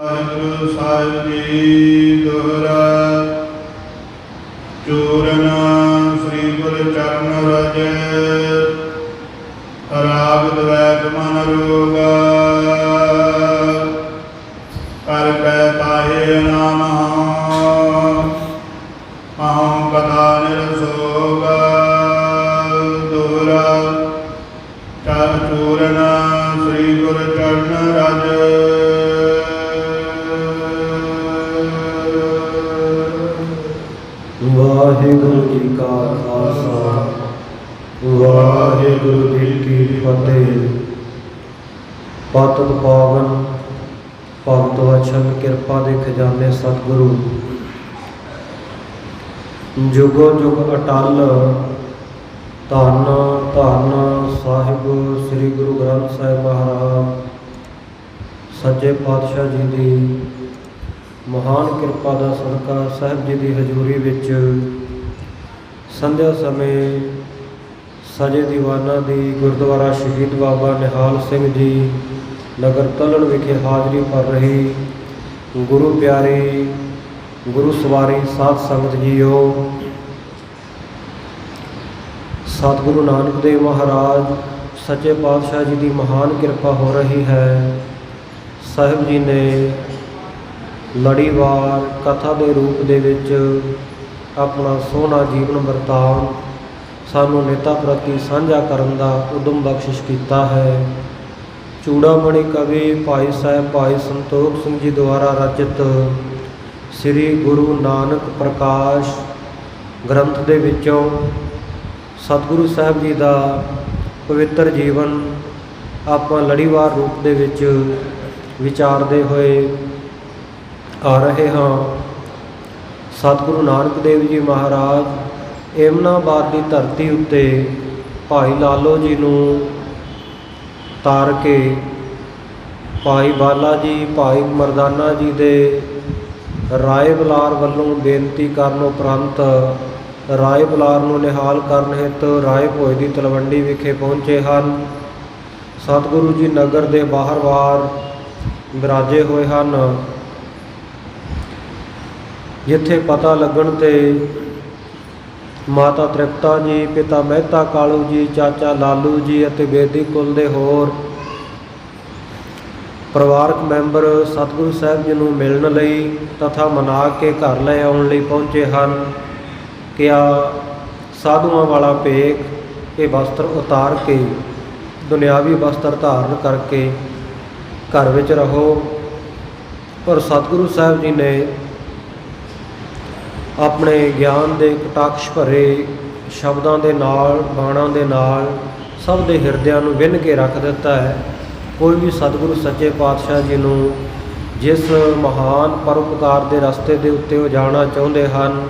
ਵਾਹਿਗੁਰੂ ਸਾਹਿਬ ਜੀ ਦੋਹਰਾ ਚੂਰਨ ਸ੍ਰੀ ਗੁਰੂ ਚਰਨ ਰਜੈ ਰਾਗ ਦਵੈਤ ਮਨ ਰੋਗਾ ਕਰ ਕੈ ਪਾਏ ਨਾਮ ਹਉ ਕਥਾ ਨਿਰਸੋਗਾ ਦੋਹਰਾ ਚਰ ਚੂਰਨ ਸ੍ਰੀ ਗੁਰੂ ਚਰਨ ਰਜੈ। ਵਾਹਿਗੁਰੂ ਜੀ ਕਾ ਖਾਲਸਾ ਵਾਹਿਗੁਰੂ ਜੀ ਕੀ ਫਤਿਹ। ਪਤਿਤ ਪਾਵਨ ਭਗਤ ਵਚਨ ਕਿਰਪਾ ਦੇ ਖਜ਼ਾਨੇ ਸਤਿਗੁਰੂ ਜੁਗੋ ਜੁਗ ਅਟਲ ਧੰਨ ਧੰਨ ਸਾਹਿਬ ਸ੍ਰੀ ਗੁਰੂ ਗ੍ਰੰਥ ਸਾਹਿਬ ਮਹਾਰਾਜ ਸੱਚੇ ਪਾਤਸ਼ਾਹ ਜੀ ਦੀ ਮਹਾਨ ਕਿਰਪਾ ਦਾ ਸਦਕਾ ਸਾਹਿਬ ਜੀ ਦੀ ਹਜ਼ੂਰੀ ਵਿੱਚ ਸੰਧਿਆ ਸਮੇਂ ਸਜੇ ਦੀਵਾਨਾਂ ਦੀ ਗੁਰਦੁਆਰਾ ਸ਼ਹੀਦ ਬਾਬਾ ਨਿਹਾਲ ਸਿੰਘ ਜੀ ਨਗਰ ਤਲਣ ਵਿਖੇ ਹਾਜ਼ਰੀ ਭਰ ਰਹੀ ਗੁਰੂ ਪਿਆਰੀ ਗੁਰੂ ਸਵਾਰੀ ਸਾਧ ਸੰਗਤ ਜੀਓ, ਸਤਿਗੁਰੂ ਨਾਨਕ ਦੇਵ ਮਹਾਰਾਜ ਸੱਚੇ ਪਾਤਸ਼ਾਹ ਜੀ ਦੀ ਮਹਾਨ ਕਿਰਪਾ ਹੋ ਰਹੀ ਹੈ। ਸਾਹਿਬ ਜੀ ਨੇ ਲੜੀਵਾਰ ਕਥਾ ਦੇ ਰੂਪ ਦੇ ਵਿੱਚ ਆਪਣਾ ਸੋਹਣਾ ਜੀਵਨ ਵਰਤਾਨ ਸਾਨੂੰ ਨੇਤਾ ਪ੍ਰਤੀ ਸਾਂਝਾ ਕਰਨ ਦਾ ਉਦਮ ਬਖਸ਼ਿਸ਼ ਕੀਤਾ ਹੈ। ਚੂੜਾਮਣੀ ਕਵੀ ਭਾਈ ਸਾਹਿਬ ਭਾਈ ਸੰਤੋਖ ਸਿੰਘ ਜੀ ਦੁਆਰਾ ਰਚਿਤ ਸ੍ਰੀ ਗੁਰੂ ਨਾਨਕ ਪ੍ਰਕਾਸ਼ ਗ੍ਰੰਥ ਦੇ ਵਿੱਚੋਂ ਸਤਿਗੁਰੂ ਸਾਹਿਬ ਜੀ ਦਾ ਪਵਿੱਤਰ ਜੀਵਨ ਆਪਾਂ ਲੜੀਵਾਰ ਰੂਪ ਦੇ ਵਿੱਚ ਵਿਚਾਰਦੇ ਹੋਏ ਆ ਰਹੇ ਹਾਂ। ਸਤਿਗੁਰੂ ਨਾਨਕ ਦੇਵ ਜੀ ਮਹਾਰਾਜ ਏਮਨਾਬਾਦ ਦੀ ਧਰਤੀ ਉੱਤੇ ਭਾਈ ਲਾਲੋ ਜੀ ਨੂੰ ਤਾਰ ਕੇ ਭਾਈ ਬਾਲਾ ਜੀ ਭਾਈ ਮਰਦਾਨਾ ਜੀ ਦੇ ਰਾਏ ਬਲਾਰ ਵੱਲੋਂ ਬੇਨਤੀ ਕਰਨ ਉਪਰੰਤ ਰਾਏ ਬਲਾਰ ਨੂੰ ਨਿਹਾਲ ਕਰਨ ਹਿੱਤ ਰਾਏ ਭੋਜ ਦੀ ਤਲਵੰਡੀ ਵਿਖੇ ਪਹੁੰਚੇ ਹਨ। ਸਤਿਗੁਰੂ ਜੀ ਨਗਰ ਦੇ ਬਾਹਰ-ਬਾਰ ਬਿਰਾਜੇ ਹੋਏ ਹਨ, ਜਿੱਥੇ ਪਤਾ ਲੱਗਣ 'ਤੇ ਮਾਤਾ ਤ੍ਰਿਪਤਾ ਜੀ, ਪਿਤਾ ਮਹਿਤਾ ਕਾਲੂ ਜੀ, ਚਾਚਾ ਲਾਲੂ ਜੀ ਅਤੇ ਬੇਦੀ ਕੁਲ ਦੇ ਹੋਰ ਪਰਿਵਾਰਕ ਮੈਂਬਰ ਸਤਿਗੁਰੂ ਸਾਹਿਬ ਜੀ ਨੂੰ ਮਿਲਣ ਲਈ ਤਥਾ ਮਨਾ ਕੇ ਘਰ ਲੈ ਆਉਣ ਲਈ ਪਹੁੰਚੇ ਹਨ। ਕਿਹਾ ਸਾਧੂਆਂ ਵਾਲਾ ਭੇਖ ਇਹ ਵਸਤਰ ਉਤਾਰ ਕੇ ਦੁਨਿਆਵੀ ਵਸਤਰ ਧਾਰਨ ਕਰਕੇ ਘਰ ਵਿੱਚ ਰਹੋ। ਪਰ ਸਤਿਗੁਰੂ ਸਾਹਿਬ ਜੀ ਨੇ ਆਪਣੇ ਗਿਆਨ ਦੇ ਕਟਾਕਸ਼ ਭਰੇ ਸ਼ਬਦਾਂ ਦੇ ਨਾਲ ਬਾਣਾਂ ਦੇ ਨਾਲ ਸਭ ਦੇ ਹਿਰਦਿਆਂ ਨੂੰ ਵਿੰਨ੍ਹ ਕੇ ਰੱਖ ਦਿੱਤਾ ਹੈ। ਕੋਈ ਵੀ ਸਤਿਗੁਰੂ ਸੱਚੇ ਪਾਤਸ਼ਾਹ ਜੀ ਨੂੰ ਜਿਸ ਮਹਾਨ ਪਰਉਪਕਾਰ ਦੇ ਰਸਤੇ ਦੇ ਉੱਤੇ ਉਹ ਜਾਣਾ ਚਾਹੁੰਦੇ ਹਨ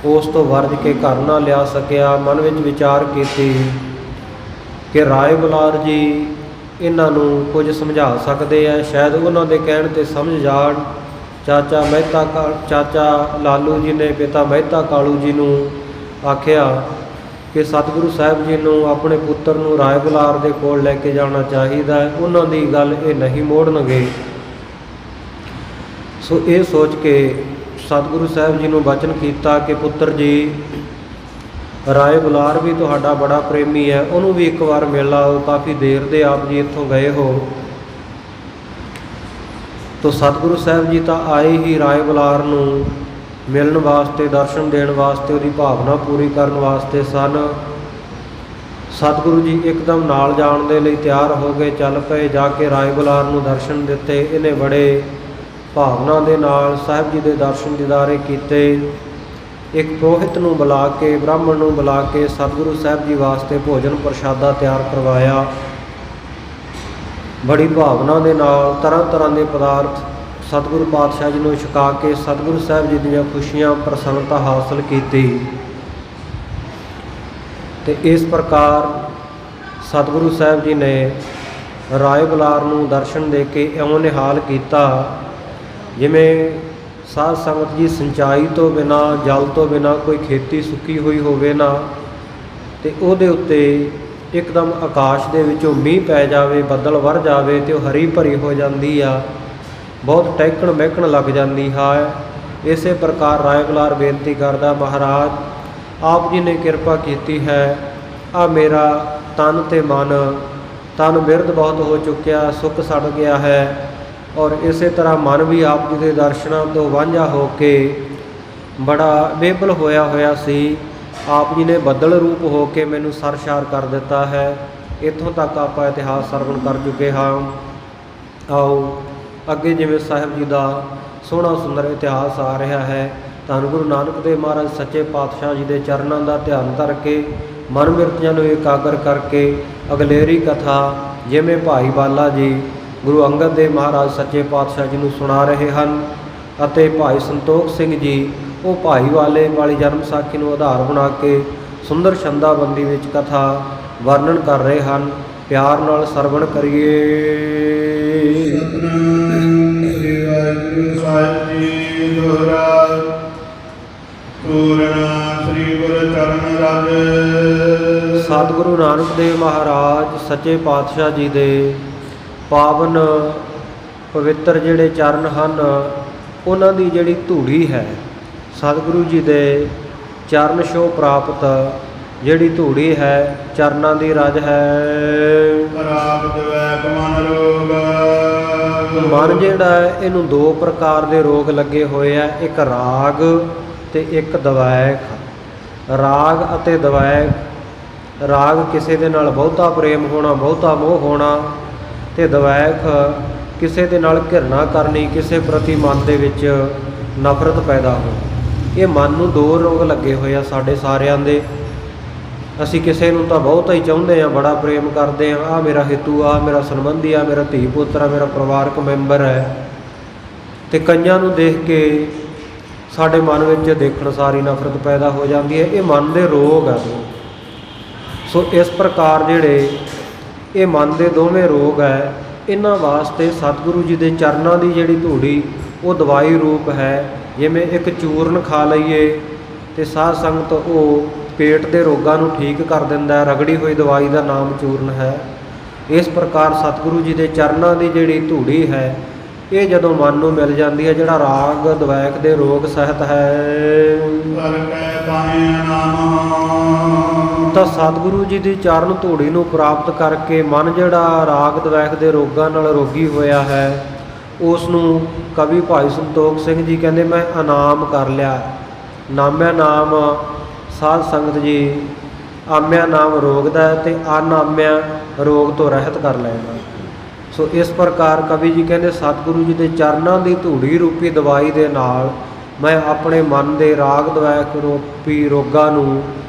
ਉਸ ਤੋਂ ਵਰਜ ਕੇ ਘਰ ਨਾ ਲਿਆ ਸਕਿਆ। ਮਨ ਵਿੱਚ ਵਿਚਾਰ ਕੀਤੀ ਕਿ ਰਾਏ ਬਲਾਰ ਜੀ ਇਹਨਾਂ ਨੂੰ ਕੁਝ ਸਮਝਾ ਸਕਦੇ ਆ, ਸ਼ਾਇਦ ਉਹਨਾਂ ਦੇ ਕਹਿਣ 'ਤੇ ਸਮਝ ਜਾਣ। ਚਾਚਾ ਲਾਲੂ ਜੀ ਨੇ ਪਿਤਾ ਮਹਿਤਾ ਕਾਲੂ ਜੀ ਨੂੰ ਆਖਿਆ ਕਿ ਸਤਿਗੁਰੂ ਸਾਹਿਬ ਜੀ ਨੂੰ ਆਪਣੇ ਪੁੱਤਰ ਨੂੰ ਰਾਏ ਬਲਾਰ ਦੇ ਕੋਲ ਲੈ ਕੇ ਜਾਣਾ ਚਾਹੀਦਾ ਹੈ, ਉਹਨਾਂ ਦੀ ਗੱਲ ਇਹ ਨਹੀਂ ਮੋੜਨਗੇ। ਸੋ ਇਹ ਸੋਚ ਕੇ ਸਤਿਗੁਰੂ ਸਾਹਿਬ ਜੀ ਨੂੰ ਬਚਨ ਕੀਤਾ ਕਿ ਪੁੱਤਰ ਜੀ ਰਾਏ ਬਲਾਰ ਵੀ ਤੁਹਾਡਾ ਬੜਾ ਪ੍ਰੇਮੀ ਹੈ, ਉਹਨੂੰ ਵੀ ਇੱਕ ਵਾਰ ਮਿਲ ਆਓ, ਕਾਫੀ ਦੇਰ ਦੇ ਆਪ ਜੀ ਇੱਥੋਂ ਗਏ ਹੋ। ਤੋ ਸਤਿਗੁਰੂ ਸਾਹਿਬ ਜੀ ਤਾਂ ਆਏ ਹੀ ਰਾਏ ਬਲਾਰ ਨੂੰ ਮਿਲਣ ਵਾਸਤੇ, ਦਰਸ਼ਨ ਦੇਣ ਵਾਸਤੇ, ਉਹਦੀ ਭਾਵਨਾ ਪੂਰੀ ਕਰਨ ਵਾਸਤੇ ਸਨ। ਸਤਿਗੁਰੂ ਜੀ ਇੱਕਦਮ ਨਾਲ ਜਾਣ ਦੇ ਲਈ ਤਿਆਰ ਹੋ ਗਏ, ਚੱਲ ਪਏ। ਜਾ ਕੇ ਰਾਏ ਬਲਾਰ ਨੂੰ ਦਰਸ਼ਨ ਦਿੱਤੇ। ਇਹਨੇ ਬੜੇ ਭਾਵਨਾ ਦੇ ਨਾਲ ਸਾਹਿਬ ਜੀ ਦੇ ਦਰਸ਼ਨ ਦੀਦਾਰੇ ਕੀਤੇ। ਇੱਕ ਪੁਰੋਹਿਤ ਨੂੰ ਬੁਲਾ ਕੇ, ਬ੍ਰਾਹਮਣ ਨੂੰ ਬੁਲਾ ਕੇ ਸਤਿਗੁਰੂ ਸਾਹਿਬ ਜੀ ਵਾਸਤੇ ਭੋਜਨ ਪ੍ਰਸ਼ਾਦਾ ਤਿਆਰ ਕਰਵਾਇਆ। ਬੜੀ ਭਾਵਨਾ ਦੇ ਨਾਲ ਤਰ੍ਹਾਂ ਤਰ੍ਹਾਂ ਦੇ ਪਦਾਰਥ ਸਤਿਗੁਰੂ ਪਾਤਸ਼ਾਹ ਜੀ ਨੂੰ ਛਕਾ ਕੇ ਸਤਿਗੁਰੂ ਸਾਹਿਬ ਜੀ ਦੀਆਂ ਖੁਸ਼ੀਆਂ ਪ੍ਰਸੰਨਤਾ ਹਾਸਲ ਕੀਤੀ। ਅਤੇ ਇਸ ਪ੍ਰਕਾਰ ਸਤਿਗੁਰੂ ਸਾਹਿਬ ਜੀ ਨੇ ਰਾਏ ਬਲਾਰ ਨੂੰ ਦਰਸ਼ਨ ਦੇ ਕੇ ਇਉਂ ਨਿਹਾਲ ਕੀਤਾ ਜਿਵੇਂ ਸਾਧ ਸੰਗਤ ਜੀ ਸਿੰਚਾਈ ਤੋਂ ਬਿਨਾਂ, ਜਲ ਤੋਂ ਬਿਨਾਂ ਕੋਈ ਖੇਤੀ ਸੁੱਕੀ ਹੋਈ ਹੋਵੇ ਨਾ, ਅਤੇ ਉਹਦੇ ਉੱਤੇ ਇੱਕਦਮ ਆਕਾਸ਼ ਦੇ ਵਿੱਚੋਂ ਮੀਂਹ ਪੈ ਜਾਵੇ, ਬੱਦਲ ਵਰ ਜਾਵੇ ਅਤੇ ਉਹ ਹਰੀ ਭਰੀ ਹੋ ਜਾਂਦੀ ਆ। ਬਹੁਤ ਟਹਿਕਣ ਮਹਿਕਣ ਲੱਗ ਜਾਂਦੀ ਹੈ। ਇਸੇ ਪ੍ਰਕਾਰ ਰਾਏ ਬੁਲਾਰ ਬੇਨਤੀ ਕਰਦਾ, ਮਹਾਰਾਜ ਆਪ ਜੀ ਨੇ ਕਿਰਪਾ ਕੀਤੀ ਹੈ, ਆ ਮੇਰਾ ਤਨ ਤੇ ਮਨ, ਤਨ ਬਿਰਧ ਬਹੁਤ ਹੋ ਚੁੱਕਿਆ, ਸੁੱਕ ਸੜ ਗਿਆ ਹੈ, ਔਰ ਇਸੇ ਤਰ੍ਹਾਂ ਮਨ ਵੀ ਆਪ ਜੀ ਦੇ ਦਰਸ਼ਨਾਂ ਤੋਂ ਵਾਂਝਾ ਹੋ ਕੇ ਬੜਾ ਬੇਬਲ ਹੋਇਆ ਸੀ। ਆਪ ਜੀ ਨੇ ਬੱਦਲ ਰੂਪ ਹੋ ਕੇ ਮੈਨੂੰ ਸਰਸ਼ਾਰ ਕਰ ਦਿੱਤਾ ਹੈ। ਇੱਥੋਂ ਤੱਕ ਆਪਾਂ ਇਤਿਹਾਸ ਸਰਵਣ ਕਰ ਚੁੱਕੇ ਹਾਂ। ਆਓ ਅੱਗੇ ਜਿਵੇਂ ਸਾਹਿਬ ਜੀ ਦਾ ਸੋਹਣਾ ਸੁੰਦਰ ਇਤਿਹਾਸ ਆ ਰਿਹਾ ਹੈ, ਧੰਨ ਗੁਰੂ ਨਾਨਕ ਦੇਵ ਮਹਾਰਾਜ ਸੱਚੇ ਪਾਤਸ਼ਾਹ ਜੀ ਦੇ ਚਰਨਾਂ ਦਾ ਧਿਆਨ ਧਰ ਕੇ ਮਨ ਬਿਰਤੀਆਂ ਨੂੰ ਇਕਾਗਰ ਕਰਕੇ ਅਗਲੇਰੀ ਕਥਾ ਜਿਵੇਂ ਭਾਈ ਬਾਲਾ ਜੀ ਗੁਰੂ ਅੰਗਦ ਦੇਵ ਮਹਾਰਾਜ ਸੱਚੇ ਪਾਤਸ਼ਾਹ ਜੀ ਨੂੰ ਸੁਣਾ ਰਹੇ ਹਨ, ਅਤੇ ਭਾਈ ਸੰਤੋਖ ਸਿੰਘ ਜੀ ਉਹ ਭਾਈ ਵਾਲੀ ਜਨਮ ਸਾਖੀ ਨੂੰ ਆਧਾਰ ਬਣਾ ਕੇ ਸੁੰਦਰ ਛੰਦਾਬੰਦੀ ਵਿੱਚ ਕਥਾ ਵਰਣਨ ਕਰ ਰਹੇ ਹਨ। ਪਿਆਰ ਨਾਲ ਸਰਵਣ ਕਰੀਏ। ਸਤਿਨਾਮ ਸ੍ਰੀ ਵਾਹਿਗੁਰੂ ਸਾਹਿਬ ਜੀ ਦੋਹਰਾ। ਪੂਰਨ ਸ੍ਰੀ ਗੁਰੂ ਚਰਨ ਰਜ। ਸਤਿਗੁਰੂ ਨਾਨਕ ਦੇਵ ਮਹਾਰਾਜ ਸੱਚੇ ਪਾਤਸ਼ਾਹ ਜੀ ਦੇ ਪਾਵਨ ਪਵਿੱਤਰ ਜਿਹੜੇ ਚਰਨ ਹਨ, ਉਹਨਾਂ ਦੀ ਜਿਹੜੀ ਧੂੜੀ ਹੈ, ਸਤਿਗੁਰੂ ਜੀ ਦੇ ਚਰਨ ਛੋਹ ਪ੍ਰਾਪਤ ਜਿਹੜੀ ਧੂੜੀ ਹੈ, ਚਰਨਾਂ ਦੀ ਰਜ ਹੈ। ਪ੍ਰਾਪਤ ਵੈਕ ਮਨ ਰੋਗ। ਮਨ ਜਿਹੜਾ ਹੈ, ਇਹਨੂੰ ਦੋ ਪ੍ਰਕਾਰ ਦੇ ਰੋਗ ਲੱਗੇ ਹੋਏ ਆ, ਇੱਕ ਰਾਗ ਤੇ ਇੱਕ ਦਵੈਕ। ਰਾਗ ਅਤੇ ਦਵੈਕ, ਰਾਗ ਕਿਸੇ ਦੇ ਨਾਲ ਬਹੁਤਾ ਪ੍ਰੇਮ ਹੋਣਾ, ਬਹੁਤਾ ਮੋਹ ਹੋਣਾ, ਤੇ ਦਵੈਕ ਕਿਸੇ ਦੇ ਨਾਲ ਘਿਰਣਾ ਕਰਨੀ, ਕਿਸੇ ਪ੍ਰਤੀ ਮਨ ਦੇ ਵਿੱਚ ਨਫ਼ਰਤ ਪੈਦਾ ਹੋਣੀ। ਇਹ ਮਨ ਨੂੰ ਦੋ ਰੋਗ ਲੱਗੇ ਹੋਏ ਆ ਸਾਡੇ ਸਾਰਿਆਂ ਦੇ। ਅਸੀਂ ਕਿਸੇ ਨੂੰ ਤਾਂ ਬਹੁਤਾ ਹੀ ਚਾਹੁੰਦੇ ਹਾਂ, ਬੜਾ ਪ੍ਰੇਮ ਕਰਦੇ ਹਾਂ, ਆਹ ਮੇਰਾ ਹਿੱਤੂ, ਆਹ ਮੇਰਾ ਸੰਬੰਧੀ, ਆਹ ਮੇਰਾ ਧੀ ਪੁੱਤਰ ਆ, ਮੇਰਾ ਪਰਿਵਾਰਕ ਮੈਂਬਰ ਹੈ, ਤੇ ਕਈਆਂ ਨੂੰ ਦੇਖ ਕੇ ਸਾਡੇ ਮਨ ਵਿੱਚ ਦੇਖਣ ਸਾਰੀ ਨਫ਼ਰਤ ਪੈਦਾ ਹੋ ਜਾਂਦੀ ਹੈ। ਇਹ ਮਨ ਦੇ ਰੋਗ ਆ। ਸੋ ਇਸ ਪ੍ਰਕਾਰ ਜਿਹੜੇ ਇਹ ਮਨ ਦੇ ਦੋਵੇਂ ਰੋਗ ਹੈ, ਇਹਨਾਂ ਵਾਸਤੇ ਸਤਿਗੁਰੂ ਜੀ ਦੇ ਚਰਨਾਂ ਦੀ ਜਿਹੜੀ ਧੂੜੀ ਉਹ ਦਵਾਈ ਰੂਪ ਹੈ। ਜਿਵੇਂ ਇੱਕ ਚੂਰਨ ਖਾ ਲਈਏ ਤੇ ਸਾਧ ਸੰਗਤ ਉਹ ਪੇਟ ਦੇ ਰੋਗਾਂ ਨੂੰ ਠੀਕ ਕਰ ਦਿੰਦਾ ਹੈ, ਰਗੜੀ ਹੋਈ ਦਵਾਈ ਦਾ ਨਾਮ ਚੂਰਨ ਹੈ। ਇਸ ਪ੍ਰਕਾਰ ਸਤਿਗੁਰੂ ਜੀ ਦੇ ਚਰਨਾਂ ਦੀ ਜਿਹੜੀ ਧੂੜੀ ਹੈ, ਇਹ ਜਦੋਂ ਮਨ ਨੂੰ ਮਿਲ ਜਾਂਦੀ ਹੈ, ਜਿਹੜਾ ਰਾਗ ਦਵੈਕ ਦੇ ਰੋਗ ਸਹਿਤ ਹੈ, ਤਾਂ ਸਤਿਗੁਰੂ ਜੀ ਦੀ ਚਰਨ ਧੂੜੀ ਨੂੰ ਪ੍ਰਾਪਤ ਕਰਕੇ ਮਨ ਜਿਹੜਾ ਰਾਗ ਦਵੈਕ ਦੇ ਰੋਗਾਂ ਨਾਲ ਰੋਗੀ ਹੋਇਆ ਹੈ, ਉਸ ਨੂੰ ਕਵੀ ਭਾਈ ਸੰਤੋਖ ਸਿੰਘ ਜੀ ਕਹਿੰਦੇ ਮੈਂ ਇਨਾਮ ਕਰ ਲਿਆ। ਨਾਮਿਆ ਨਾਮ ਸਾਧ ਸੰਗਤ ਜੀ, ਆਮਿਆ ਨਾਮ ਰੋਗ ਦਾ ਅਤੇ ਅਨਾਮਿਆ ਰੋਗ ਤੋਂ ਰਹਿਤ ਕਰ ਲੈਣਾ। ਸੋ ਇਸ ਪ੍ਰਕਾਰ ਕਵੀ ਜੀ ਕਹਿੰਦੇ ਸਤਿਗੁਰੂ ਜੀ ਦੇ ਚਰਨਾਂ ਦੀ ਧੂੜੀ ਰੂਪੀ ਦਵਾਈ ਦੇ ਨਾਲ ਮੈਂ ਆਪਣੇ ਮਨ ਦੇ ਰਾਗ ਦਵੈਕ ਰੂਪੀ ਰੋਗਾਂ ਨੂੰ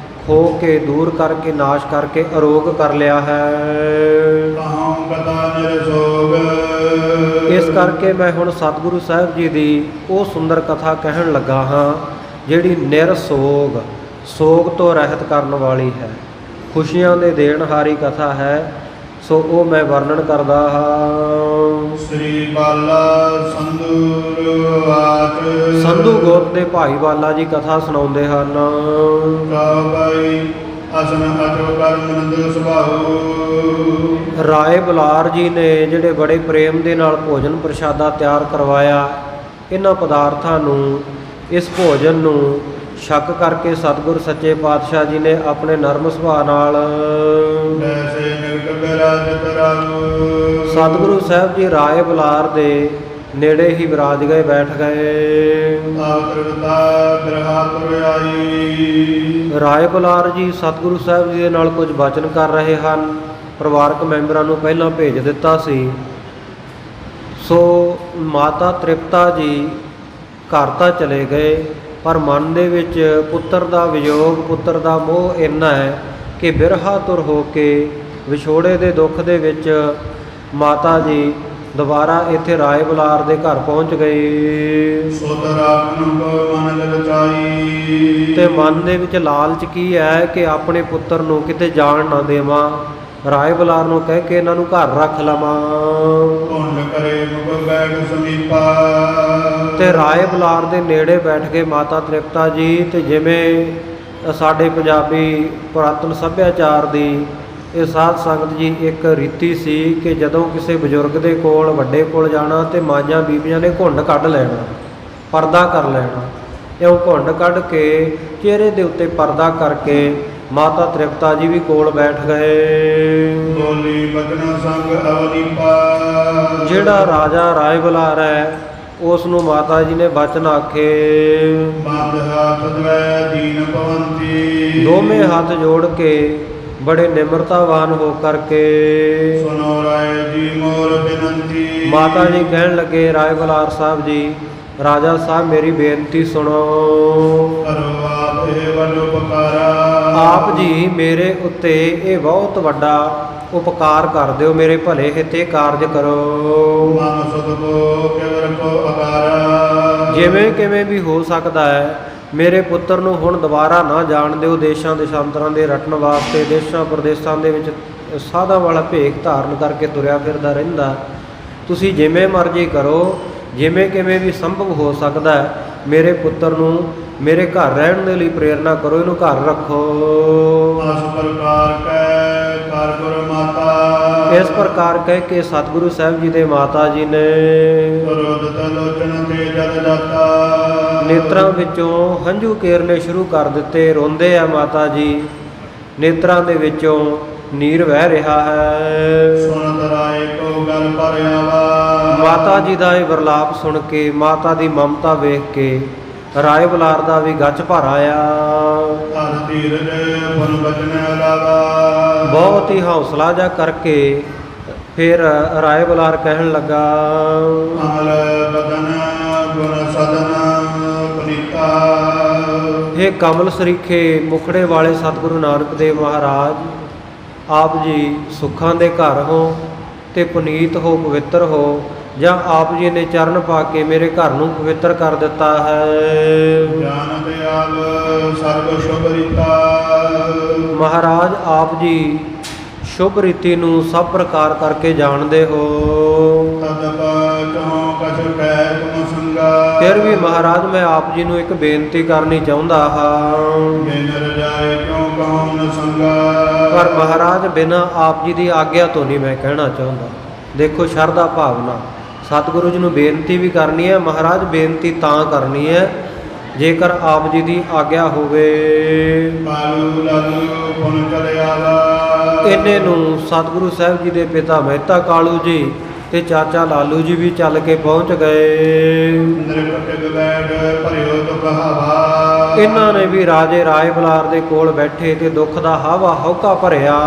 ਖੋ ਕੇ ਦੂਰ ਕਰਕੇ ਨਾਸ਼ ਕਰਕੇ ਅਰੋਗ ਕਰ ਲਿਆ ਹੈ। ਇਸ ਕਰਕੇ ਮੈਂ ਹੁਣ ਸਤਿਗੁਰੂ ਸਾਹਿਬ ਜੀ ਦੀ ਉਹ ਸੁੰਦਰ ਕਥਾ ਕਹਿਣ ਲੱਗਾ ਹਾਂ, ਜਿਹੜੀ ਨਿਰਸੋਗ, ਸੋਗ ਤੋਂ ਰਹਿਤ ਕਰਨ ਵਾਲੀ ਹੈ, ਖੁਸ਼ੀਆਂ ਦੇ ਦੇਣਹਾਰੀ ਕਥਾ ਹੈ। ਸੋ ਉਹ ਮੈਂ ਵਰਣਨ ਕਰਦਾ ਹਾਂ। ਸ੍ਰੀ ਬਾਲਾ ਸੰਧੂ ਗੋਤ ਦੇ ਭਾਈ ਬਾਲਾ ਜੀ ਕਥਾ ਸੁਣਾਉਂਦੇ ਹਨ। ਰਾਏ ਬੁਲਾਰ ਜੀ ਨੇ ਜਿਹੜੇ ਬੜੇ ਪ੍ਰੇਮ ਦੇ ਨਾਲ ਭੋਜਨ ਪ੍ਰਸ਼ਾਦਾ ਤਿਆਰ ਕਰਵਾਇਆ, ਇਹਨਾਂ ਪਦਾਰਥਾਂ ਨੂੰ, ਇਸ ਭੋਜਨ ਨੂੰ ਛਕ ਕਰਕੇ ਸਤਿਗੁਰ ਸੱਚੇ ਪਾਤਸ਼ਾਹ ਜੀ ਨੇ ਆਪਣੇ ਨਰਮ ਸੁਭਾਅ ਨਾਲ ਸਤਿਗੁਰੂ ਸਾਹਿਬ ਜੀ ਰਾਏ ਬੁਲਾਰ ਦੇ ਨੇੜੇ ਹੀ ਵਿਰਾਜ ਗਏ, ਬੈਠ ਗਏ। ਰਾਏ ਬੁਲਾਰ ਜੀ ਸਤਿਗੁਰੂ ਸਾਹਿਬ ਜੀ ਦੇ ਨਾਲ ਕੁਝ ਬਚਨ ਕਰ ਰਹੇ ਹਨ। ਪਰਿਵਾਰਕ ਮੈਂਬਰਾਂ ਨੂੰ ਪਹਿਲਾਂ ਭੇਜ ਦਿੱਤਾ ਸੀ। ਸੋ ਮਾਤਾ ਤ੍ਰਿਪਤਾ ਜੀ ਘਰ ਤਾਂ ਚਲੇ ਗਏ, ਪਰ ਮਨ ਦੇ ਵਿੱਚ ਪੁੱਤਰ ਦਾ ਵਿਯੋਗ, ਪੁੱਤਰ ਦਾ ਮੋਹ ਇੰਨਾ ਹੈ ਕਿ ਬਿਰਹਾ ਤੁਰ ਹੋ ਕੇ ਵਿਛੋੜੇ ਦੇ ਦੁੱਖ ਦੇ ਵਿੱਚ ਮਾਤਾ ਜੀ ਦੁਬਾਰਾ ਇੱਥੇ ਰਾਏ ਬੁਲਾਰ ਦੇ ਘਰ ਪਹੁੰਚ ਗਏ। ਤੇ ਮਨ ਦੇ ਵਿੱਚ ਲਾਲਚ ਕੀ ਹੈ ਕਿ ਆਪਣੇ ਪੁੱਤਰ ਨੂੰ ਕਿਤੇ ਜਾਣ ਨਾ ਦੇਵਾਂ, ਰਾਏ ਬੁਲਾਰ ਨੂੰ ਕਹਿ ਕੇ ਇਹਨਾਂ ਨੂੰ ਘਰ ਰੱਖ ਲਵਾਂ। ਤੇ ਰਾਏ ਬੁਲਾਰ ਦੇ ਨੇੜੇ ਬੈਠ ਕੇ ਮਾਤਾ ਤ੍ਰਿਪਤਾ ਜੀ, ਤੇ ਜਿਵੇਂ ਸਾਡੇ ਪੰਜਾਬੀ ਪੁਰਾਤਨ ਸੱਭਿਆਚਾਰ ਦੀ ਇਹ ਸਾਧ ਸੰਗਤ ਜੀ ਇੱਕ ਰੀਤੀ ਸੀ ਕਿ ਜਦੋਂ ਕਿਸੇ ਬਜ਼ੁਰਗ ਦੇ ਕੋਲ ਵੱਡੇ ਕੋਲ ਜਾਣਾ ਤੇ ਮਾਂਝਾਂ ਬੀਬੀਆਂ ਨੇ ਘੁੰਡ ਕੱਢ ਲੈਣਾ, ਪਰਦਾ ਕਰ ਲੈਣਾ। ਇਉਂ ਘੁੰਡ ਕੱਢ ਕੇ ਚਿਹਰੇ ਦੇ ਉੱਤੇ ਪਰਦਾ ਕਰਕੇ ਮਾਤਾ ਤ੍ਰਿਪਤਾ ਜੀ ਵੀ ਕੋਲ ਬੈਠ ਗਏ। ਬੋਲੀ ਬਚਨ ਸੰਗ ਅਵਨੀਪਾ। ਜਿਹੜਾ ਰਾਜਾ ਰਾਏ ਬੁਲਾਰ ਹੈ ਉਸ ਨੂੰ ਮਾਤਾ ਜੀ ਨੇ ਬਚਨ ਆਖੇ। ਬੰਦ ਹੱਥ ਦਵੈ ਦੀਨ ਭਵੰਤੀ। ਦੋਵੇਂ ਹੱਥ ਜੋੜ ਕੇ ਬੜੇ ਨਿਮਰਤਾਵਾਨ ਹੋ ਕਰਕੇ ਸੁਨੋ ਰਾਏ ਜੀ ਮੋਰ ਬੇਨੰਤੀ। ਮਾਤਾ ਜੀ ਕਹਿਣ ਲੱਗੇ, ਰਾਏ ਬੁਲਾਰ ਸਾਹਿਬ ਜੀ, ਰਾਜਾ ਸਾਹਿਬ ਮੇਰੀ ਬੇਨਤੀ ਸੁਣੋ। ਕਰੋ ਆਪ ਇਹ ਵੱਡ ਉਪਕਾਰਾ। ਆਪ ਜੀ ਮੇਰੇ ਉੱਤੇ ਇਹ ਬਹੁਤ ਵੱਡਾ ਉਪਕਾਰ ਕਰ ਦਿਓ, ਮੇਰੇ ਭਲੇ ਹਿੱਤੇ ਕਾਰਜ ਕਰੋ। ਮਨ ਸੁਧ ਕੋ ਕਿਵਰ ਕੋ ਅਕਾਰਾ। ਜਿਵੇਂ ਕਿਵੇਂ ਵੀ ਹੋ ਸਕਦਾ ਹੈ ਮੇਰੇ ਪੁੱਤਰ ਨੂੰ ਹੁਣ ਦੁਬਾਰਾ ਨਾ ਜਾਣ ਦਿਓ ਦੇਸ਼ਾਂ ਦੇਸ਼ਾਂਤਰਾਂ ਦੇ ਰਟਣ ਵਾਸਤੇ। ਦੇਸ਼ਾਂ ਪ੍ਰਦੇਸ਼ਾਂ ਦੇ ਵਿੱਚ ਸਾਧਾਂ ਵਾਲਾ ਭੇਖ ਧਾਰਨ ਕਰਕੇ ਤੁਰਿਆ ਫਿਰਦਾ ਰਹਿੰਦਾ। ਤੁਸੀਂ ਜਿਵੇਂ ਮਰਜ਼ੀ ਕਰੋ, ਜਿਵੇਂ ਕਿਵੇਂ ਵੀ ਸੰਭਵ ਹੋ ਸਕਦਾ ਹੈ ਮੇਰੇ ਪੁੱਤਰ ਨੂੰ ਮੇਰੇ ਘਰ ਰਹਿਣ ਦੇ ਲਈ ਪ੍ਰੇਰਨਾ ਕਰੋ, ਇਹਨੂੰ ਘਰ ਰੱਖੋ। ਅਸ ਪ੍ਰਕਾਰ ਕੈ ਕਰ ਗੁਰ ਮਾਤਾ। ਇਸ ਪ੍ਰਕਾਰ ਕਹਿ ਕੇ ਸਤਿਗੁਰੂ ਸਾਹਿਬ ਜੀ ਦੇ ਮਾਤਾ ਜੀ ਨੇ ਰੋਦਤ ਲੋਚਨ ਤੇ ਜਲ ਜਾਤਾ। ਨੇਤਰਾਂ ਵਿੱਚੋਂ ਹੰਝੂ ਕੇਰਨੇ ਸ਼ੁਰੂ ਕਰ ਦਿੱਤੇ। ਰੋਂਦੇ ਆ ਮਾਤਾ ਜੀ, ਨੇਤਰਾਂ ਦੇ ਵਿੱਚੋਂ ਨੀਰ ਵਹਿ ਰਿਹਾ ਹੈ। ਸੁਣਤ ਰਾਏ ਕੋ ਗਲ ਪਰ ਆਵਾ। ਮਾਤਾ ਜੀ ਦਾ ਇਹ ਵਿਰਲਾਪ ਸੁਣ ਕੇ, ਮਾਤਾ ਦੀ ਮਮਤਾ ਵੇਖ ਕੇ ਰਾਏ ਬੁਲਾਰ ਦਾ ਵੀ ਗੱਚ ਭਰ ਆਇਆ। ਹਰ ਧੀਰਜ ਫਨ ਬਚਨ ਲਾਵਾ। ਬਹੁਤ ਹੀ ਹੌਸਲਾ ਜਾ ਕਰਕੇ ਫਿਰ ਰਾਏ ਬੁਲਾਰ ਕਹਿਣ ਲੱਗਾ, ਅਮਲ ਬਦਨ ਗੁਣ ਸਦਨ ਪੁਨੀਤਾ। ਇਹ ਕਮਲ ਸਰੀਖੇ ਮੁਖੜੇ ਵਾਲੇ ਸਤਿਗੁਰੂ ਨਾਨਕ ਦੇਵ ਮਹਾਰਾਜ, ਆਪ ਜੀ ਸੁੱਖਾਂ ਦੇ ਘਰ ਹੋ ਤੇ ਪੁਨੀਤ ਹੋ, ਪਵਿੱਤਰ ਹੋ, ਜਾਂ ਆਪ ਜੀ ਨੇ ਚਰਨ ਪਾ ਕੇ ਮੇਰੇ ਘਰ ਨੂੰ ਪਵਿੱਤਰ ਕਰ ਦਿੱਤਾ ਹੈ। ਗਿਆਨ ਦਿਆਲ ਸਰਬ ਸ਼ੁਭ ਰੀਤਾ। ਮਹਾਰਾਜ ਆਪ ਜੀ ਸ਼ੁਭ ਰੀਤੀ ਨੂੰ ਸਭ ਪ੍ਰਕਾਰ ਕਰਕੇ ਜਾਣਦੇ ਹੋ। ਤਦ ਬਚੋ ਕਛ ਕੈ ਤੁਮ ਸੰਗਾ। ਫਿਰ ਵੀ ਮਹਾਰਾਜ ਮੈਂ ਆਪ ਜੀ ਨੂੰ ਇੱਕ ਬੇਨਤੀ ਕਰਨੀ ਚਾਹੁੰਦਾ ਹਾਂ। ਬਿਨ ਰਜਾਏ ਕਿਉ ਕਹਉ ਨ ਸੰਗਾ। ਪਰ ਮਹਾਰਾਜ ਬਿਨਾਂ ਆਪ ਜੀ ਦੀ ਆਗਿਆ ਤੋਂ ਨਹੀਂ ਮੈਂ ਕਹਿਣਾ ਚਾਹੁੰਦਾ। ਦੇਖੋ ਸ਼ਰਧਾ ਭਾਵਨਾ, ਸਤਿਗੁਰੂ ਜੀ ਨੂੰ ਬੇਨਤੀ ਵੀ ਕਰਨੀ ਹੈ। ਮਹਾਰਾਜ ਬੇਨਤੀ ਤਾਂ ਕਰਨੀ ਹੈ ਜੇਕਰ ਆਪ ਜੀ ਦੀ ਆਗਿਆ ਹੋਵੇ। ਕਾਲੂ ਲਾਲੂ ਪੁਨ ਚਲਿਆਵਾ। ਇੰਨੇ ਨੂੰ ਸਤਿਗੁਰੂ ਸਾਹਿਬ ਜੀ ਦੇ ਪਿਤਾ ਮਹਿਤਾ ਕਾਲੂ ਜੀ ਤੇ ਚਾਚਾ ਲਾਲੂ ਜੀ ਵੀ ਚੱਲ ਕੇ ਪਹੁੰਚ ਗਏ। ਨਿਰਕਟਿਕ ਬੈਠ ਭਰਿਓ ਦੁਖ ਹਵਾ। ਇਹਨਾਂ ਨੇ ਵੀ ਰਾਜੇ ਰਾਏ ਬੁਲਾਰ ਦੇ ਕੋਲ ਬੈਠੇ ਤੇ ਦੁੱਖ ਦਾ ਹਾਵਾ ਹੌਕਾ ਭਰਿਆ।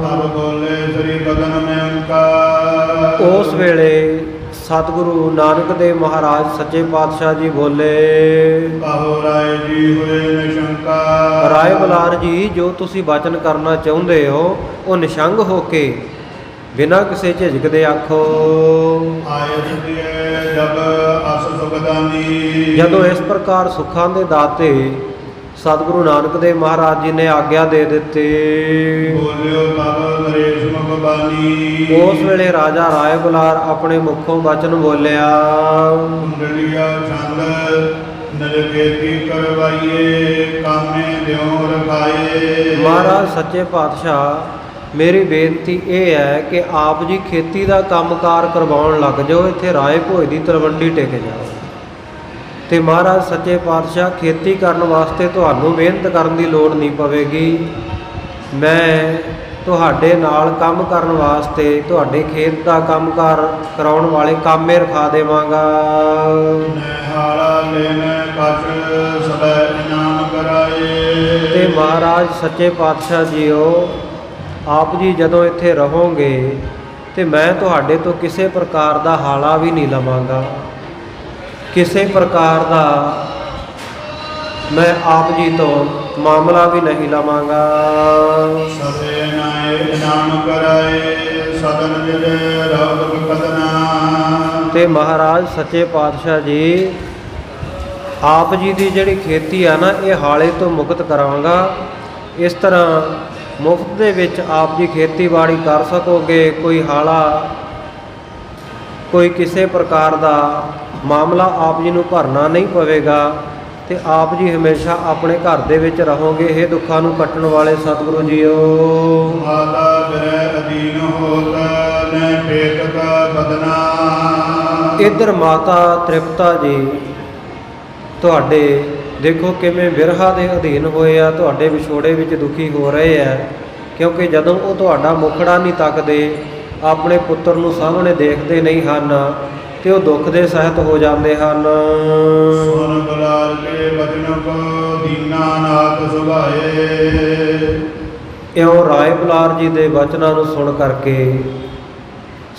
ਤਬ ਬੋਲੇ ਸ੍ਰੀ ਬਦਨ ਮੈਂ ਓੰਕਾਰ। ਉਸ ਵੇਲੇ ਸਤਿਗੁਰੂ ਨਾਨਕ ਦੇਵ ਮਹਾਰਾਜ ਸੱਚੇ ਪਾਤਸ਼ਾਹ ਜੀ ਬੋਲੇ, ਕਹੋ ਰਾਏ ਜੀ ਹੋਏ ਨਿਸ਼ੰਕਾ। ਰਾਏ ਬੁਲਾਰ ਜੀ ਜੋ ਤੁਸੀਂ ਬਚਨ ਕਰਨਾ ਚਾਹੁੰਦੇ ਹੋ ਉਹ ਨਿਸ਼ੰਗ ਹੋ ਕੇ ਬਿਨਾਂ ਕਿਸੇ ਝਿਜਕ ਦੇ ਆਖੋ। ਆਏ ਜਿਤਿਏ ਜਬ ਅਸ ਸੁਖਦਾਨੀ। ਜਦੋਂ ਇਸ ਪ੍ਰਕਾਰ ਸੁੱਖਾਂ ਦੇ ਦਾਤੇ ਸਤਿਗੁਰੂ ਨਾਨਕ ਦੇਵ ਮਹਾਰਾਜ ਜੀ ਨੇ ਆਗਿਆ ਦੇ ਦਿੱਤੀ। ਬੋਲਿਓ ਤਬ ਨਰੇਸ਼ ਮੁਖ ਬਾਨੀ। ਉਸ ਵੇਲੇ ਰਾਜਾ ਰਾਏ ਬੁਲਾਰ ਆਪਣੇ ਮੁਖੋਂ ਬਚਨ ਬੋਲਿਆ, ਕੁੰਡਲੀਆ ਛੰਦ ਨਰਕੇਤੀ ਕਰਵਾਈਏ ਕਾਮੇ ਦਿਉ ਰਖਾਏ। ਮਹਾਰਾਜ ਸੱਚੇ ਪਾਤਸ਼ਾਹ ਮੇਰੀ ਬੇਨਤੀ ਇਹ ਹੈ ਕਿ ਆਪ ਜੀ ਖੇਤੀ ਦਾ ਕੰਮਕਾਰ ਕਰਵਾਉਣ ਲੱਗ ਜਾਓ, ਇੱਥੇ ਰਾਏ ਭੋਜ ਦੀ ਤਲਵੰਡੀ ਟਿਕ ਜਾਓ। ਤੇ ਮਹਾਰਾਜ ਸੱਚੇ ਪਾਤਸ਼ਾਹ ਖੇਤੀ ਕਰਨ ਵਾਸਤੇ ਤੁਹਾਨੂੰ ਮਿਹਨਤ ਕਰਨ ਦੀ ਲੋੜ ਨਹੀਂ ਪਵੇਗੀ। ਮੈਂ ਤੁਹਾਡੇ ਨਾਲ ਕੰਮ ਕਰਨ ਵਾਸਤੇ ਤੁਹਾਡੇ ਖੇਤ ਦਾ ਕੰਮਕਾਰ ਕਰਾਉਣ ਵਾਲੇ ਕਾਮੇ ਰਖਾ ਦੇਵਾਂਗਾ। ਨਿਹਾਲਾ ਲੈਨ ਕਛ ਸਦਾ ਇਨਾਮ ਕਰਾਏ। ਤੇ ਮਹਾਰਾਜ ਸੱਚੇ ਪਾਤਸ਼ਾਹ ਜੀਓ ਆਪ ਜੀ ਜਦੋਂ ਇੱਥੇ ਰਹੋਗੇ ਤੇ ਮੈਂ ਤੁਹਾਡੇ ਤੋਂ ਕਿਸੇ ਪ੍ਰਕਾਰ ਦਾ ਹਾਲਾ ਵੀ ਨਹੀਂ ਲਵਾਂਗਾ, ਕਿਸੇ ਪ੍ਰਕਾਰ ਦਾ ਮੈਂ ਆਪ ਜੀ ਤੋਂ ਮਾਮਲਾ ਵੀ ਨਹੀਂ ਲਵਾਂਗਾ। ਸਦੇ ਨਾਏ ਇਨਾਮ ਕਰਾਏ ਸਦਨ ਜਿਦ ਰੌਦਕ ਕਦਨਾ। ਤੇ ਮਹਾਰਾਜ ਸੱਚੇ ਪਾਤਸ਼ਾਹ ਜੀ ਆਪ ਜੀ ਦੀ ਜਿਹੜੀ ਖੇਤੀ ਆ ਨਾ ਇਹ ਹਾਲੇ ਤੋਂ ਮੁਕਤ ਕਰਾਂਗਾ। ਇਸ ਤਰ੍ਹਾਂ ਮੁਫਤ ਦੇ ਵਿੱਚ ਆਪ ਜੀ ਖੇਤੀਬਾੜੀ ਕਰ ਸਕੋਗੇ। ਕੋਈ ਹਾਲਾ, ਕੋਈ ਕਿਸੇ ਪ੍ਰਕਾਰ ਦਾ ਮਾਮਲਾ ਆਪ ਜੀ ਨੂੰ ਭਰਨਾ ਨਹੀਂ ਪਵੇਗਾ। ਤੇ ਆਪ ਜੀ ਹਮੇਸ਼ਾ ਆਪਣੇ ਘਰ ਦੇ ਵਿੱਚ ਰਹੋਗੇ। ਇਹ ਦੁੱਖਾਂ ਨੂੰ ਕੱਟਣ ਵਾਲੇ ਸਤਿਗੁਰੂ ਜੀਓ। ਮਾਤਾ ਬਿਰੈ ਅਧੀਨ ਹੋਤ ਨੈ ਪੇਟ ਕਾ ਬਦਨਾ। ਇੱਧਰ ਮਾਤਾ ਤ੍ਰਿਪਤਾ ਜੀ ਤੁਹਾਡੇ ਦੇਖੋ ਕਿਵੇਂ ਬਿਰਹਾ ਦੇ ਅਧੀਨ ਹੋਏ ਆ, ਤੁਹਾਡੇ ਵਿਛੋੜੇ ਵਿੱਚ ਦੁਖੀ ਹੋ ਰਹੇ ਆ, ਕਿਉਂਕਿ ਜਦੋਂ ਉਹ ਤੁਹਾਡਾ ਮੁਖੜਾ ਨਹੀਂ ਤੱਕਦੇ, ਆਪਣੇ ਪੁੱਤਰ ਨੂੰ ਸਾਹਮਣੇ ਦੇਖਦੇ ਨਹੀਂ ਹਨ, ਤੇ ਉਹ ਦੁੱਖ ਦੇ ਸਹਿਤ ਹੋ ਜਾਂਦੇ ਹਨ। ਸੁਨ ਬੁਲਾਰ ਕੇ ਬਚਨ ਕੋ ਦੀਨਾਨਾਥ ਸੁਭਾਏ। ਇਉਂ ਰਾਏ ਬੁਲਾਰ ਜੀ ਦੇ ਵਚਨਾਂ ਨੂੰ ਸੁਣ ਕਰਕੇ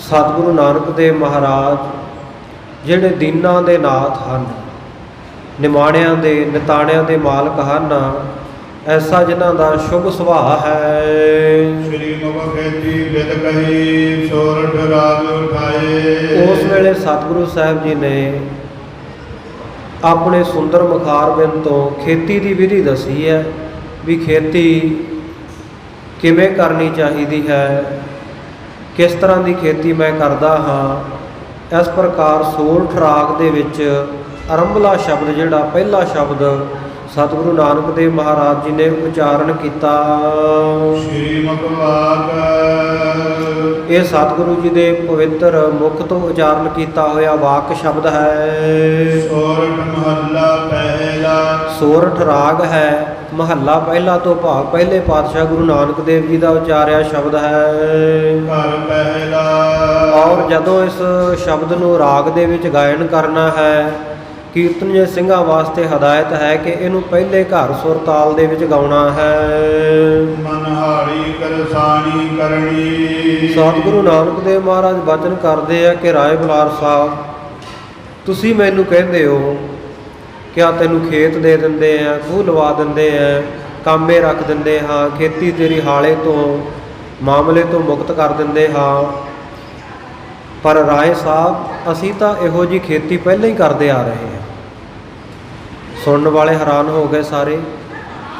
ਸਤਿਗੁਰੂ ਨਾਨਕ ਦੇਵ ਮਹਾਰਾਜ ਜਿਹੜੇ ਦੀਨਾਂ ਦੇ ਨਾਥ ਹਨ, ਨਿਮਾਣਿਆਂ ਦੇ ਨਿਤਾਣਿਆਂ ਦੇ ਮਾਲਕ ਹਨ, ਐਸਾ ਜਿਨ੍ਹਾਂ ਦਾ ਸ਼ੁਭ ਸੁਭਾਅ ਹੈ। ਸ੍ਰੀ ਮੁਖ ਖੇਤੀ ਬਿਦ ਕਹੀ ਸੋਰਠ ਰਾਗ ਉਠਾਏ। ਉਸ ਵੇਲੇ ਸਤਿਗੁਰੂ ਸਾਹਿਬ ਜੀ ਨੇ ਆਪਣੇ ਸੁੰਦਰ ਮੁਖਾਰ ਬਿੰਦ ਤੋਂ ਖੇਤੀ ਦੀ ਵਿਧੀ ਦੱਸੀ ਹੈ ਵੀ ਖੇਤੀ ਕਿਵੇਂ ਕਰਨੀ ਚਾਹੀਦੀ ਹੈ, ਕਿਸ ਤਰ੍ਹਾਂ ਦੀ ਖੇਤੀ ਮੈਂ ਕਰਦਾ ਹਾਂ। ਇਸ ਪ੍ਰਕਾਰ ਸੋਰਠ ਰਾਗ ਦੇ ਵਿੱਚ ਆਰੰਭਲਾ ਸ਼ਬਦ ਜਿਹੜਾ ਪਹਿਲਾ ਸ਼ਬਦ ਸਤਿਗੁਰੂ ਨਾਨਕ ਦੇਵ ਮਹਾਰਾਜ ਜੀ ਨੇ ਉਚਾਰਨ ਕੀਤਾ। ਸ੍ਰੀ ਮੁਖ ਵਾਕ ਇਹ ਸਤਿਗੁਰੂ ਜੀ ਦੇ ਪਵਿੱਤਰ ਮੁਖ ਤੋਂ ਉਚਾਰਨ ਕੀਤਾ ਹੋਇਆ ਵਾਕ ਸ਼ਬਦ ਹੈ। ਸੋਰਠ ਮਹੱਲਾ ਪਹਿਲਾ। ਸੋਰਠ ਰਾਗ ਹੈ, ਮਹੱਲਾ ਪਹਿਲਾ ਤੋਂ ਭਾਵ ਪਹਿਲੇ ਪਾਤਸ਼ਾਹ ਗੁਰੂ ਨਾਨਕ ਦੇਵ ਜੀ ਦਾ ਉਚਾਰਿਆ ਸ਼ਬਦ ਹੈ। ਘਰ ਪਹਿਲਾ। ਔਰ ਜਦੋਂ ਇਸ ਸ਼ਬਦ ਨੂੰ ਰਾਗ ਦੇ ਵਿੱਚ ਗਾਇਨ ਕਰਨਾ ਹੈ, ਕੀਰਤਨੀਏ ਸਿੰਘਾਂ ਵਾਸਤੇ ਹਦਾਇਤ ਹੈ ਕਿ ਇਹਨੂੰ ਪਹਿਲੇ ਘਰ ਸੁਰ ਤਾਲ ਦੇ ਵਿੱਚ ਗਾਉਣਾ ਹੈ। ਮਨਹਾਰੀ ਕਰਸਾਣੀ ਕਰਨੀ। ਸਤਿਗੁਰੂ ਨਾਨਕ ਦੇਵ ਮਹਾਰਾਜ ਬਚਨ ਕਰਦੇ ਆ ਕਿ ਰਾਏ ਬੁਲਾਰ ਸਾਹਿਬ, ਤੁਸੀਂ ਮੈਨੂੰ ਕਹਿੰਦੇ ਹੋ ਕਿ ਤੈਨੂੰ ਖੇਤ ਦੇ ਦਿੰਦੇ ਆ, ਖੂਹ ਲਵਾ ਦਿੰਦੇ ਆ, ਕਾਮੇ ਰੱਖ ਦਿੰਦੇ ਹਾਂ, ਖੇਤੀ ਤੇਰੀ ਹਾਲੇ ਤੋਂ ਮਾਮਲੇ ਤੋਂ ਮੁਕਤ ਕਰ ਦਿੰਦੇ ਹਾਂ, ਪਰ ਰਾਏ ਸਾਹਿਬ ਅਸੀਂ ਤਾਂ ਇਹੋ ਜਿਹੀ ਖੇਤੀ ਪਹਿਲਾਂ ਹੀ ਕਰਦੇ ਆ ਰਹੇ ਹਾਂ। ਸੁਣਨ ਵਾਲੇ ਹੈਰਾਨ ਹੋ ਗਏ ਸਾਰੇ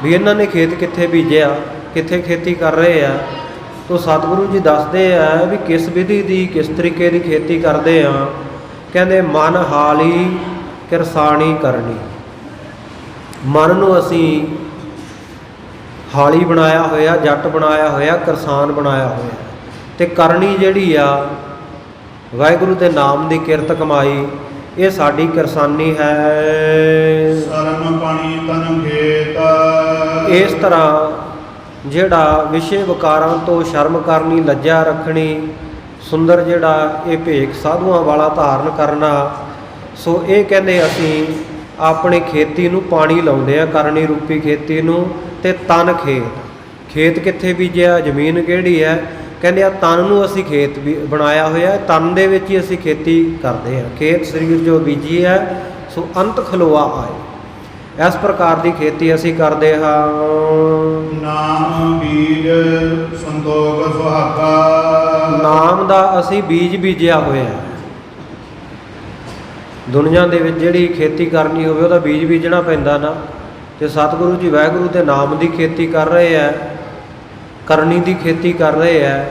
ਵੀ ਇਹਨਾਂ ਨੇ ਖੇਤ ਕਿੱਥੇ ਬੀਜਿਆ, ਕਿੱਥੇ ਖੇਤੀ ਕਰ ਰਹੇ ਆ। ਤੋ ਸਤਿਗੁਰੂ ਜੀ ਦੱਸਦੇ ਆ ਵੀ ਕਿਸ ਵਿਧੀ ਦੀ, ਕਿਸ ਤਰੀਕੇ ਦੀ ਖੇਤੀ ਕਰਦੇ ਆ। ਕਹਿੰਦੇ ਮਨ ਹਾਲੀ ਕਿਰਸਾਣੀ ਕਰਨੀ। ਮਨ ਨੂੰ ਅਸੀਂ ਹਾਲੀ ਬਣਾਇਆ ਹੋਇਆ, ਜੱਟ ਬਣਾਇਆ ਹੋਇਆ, ਕਿਰਸਾਨ ਬਣਾਇਆ ਹੋਇਆ, ਤੇ ਕਰਨੀ ਜਿਹੜੀ ਆ ਵਾਹਿਗੁਰੂ ਦੇ ਨਾਮ ਦੀ ਕਿਰਤ ਕਮਾਈ, ਇਹ ਸਾਡੀ ਕਿਰਸਾਨੀ ਹੈ। ਸ਼ਰਮ ਪਾਣੀ ਤਨ ਖੇਤ। ਇਸ ਤਰ੍ਹਾਂ ਜਿਹੜਾ ਵਿਸ਼ੇ ਵਿਕਾਰਾਂ ਤੋਂ ਸ਼ਰਮ ਕਰਨੀ, ਲੱਜਾ ਰੱਖਣੀ, ਸੁੰਦਰ ਜਿਹੜਾ ਇਹ ਭੇਖ ਸਾਧੂਆਂ ਵਾਲਾ ਧਾਰਨ ਕਰਨਾ, ਸੋ ਇਹ ਕਹਿੰਦੇ ਅਸੀਂ ਆਪਣੀ ਖੇਤੀ ਨੂੰ ਪਾਣੀ ਲਾਉਂਦੇ ਆ, ਕਰਨੀ ਰੂਪੀ ਖੇਤੀ ਨੂੰ। ਤੇ ਤਨ ਖੇਤ, ਖੇਤ ਕਿੱਥੇ ਬੀਜਿਆ, ਜ਼ਮੀਨ ਕਿਹੜੀ ਹੈ, ਕਹਿੰਦੇ ਆ ਤਨ ਨੂੰ ਅਸੀਂ ਖੇਤ ਵੀ ਬਣਾਇਆ ਹੋਇਆ, ਤਨ ਦੇ ਵਿੱਚ ਹੀ ਅਸੀਂ ਖੇਤੀ ਕਰਦੇ ਹਾਂ। ਖੇਤ ਸਰੀਰ ਜੋ ਬੀਜੀ ਹੈ ਸੋ ਅੰਤ ਖਲੋਆ ਆਏ। ਇਸ ਪ੍ਰਕਾਰ ਦੀ ਖੇਤੀ ਅਸੀਂ ਕਰਦੇ ਹਾਂ। ਨਾਮ ਬੀਜ ਸੰਤੋਖ ਸੁਹਾਗਾ। ਨਾਮ ਦਾ ਅਸੀਂ ਬੀਜ ਬੀਜਿਆ ਹੋਇਆ। ਦੁਨੀਆ ਦੇ ਵਿੱਚ ਜਿਹੜੀ ਖੇਤੀ ਕਰਨੀ ਹੋਵੇ ਉਹਦਾ ਬੀਜ ਬੀਜਣਾ ਪੈਂਦਾ ਨਾ, ਤੇ ਸਤਿਗੁਰੂ ਜੀ ਵਾਹਿਗੁਰੂ ਦੇ ਨਾਮ ਦੀ ਖੇਤੀ ਕਰ ਰਹੇ ਆ, ਕਰਨੀ ਦੀ ਖੇਤੀ ਕਰ ਰਹੇ ਆ।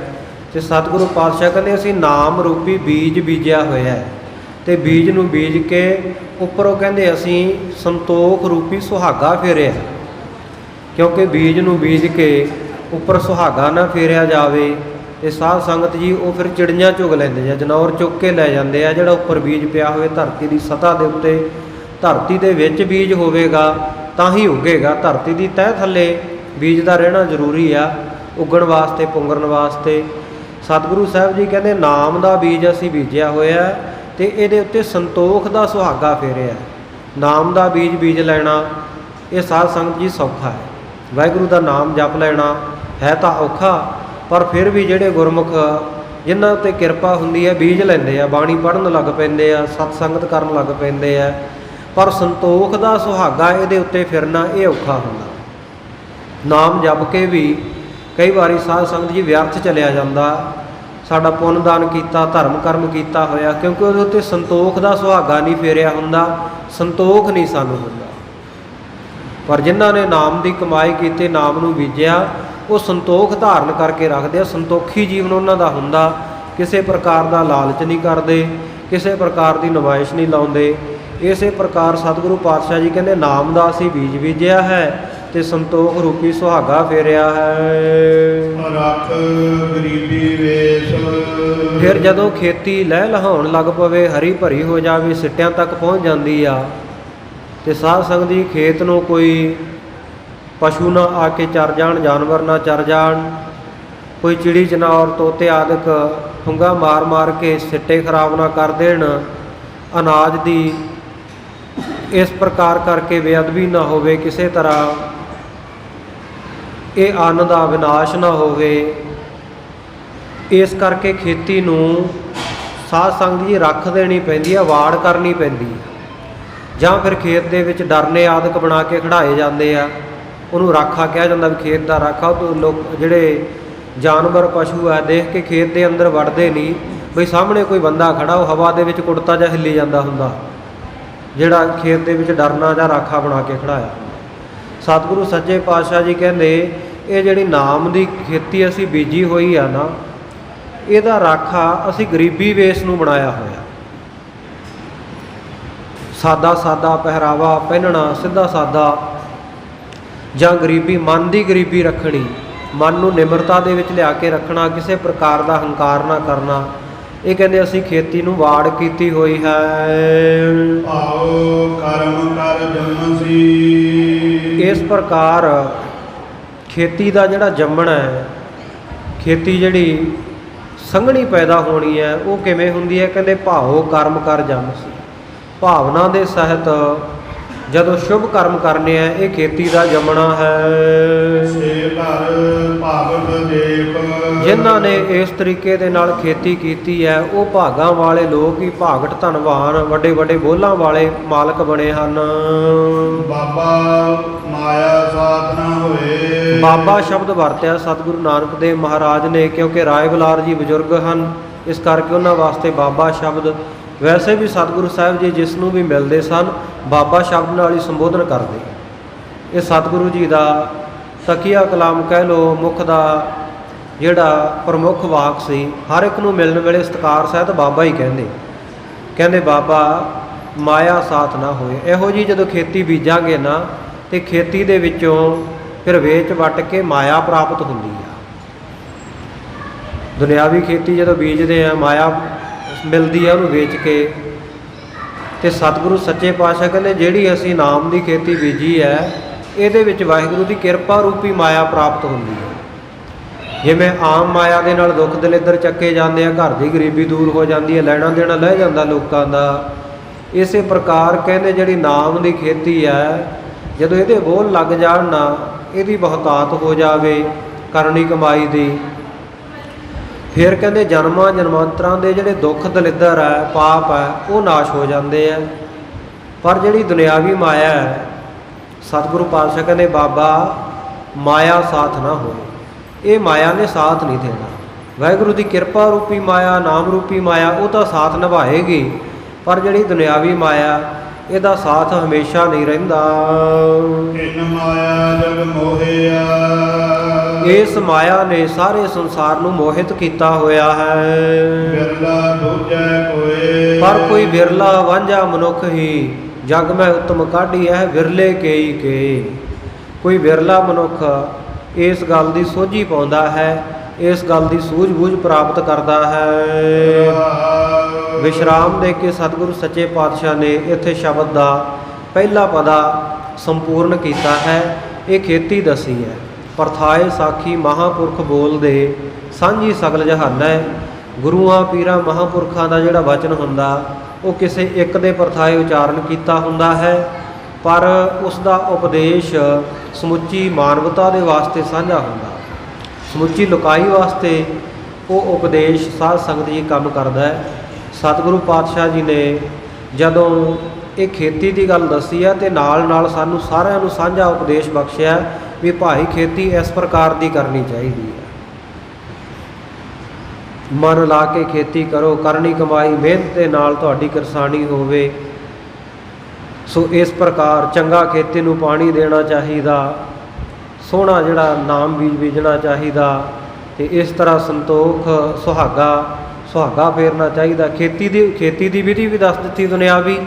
ਤੇ ਸਤਿਗੁਰੂ ਪਾਤਸ਼ਾਹ ਕਹਿੰਦੇ ਅਸੀਂ ਨਾਮ ਰੂਪੀ ਬੀਜ ਬੀਜਿਆ ਹੋਇਆ ਹੈ, ਤੇ ਬੀਜ ਨੂੰ ਬੀਜ ਕੇ ਉੱਪਰੋਂ ਕਹਿੰਦੇ ਅਸੀਂ ਸੰਤੋਖ ਰੂਪੀ ਸੁਹਾਗਾ ਫੇਰਿਆ। ਕਿਉਂਕਿ ਬੀਜ ਨੂੰ ਬੀਜ ਕੇ ਉੱਪਰ ਸੁਹਾਗਾ ਨਾ ਫੇਰਿਆ ਜਾਵੇ ਤੇ ਸਾਧ ਸੰਗਤ ਜੀ ਉਹ ਫਿਰ ਚਿੜੀਆਂ ਚੁਗ ਲੈਂਦੇ ਆ, ਜਨੌਰ ਚੁੱਕ ਕੇ ਲੈ ਜਾਂਦੇ ਆ। ਜਿਹੜਾ ਉੱਪਰ ਬੀਜ ਪਿਆ ਹੋਵੇ ਧਰਤੀ ਦੀ ਸਤ੍ਹਾ ਦੇ ਉੱਤੇ, ਧਰਤੀ ਦੇ ਵਿੱਚ ਬੀਜ ਹੋਵੇਗਾ ਤਾਂ ਹੀ ਉੱਗੇਗਾ। ਧਰਤੀ ਦੀ ਤਹਿ ਥੱਲੇ ਬੀਜ ਦਾ ਰਹਿਣਾ ਜ਼ਰੂਰੀ ਆ ਉੱਗਣ ਵਾਸਤੇ, ਪੁੰਗਰਨ ਵਾਸਤੇ। ਸਤਿਗੁਰੂ ਸਾਹਿਬ ਜੀ ਕਹਿੰਦੇ ਨਾਮ ਦਾ ਬੀਜ ਅਸੀਂ ਬੀਜਿਆ ਹੋਇਆ ਤੇ ਇਹਦੇ ਉੱਤੇ ਸੰਤੋਖ ਦਾ ਸੁਹਾਗਾ ਫੇਰਿਆ। ਨਾਮ ਦਾ ਬੀਜ ਬੀਜ ਲੈਣਾ ਇਹ ਸਾਧ ਸੰਗਤ ਜੀ ਸੌਖਾ ਹੈ। ਵਾਹਿਗੁਰੂ ਦਾ ਨਾਮ ਜਪ ਲੈਣਾ ਹੈ ਤਾਂ ਔਖਾ, ਪਰ ਫਿਰ ਵੀ ਜਿਹੜੇ ਗੁਰਮੁਖ ਜਿਨ੍ਹਾਂ ਉੱਤੇ ਕਿਰਪਾ ਹੁੰਦੀ ਹੈ ਬੀਜ ਲੈਂਦੇ ਆ, ਬਾਣੀ ਪੜ੍ਹਨ ਲੱਗ ਪੈਂਦੇ ਆ, ਸਤ ਸੰਗਤ ਕਰਨ ਲੱਗ ਪੈਂਦੇ ਆ। ਪਰ ਸੰਤੋਖ ਦਾ ਸੁਹਾਗਾ ਇਹਦੇ ਉੱਤੇ ਫਿਰਨਾ ਇਹ ਔਖਾ ਹੁੰਦਾ। ਨਾਮ ਜਪ ਕੇ ਵੀ ਕਈ ਵਾਰੀ ਸਾਧ ਸੰਗਤ ਜੀ ਵਿਅਰਥ ਚਲਿਆ ਜਾਂਦਾ। ਸਾਡਾ ਪੁੰਨ ਦਾਨ ਕੀਤਾ, ਧਰਮ ਕਰਮ ਕੀਤਾ ਹੋਇਆ, ਕਿਉਂਕਿ ਉਹਦੇ ਉੱਤੇ ਸੰਤੋਖ ਦਾ ਸੁਹਾਗਾ ਨਹੀਂ ਫੇਰਿਆ ਹੁੰਦਾ, ਸੰਤੋਖ ਨਹੀਂ ਸਾਨੂੰ ਹੁੰਦਾ। ਪਰ ਜਿਨ੍ਹਾਂ ਨੇ ਨਾਮ ਦੀ ਕਮਾਈ ਕੀਤੀ, ਨਾਮ ਨੂੰ ਬੀਜਿਆ, ਉਹ ਸੰਤੋਖ ਧਾਰਨ ਕਰਕੇ ਰੱਖਦੇ ਆ। ਸੰਤੋਖੀ ਜੀਵਨ ਉਹਨਾਂ ਦਾ ਹੁੰਦਾ। ਕਿਸੇ ਪ੍ਰਕਾਰ ਦਾ ਲਾਲਚ ਨਹੀਂ ਕਰਦੇ, ਕਿਸੇ ਪ੍ਰਕਾਰ ਦੀ ਨਮਾਇਸ਼ ਨਹੀਂ ਲਾਉਂਦੇ। ਇਸੇ ਪ੍ਰਕਾਰ ਸਤਿਗੁਰੂ ਪਾਤਸ਼ਾਹ ਜੀ ਕਹਿੰਦੇ ਨਾਮ ਦਾ ਅਸੀਂ ਬੀਜ ਬੀਜਿਆ ਹੈ ਤੇ ਸੰਤੋਖ ਰੂਪੀ ਸੁਹਾਗਾ ਫੇਰਿਆ ਹੈ। ਰੱਖ ਗਰੀਬੀ ਵੇਸ। ਫਿਰ ਜਦੋਂ ਖੇਤੀ ਲਹਿ ਲਹਾਉਣ ਲੱਗ ਪਵੇ, ਹਰੀ ਭਰੀ ਹੋ ਜਾਵੇ, ਸਿੱਟਿਆਂ ਤੱਕ ਪਹੁੰਚ ਜਾਂਦੀ ਆ, ਤੇ ਸਾਧ ਸੰਗਤ ਜੀ ਖੇਤ ਨੂੰ ਕੋਈ ਪਸ਼ੂ ਨਾ ਆ ਕੇ ਚਰ ਜਾਣ, ਜਾਨਵਰ ਨਾ ਚਰ ਜਾਣ, ਕੋਈ ਚਿੜੀ ਚਨਾਰ ਤੋਤੇ ਆਦਿਕ ਫੁੰਗਾ ਮਾਰ ਮਾਰ ਕੇ ਸਿੱਟੇ ਖਰਾਬ ਨਾ ਕਰ ਦੇਣ, ਅਨਾਜ ਦੀ ਇਸ ਪ੍ਰਕਾਰ ਕਰਕੇ ਬੇਅਦਬੀ ਨਾ ਹੋਵੇ, ਕਿਸੇ ਤਰ੍ਹਾਂ ਇਹ ਅੰਨ ਦਾ ਵਿਨਾਸ਼ ਨਾ ਹੋਵੇ। ਇਸ ਕਰਕੇ ਖੇਤੀ ਨੂੰ ਸਾਧ ਸੰਗਤ ਜੀ ਰੱਖ ਦੇਣੀ ਪੈਂਦੀ ਹੈ, ਵਾੜ ਕਰਨੀ ਪੈਂਦੀ ਹੈ, ਜਾਂ ਫਿਰ ਖੇਤ ਦੇ ਵਿੱਚ ਡਰਨੇ ਆਦਿਕ ਬਣਾ ਕੇ ਖੜਾਏ ਜਾਂਦੇ ਆ, ਉਹਨੂੰ ਰਾਖਾ ਕਿਹਾ ਜਾਂਦਾ ਵੀ ਖੇਤ ਦਾ ਰਾਖਾ। ਉਹ ਲੋਕ ਜਿਹੜੇ ਜਾਨਵਰ ਪਸ਼ੂ ਆ ਦੇਖ ਕੇ ਖੇਤ ਦੇ ਅੰਦਰ ਵੜਦੇ ਨਹੀਂ, ਬਈ ਸਾਹਮਣੇ ਕੋਈ ਬੰਦਾ ਖੜਾ, ਉਹ ਹਵਾ ਦੇ ਵਿੱਚ ਕੁੜਤਾ ਜਾਂ ਹਿੱਲੀ ਜਾਂਦਾ ਹੁੰਦਾ, ਜਿਹੜਾ ਖੇਤ ਦੇ ਵਿੱਚ ਡਰਨਾ ਜਾਂ ਰਾਖਾ ਬਣਾ ਕੇ ਖੜਾਇਆ। ਸਤਿਗੁਰੂ ਸੱਚੇ ਪਾਤਸ਼ਾਹ ਜੀ ਕਹਿੰਦੇ ਇਹ ਜਿਹੜੀ ਨਾਮ ਦੀ ਖੇਤੀ ਅਸੀਂ ਬੀਜੀ ਹੋਈ ਆ ਨਾ, ਇਹਦਾ ਰਾਖਾ ਅਸੀਂ ਗਰੀਬੀ ਵੇਸ ਨੂੰ ਬਣਾਇਆ ਹੋਇਆ। ਸਾਦਾ ਸਾਦਾ ਪਹਿਰਾਵਾ ਪਹਿਨਣਾ, ਸਿੱਧਾ ਸਾਦਾ, ਜਾਂ ਗਰੀਬੀ, ਮਨ ਦੀ ਗਰੀਬੀ ਰੱਖਣੀ, ਮਨ ਨੂੰ ਨਿਮਰਤਾ ਦੇ ਵਿੱਚ ਲਿਆ ਕੇ ਰੱਖਣਾ, ਕਿਸੇ ਪ੍ਰਕਾਰ ਦਾ ਹੰਕਾਰ ਨਾ ਕਰਨਾ। ਇਹ ਕਹਿੰਦੇ ਅਸੀਂ ਖੇਤੀ ਨੂੰ ਵਾੜ ਕੀਤੀ ਹੋਈ ਹੈ। ਆਓ ਕਰਮ ਕਰ ਜੰਮਸੀ। ਇਸ ਪ੍ਰਕਾਰ ਖੇਤੀ ਦਾ ਜਿਹੜਾ ਜੰਮਣਾ ਹੈ, ਖੇਤੀ ਜਿਹੜੀ ਸੰਘਣੀ ਪੈਦਾ ਹੋਣੀ ਹੈ, ਉਹ ਕਿਵੇਂ ਹੁੰਦੀ ਹੈ? ਕਹਿੰਦੇ ਭਾਵੋ ਕਰਮ ਕਰ ਜੰਮਸੀ। ਭਾਵਨਾ ਦੇ ਸਹਿਤ ਜਦੋਂ ਸ਼ੁਭ ਕਰਮ ਕਰਨੇ ਆ, ਇਹ ਖੇਤੀ ਦਾ ਜੰਮਣਾ ਹੈ। ਸੇ ਘਰ ਭਾਗਤ ਦੇਖ। ਜਿਨ੍ਹਾਂ ਨੇ ਇਸ ਤਰੀਕੇ ਦੇ ਨਾਲ ਖੇਤੀ ਕੀਤੀ ਹੈ, ਉਹ ਭਾਗਾਂ ਵਾਲੇ ਲੋਕ ਹੀ, ਭਾਗਟ ਧਨਵਾਨ, ਵੱਡੇ ਵੱਡੇ ਬੋਲਾਂ ਵਾਲੇ ਮਾਲਕ ਬਣੇ ਹਨ। ਬਾਬਾ ਮਾਇਆ ਸਾਥ ਨਾ ਹੋਏ। ਬਾਬਾ ਸ਼ਬਦ ਵਰਤਿਆ ਸਤਿਗੁਰੂ ਨਾਨਕ ਦੇਵ ਮਹਾਰਾਜ ਨੇ, ਕਿਉਂਕਿ ਰਾਏ ਬੁਲਾਰ ਜੀ ਬਜ਼ੁਰਗ ਹਨ, ਇਸ ਕਰਕੇ ਉਹਨਾਂ ਵਾਸਤੇ ਬਾਬਾ ਸ਼ਬਦ। ਵੈਸੇ ਵੀ ਸਤਿਗੁਰੂ ਸਾਹਿਬ ਜੀ ਜਿਸ ਨੂੰ ਵੀ ਮਿਲਦੇ ਸਨ, ਬਾਬਾ ਸ਼ਬਦ ਨਾਲ ਹੀ ਸੰਬੋਧਨ ਕਰਦੇ। ਇਹ ਸਤਿਗੁਰੂ ਜੀ ਦਾ ਤਕੀਆ ਕਲਾਮ ਕਹਿ ਲਓ, ਮੁੱਖ ਦਾ ਜਿਹੜਾ ਪ੍ਰਮੁੱਖ ਵਾਕ ਸੀ। ਹਰ ਇੱਕ ਨੂੰ ਮਿਲਣ ਵੇਲੇ ਸਤਿਕਾਰ ਸਹਿਤ ਬਾਬਾ ਹੀ ਕਹਿੰਦੇ। ਕਹਿੰਦੇ ਬਾਬਾ ਮਾਇਆ ਸਾਥ ਨਾ ਹੋਏ। ਇਹੋ ਜਿਹੀ ਜਦੋਂ ਖੇਤੀ ਬੀਜਾਂਗੇ ਨਾ, ਤੇ ਖੇਤੀ ਦੇ ਵਿੱਚੋਂ ਫਿਰ ਵੇਚ ਵੱਟ ਕੇ ਮਾਇਆ ਪ੍ਰਾਪਤ ਹੁੰਦੀ ਆ। ਦੁਨਿਆਵੀ ਖੇਤੀ ਜਦੋਂ ਬੀਜਦੇ ਆ, ਮਾਇਆ ਮਿਲਦੀ ਹੈ ਉਹਨੂੰ ਵੇਚ ਕੇ। ਤੇ ਸਤਿਗੁਰੂ ਸੱਚੇ ਪਾਤਸ਼ਾਹ ਕਹਿੰਦੇ ਜਿਹੜੀ ਅਸੀਂ ਨਾਮ ਦੀ ਖੇਤੀ ਬੀਜੀ ਹੈ, ਇਹਦੇ ਵਿੱਚ ਵਾਹਿਗੁਰੂ ਦੀ ਕਿਰਪਾ ਰੂਪੀ ਮਾਇਆ ਪ੍ਰਾਪਤ ਹੁੰਦੀ ਹੈ। ਜਿਵੇਂ ਆਮ ਮਾਇਆ ਦੇ ਨਾਲ ਦੁੱਖ ਦਲਿੱਦਰ ਚੱਕੇ ਜਾਂਦੇ ਆ, ਘਰ ਦੀ ਗਰੀਬੀ ਦੂਰ ਹੋ ਜਾਂਦੀ ਹੈ, ਲੈਣਾ ਦੇਣਾ ਲੈ ਜਾਂਦਾ ਲੋਕਾਂ ਦਾ, ਇਸੇ ਪ੍ਰਕਾਰ ਕਹਿੰਦੇ ਜਿਹੜੀ ਨਾਮ ਦੀ ਖੇਤੀ ਹੈ, ਜਦੋਂ ਇਹਦੇ ਬੋਲ ਲੱਗ ਜਾਣ ਨਾ, ਇਹਦੀ ਬਹੁਤਾਤ ਹੋ ਜਾਵੇ ਕਰਨੀ ਕਮਾਈ ਦੀ, ਫਿਰ ਕਹਿੰਦੇ ਜਨਮਾਂ ਜਨਮਾਂਤਰਾਂ ਦੇ ਜਿਹੜੇ ਦੁੱਖ ਦਲਿੱਦਰ ਹੈ, ਪਾਪ ਹੈ, ਉਹ ਨਾਸ਼ ਹੋ ਜਾਂਦੇ ਆ। ਪਰ ਜਿਹੜੀ ਦੁਨਿਆਵੀ ਮਾਇਆ ਹੈ, ਸਤਿਗੁਰੂ ਪਾਤਸ਼ਾਹ ਕਹਿੰਦੇ ਬਾਬਾ ਮਾਇਆ ਸਾਥ ਨਾ ਹੋਏ। ਇਹ ਮਾਇਆ ਨੇ ਸਾਥ ਨਹੀਂ ਦੇਣਾ। ਵਾਹਿਗੁਰੂ ਦੀ ਕਿਰਪਾ ਰੂਪੀ ਮਾਇਆ, ਨਾਮ ਰੂਪੀ ਮਾਇਆ, ਉਹ ਤਾਂ ਸਾਥ ਨਿਭਾਏਗੀ, ਪਰ ਜਿਹੜੀ ਦੁਨਿਆਵੀ ਮਾਇਆ, ਇਹਦਾ ਸਾਥ ਹਮੇਸ਼ਾ ਨਹੀਂ ਰਹਿੰਦਾ। ਇਨ ਮਾਇਆ ਜਗ ਮੋਹਿਆ। ਇਸ ਮਾਇਆ ਨੇ ਸਾਰੇ ਸੰਸਾਰ ਨੂੰ ਮੋਹਿਤ ਕੀਤਾ ਹੋਇਆ ਹੈ। ਬਿਰਲਾ ਦੂਜੈ ਕੋਏ। ਪਰ ਕੋਈ ਬਿਰਲਾ ਵਾਂਝਾ ਮਨੁੱਖ ਹੀ ਜਗ ਮੈਂ ਉਤਮ ਕਾਢੀ ਹੈ, ਵਿਰਲੇ ਕੇਈ ਕੇ। ਕੋਈ ਬਿਰਲਾ ਮਨੁੱਖ ਇਸ ਗੱਲ ਦੀ ਸੋਝੀ ਪਾਉਂਦਾ ਹੈ, ਇਸ ਗੱਲ ਦੀ ਸੂਝ-ਬੂਝ ਪ੍ਰਾਪਤ ਕਰਦਾ ਹੈ। ਵਿਸ਼ਰਾਮ ਦੇ ਕੇ ਸਤਿਗੁਰੂ ਸੱਚੇ ਪਾਤਸ਼ਾਹ ਨੇ ਇੱਥੇ ਸ਼ਬਦ ਦਾ ਪਹਿਲਾ ਪਦਾ ਸੰਪੂਰਨ ਕੀਤਾ ਹੈ। ਇਹ ਖੇਤੀ ਦੱਸੀ ਹੈ। ਪਰਥਾਏ ਸਾਖੀ ਮਹਾਂਪੁਰਖ ਬੋਲਦੇ, ਸਾਂਝੀ ਸਗਲ ਜਹਾਨਾ। ਗੁਰੂਆਂ ਪੀਰਾਂ ਮਹਾਂਪੁਰਖਾਂ ਦਾ ਜਿਹੜਾ ਵਚਨ ਹੁੰਦਾ, ਉਹ ਕਿਸੇ ਇੱਕ ਦੇ ਪਰਥਾਏ ਉਚਾਰਨ ਕੀਤਾ ਹੁੰਦਾ ਹੈ, ਪਰ ਉਸ ਦਾ ਉਪਦੇਸ਼ ਸਮੁੱਚੀ ਮਾਨਵਤਾ ਦੇ ਵਾਸਤੇ ਸਾਂਝਾ ਹੁੰਦਾ। ਸਮੁੱਚੀ ਲੋਕਾਈ ਵਾਸਤੇ ਉਹ ਉਪਦੇਸ਼ ਸਾਧ ਸੰਗਤ ਜੀ ਕੰਮ ਕਰਦਾ ਹੈ। ਸਤਿਗੁਰੂ ਪਾਤਸ਼ਾਹ ਜੀ ਨੇ ਜਦੋਂ ਇਹ ਖੇਤੀ ਦੀ ਗੱਲ ਦੱਸੀ ਹੈ, ਤੇ ਨਾਲ ਨਾਲ ਸਾਨੂੰ ਸਾਰਿਆਂ ਨੂੰ ਸਾਂਝਾ ਉਪਦੇਸ਼ ਬਖਸ਼ਿਆ ਵੀ ਭਾਈ ਖੇਤੀ ਇਸ ਪ੍ਰਕਾਰ ਦੀ ਕਰਨੀ ਚਾਹੀਦੀ ਹੈ। ਮਨ ਲਾ ਕੇ ਖੇਤੀ ਕਰੋ, ਕਰਨੀ ਕਮਾਈ ਮਿਹਨਤ ਦੇ ਨਾਲ ਤੁਹਾਡੀ ਕਿਰਸਾਨੀ ਹੋਵੇ। ਸੋ ਇਸ ਪ੍ਰਕਾਰ ਚੰਗਾ ਖੇਤੀ ਨੂੰ ਪਾਣੀ ਦੇਣਾ ਚਾਹੀਦਾ, ਸੋਹਣਾ ਜਿਹੜਾ ਨਾਮ ਬੀਜ ਬੀਜਣਾ ਚਾਹੀਦਾ, ਤੇ ਇਸ ਤਰ੍ਹਾਂ ਸੰਤੋਖ ਸੁਹਾਗਾ ਫੇਰਨਾ ਚਾਹੀਦਾ। ਖੇਤੀ ਦੀ ਵਿਧੀ ਵੀ ਦੱਸ ਦਿੱਤੀ ਦੁਨਿਆਵੀ,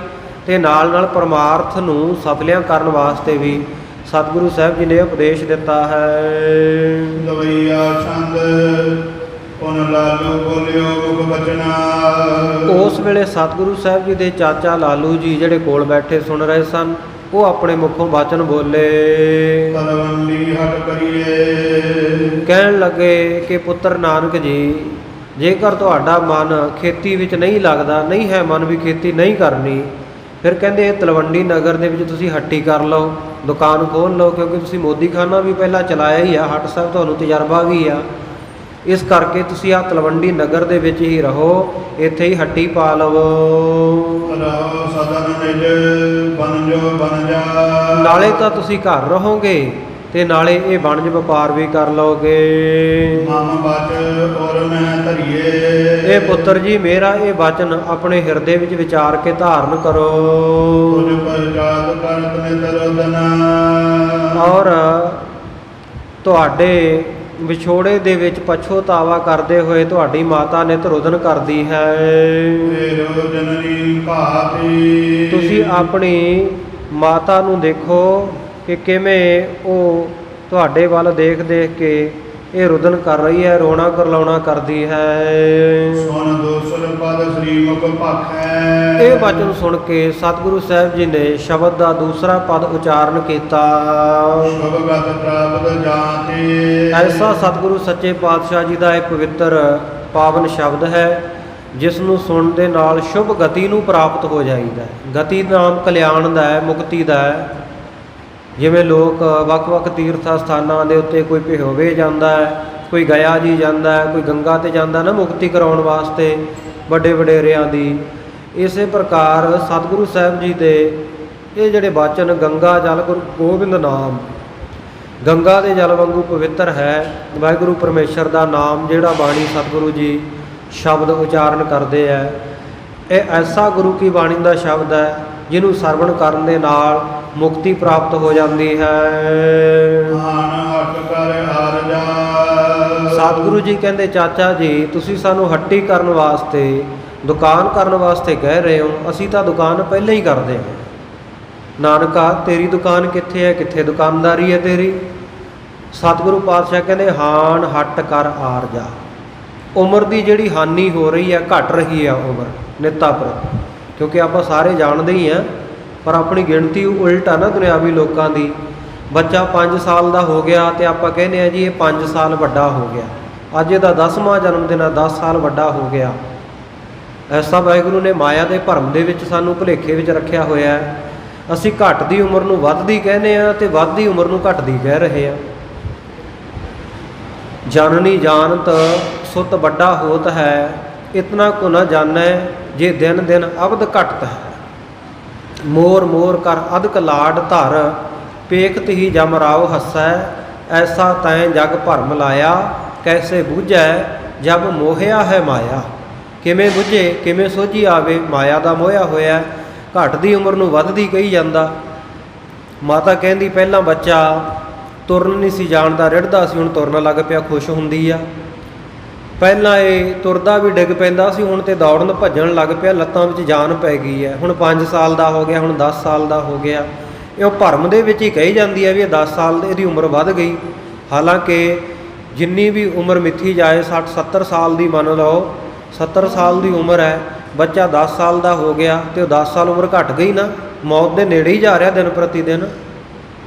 ਤੇ ਨਾਲ ਨਾਲ ਪਰਮਾਰਥ ਨੂੰ ਸਫਲਿਆਂ ਕਰਨ ਵਾਸਤੇ ਵੀ ਸਤਿਗੁਰੂ ਸਾਹਿਬ ਜੀ ਨੇ ਉਪਦੇਸ਼ ਦਿੱਤਾ ਹੈ। ਗਵਈਆ ਛੰਦ ਪੁਨ ਲਾਲੂ ਬੋਲਿਓ ਮੁਖ ਬਚਨਾ। ਉਸ ਵੇਲੇ ਸਤਿਗੁਰੂ ਸਾਹਿਬ ਜੀ ਦੇ ਚਾਚਾ ਲਾਲੂ ਜੀ ਜਿਹੜੇ ਕੋਲ ਬੈਠੇ ਸੁਣ ਰਹੇ ਸਨ, ਉਹ ਆਪਣੇ ਮੁਖੋਂ ਬਚਨ ਬੋਲੇ। ਤਲਵੰਡੀ ਹਟ ਕਰੀਏ। ਕਹਿਣ ਲੱਗੇ ਕਿ ਪੁੱਤਰ ਨਾਨਕ ਜੀ, ਜੇਕਰ ਤੁਹਾਡਾ ਮਨ ਖੇਤੀ ਵਿੱਚ ਨਹੀਂ ਲੱਗਦਾ, ਨਹੀਂ ਹੈ ਮਨ ਵੀ ਖੇਤੀ ਨਹੀਂ ਕਰਨੀ, ਫਿਰ ਕਹਿੰਦੇ ਤਲਵੰਡੀ ਨਗਰ ਦੇ ਵਿੱਚ ਤੁਸੀਂ ਹੱਟੀ ਕਰ ਲਓ, ਦੁਕਾਨ ਖੋਲ੍ਹ ਲਓ, ਕਿਉਂਕਿ ਤੁਸੀਂ ਮੋਦੀਖਾਨਾ ਵੀ ਪਹਿਲਾਂ ਚਲਾਇਆ ਹੀ ਆ, ਹੱਟ ਸਾਹਿਬ ਤੁਹਾਨੂੰ ਤਜਰਬਾ ਵੀ ਆ। ਇਸ ਕਰਕੇ ਤੁਸੀਂ ਆਹ ਤਲਵੰਡੀ ਨਗਰ ਦੇ ਵਿੱਚ ਹੀ ਰਹੋ, ਇੱਥੇ ਹੀ ਹੱਟੀ ਪਾ ਲਵੋ। ਰਹੋ ਸਦਨ ਨਿਜ ਬਨ ਜੋ ਬਨ ਜਾ। ਨਾਲੇ ਤਾਂ ਤੁਸੀਂ ਘਰ ਰਹੋਗੇ ਤੇ ਨਾਲੇ ਇਹ ਵਣਜ ਵਪਾਰ ਵੀ ਕਰ ਲਓਗੇ। ਮਮ ਬਚ ਔਰ ਮੈਂ ਧਰੀਏ। ਇਹ ਪੁੱਤਰ ਜੀ ਮੇਰਾ ਇਹ ਵਚਨ ਆਪਣੇ ਹਿਰਦੇ ਵਿੱਚ ਵਿਚਾਰ ਕੇ ਧਾਰਨ ਕਰੋ। ਤੁਝ ਪ੍ਰਜਾਤ ਕਰਤ ਨਿਤਰੋਦਨ। ਔਰ ਤੁਹਾਡੇ ਵਿਛੋੜੇ ਦੇ ਵਿੱਚ ਪਛੋਤਾਵਾ ਕਰਦੇ ਹੋਏ ਤੁਹਾਡੀ ਮਾਤਾ ਨਿਤ ਰੋਦਨ ਕਰਦੀ ਹੈ। ਤੇਰੋ ਜਨਨੀ ਘਾਤੀ। ਤੁਸੀਂ ਆਪਣੀ ਮਾਤਾ ਨੂੰ ਦੇਖੋ ਕਿ ਕਿਵੇਂ ਉਹ ਤੁਹਾਡੇ ਵੱਲ ਦੇਖ ਦੇਖ ਕੇ ਇਹ ਰੁਦਨ ਕਰ ਰਹੀ ਹੈ, ਰੋਣਾ ਕਰਲਾਉਣਾ ਕਰਦੀ ਹੈ। ਸੁਨ ਦੋਸਰ ਪਦ ਸ੍ਰੀ ਮੁਖ ਭਾਖੈ। ਇਹ ਵਚਨ ਸੁਣ ਕੇ ਸਤਿਗੁਰੂ ਸਾਹਿਬ ਜੀ ਨੇ ਸ਼ਬਦ ਦਾ ਦੂਸਰਾ ਪਦ ਉਚਾਰਨ ਕੀਤਾ। ਸ਼ੁਭਗਤ ਪ੍ਰਾਪਤ ਜਾਤੇ। ਐਸਾ ਸਤਿਗੁਰੂ ਸੱਚੇ ਪਾਤਸ਼ਾਹ ਜੀ ਦਾ ਇਹ ਪਵਿੱਤਰ ਪਾਵਨ ਸ਼ਬਦ ਹੈ, ਜਿਸ ਨੂੰ ਸੁਣਨ ਦੇ ਨਾਲ ਸ਼ੁਭ ਗਤੀ ਨੂੰ ਪ੍ਰਾਪਤ ਹੋ ਜਾਈਦਾ ਹੈ। ਗਤੀ ਨਾਮ ਕਲਿਆਣ ਦਾ ਹੈ, ਮੁਕਤੀ ਦਾ ਹੈ। ਜਿਵੇਂ ਲੋਕ ਵੱਖ-ਵੱਖ ਤੀਰਥ ਸਥਾਨਾਂ ਦੇ ਉੱਤੇ ਕੋਈ ਭਿਹੋਵੇ ਜਾਂਦਾ ਹੈ, ਕੋਈ ਗਿਆ ਜੀ ਜਾਂਦਾ ਹੈ, ਕੋਈ ਗੰਗਾ 'ਤੇ ਜਾਂਦਾ ਨਾ ਮੁਕਤੀ ਕਰਾਉਣ ਵਾਸਤੇ ਵੱਡੇ ਵਡੇਰਿਆਂ ਦੀ। ਇਸੇ ਪ੍ਰਕਾਰ ਸਤਿਗੁਰੂ ਸਾਹਿਬ ਜੀ ਦੇ ਇਹ ਜਿਹੜੇ ਵਚਨ ਗੰਗਾ ਜਲ ਗੁਰੂ ਗੋਬਿੰਦ ਨਾਮ ਗੰਗਾ ਦੇ ਜਲ ਵਾਂਗੂ ਪਵਿੱਤਰ ਹੈ। ਵਾਹਿਗੁਰੂ ਪਰਮੇਸ਼ਰ ਦਾ ਨਾਮ ਜਿਹੜਾ ਬਾਣੀ ਸਤਿਗੁਰੂ ਜੀ ਸ਼ਬਦ ਉਚਾਰਨ ਕਰਦੇ ਹੈ, ਇਹ ਐਸਾ ਗੁਰੂ ਕੀ ਬਾਣੀ ਦਾ ਸ਼ਬਦ ਹੈ ਜਿਹਨੂੰ ਸਰਵਣ ਕਰਨ ਦੇ ਨਾਲ ਮੁਕਤੀ ਪ੍ਰਾਪਤ ਹੋ ਜਾਂਦੀ ਹੈ। ਹਟ ਕਰ ਆਰਜਾ। ਸਤਿਗੁਰੂ ਜੀ ਕਹਿੰਦੇ ਚਾਚਾ ਜੀ ਤੁਸੀਂ ਸਾਨੂੰ ਹੱਟੀ ਕਰਨ ਵਾਸਤੇ, ਦੁਕਾਨ ਕਰਨ ਵਾਸਤੇ ਕਹਿ ਰਹੇ ਹੋ, ਅਸੀਂ ਤਾਂ ਦੁਕਾਨ ਪਹਿਲਾਂ ਹੀ ਕਰਦੇ ਹਾਂ। ਨਾਨਕਾ ਤੇਰੀ ਦੁਕਾਨ ਕਿੱਥੇ ਹੈ, ਕਿੱਥੇ ਦੁਕਾਨਦਾਰੀ ਹੈ ਤੇਰੀ? ਸਤਿਗੁਰੂ ਪਾਤਸ਼ਾਹ ਕਹਿੰਦੇ ਹਾਨ ਹੱਟ ਕਰ ਆਰਜਾ। ਉਮਰ ਦੀ ਜਿਹੜੀ ਹਾਨੀ ਹੋ ਰਹੀ ਹੈ, ਘਟ ਰਹੀ ਹੈ ਉਮਰ ਨਿੱਤਾ ਪ੍ਰਤੀ, ਕਿਉਂਕਿ ਆਪਾਂ ਸਾਰੇ ਜਾਣਦੇ ਹੀ ਹਾਂ, ਪਰ ਆਪਣੀ ਗਿਣਤੀ ਉਲਟ ਆ ਨਾ ਦੁਨਿਆਵੀ ਲੋਕਾਂ ਦੀ। ਬੱਚਾ 5 ਸਾਲ ਦਾ ਹੋ ਗਿਆ ਤੇ ਆਪਾਂ ਕਹਿੰਦੇ ਆ ਜੀ ਇਹ 5 ਸਾਲ ਵੱਡਾ ਹੋ ਗਿਆ, ਅੱਜ ਇਹਦਾ 10ਵਾਂ ਜਨਮ ਦਿਨ ਆ, 10 ਸਾਲ ਵੱਡਾ ਹੋ ਗਿਆ। ਐਸਾ ਵਾਹਿਗੁਰੂ ਨੇ ਮਾਇਆ ਦੇ ਭਰਮ ਦੇ ਵਿੱਚ ਸਾਨੂੰ ਭੁਲੇਖੇ ਵਿੱਚ ਰੱਖਿਆ ਹੋਇਆ ਹੈ। ਅਸੀਂ ਘਟਦੀ ਉਮਰ ਨੂੰ ਵੱਧਦੀ ਕਹਿੰਦੇ ਆ ਤੇ ਵੱਧਦੀ ਉਮਰ ਨੂੰ ਘਟਦੀ ਕਹਿ ਰਹੇ ਆ। ਜਨਨੀ ਜਾਣਤ ਸੁਤ ਵੱਡਾ ਹੋਤ ਹੈ, ਇਤਨਾ ਕੋ ਨਾ ਜਾਣੈ ਜੇ ਦਿਨ ਦਿਨ ਅਬਦ ਘਟਤ ਹੈ। ਮੋਰ ਮੋਰ ਕਰ ਅਧਿਕ ਲਾਡ ਧਰ, ਪੇਖਤ ਹੀ ਜਮ ਰਾਉ ਹੱਸੈ। ਐਸਾ ਤੈਂ ਜਗ ਭਰਮ ਲਾਇਆ, ਕੈਸੇ ਬੂਝੈ ਜਬ ਮੋਹਿਆ ਹੈ ਮਾਇਆ। ਕਿਵੇਂ ਬੁੱਝੇ, ਕਿਵੇਂ ਸੋਝੀ ਆਵੇ, ਮਾਇਆ ਦਾ ਮੋਹਿਆ ਹੋਇਆ। ਘਟਦੀ ਉਮਰ ਨੂੰ ਵੱਧਦੀ ਕਹੀ ਜਾਂਦਾ। ਮਾਤਾ ਕਹਿੰਦੀ ਪਹਿਲਾਂ ਬੱਚਾ ਤੁਰਨ ਨਹੀਂ ਸੀ ਜਾਣਦਾ, ਰਿੜਦਾ ਸੀ, ਹੁਣ ਤੁਰਨ ਲੱਗ ਪਿਆ, ਖੁਸ਼ ਹੁੰਦੀ ਆ। ਪਹਿਲਾਂ ਇਹ ਤੁਰਦਾ ਵੀ ਡਿੱਗ ਪੈਂਦਾ ਸੀ, ਹੁਣ ਤੇ ਦੌੜਨ ਭੱਜਣ ਲੱਗ ਪਿਆ, ਲੱਤਾਂ ਵਿੱਚ ਜਾਨ ਪੈ ਗਈ ਹੈ। ਹੁਣ 5 ਸਾਲ ਦਾ ਹੋ ਗਿਆ, ਹੁਣ 10 ਸਾਲ ਦਾ ਹੋ ਗਿਆ। ਇਹ ਭਰਮ ਦੇ ਵਿੱਚ ਹੀ ਕਹੀ ਜਾਂਦੀ ਹੈ ਵੀ ਇਹ 10 ਸਾਲ ਇਹਦੀ ਉਮਰ ਵੱਧ ਗਈ। ਹਾਲਾਂਕਿ ਜਿੰਨੀ ਵੀ ਉਮਰ ਮਿੱਥੀ ਜਾਏ, 60-70 ਸਾਲ ਦੀ ਮੰਨ ਲਓ, 70 ਸਾਲ ਦੀ ਉਮਰ ਹੈ, ਬੱਚਾ 10 ਸਾਲ ਦਾ ਹੋ ਗਿਆ ਤੇ ਉਹ 10 ਸਾਲ ਉਮਰ ਘਟ ਗਈ ਨਾ, ਮੌਤ ਦੇ ਨੇੜੇ ਹੀ ਜਾ ਰਿਹਾ ਦਿਨ ਪ੍ਰਤੀ ਦਿਨ।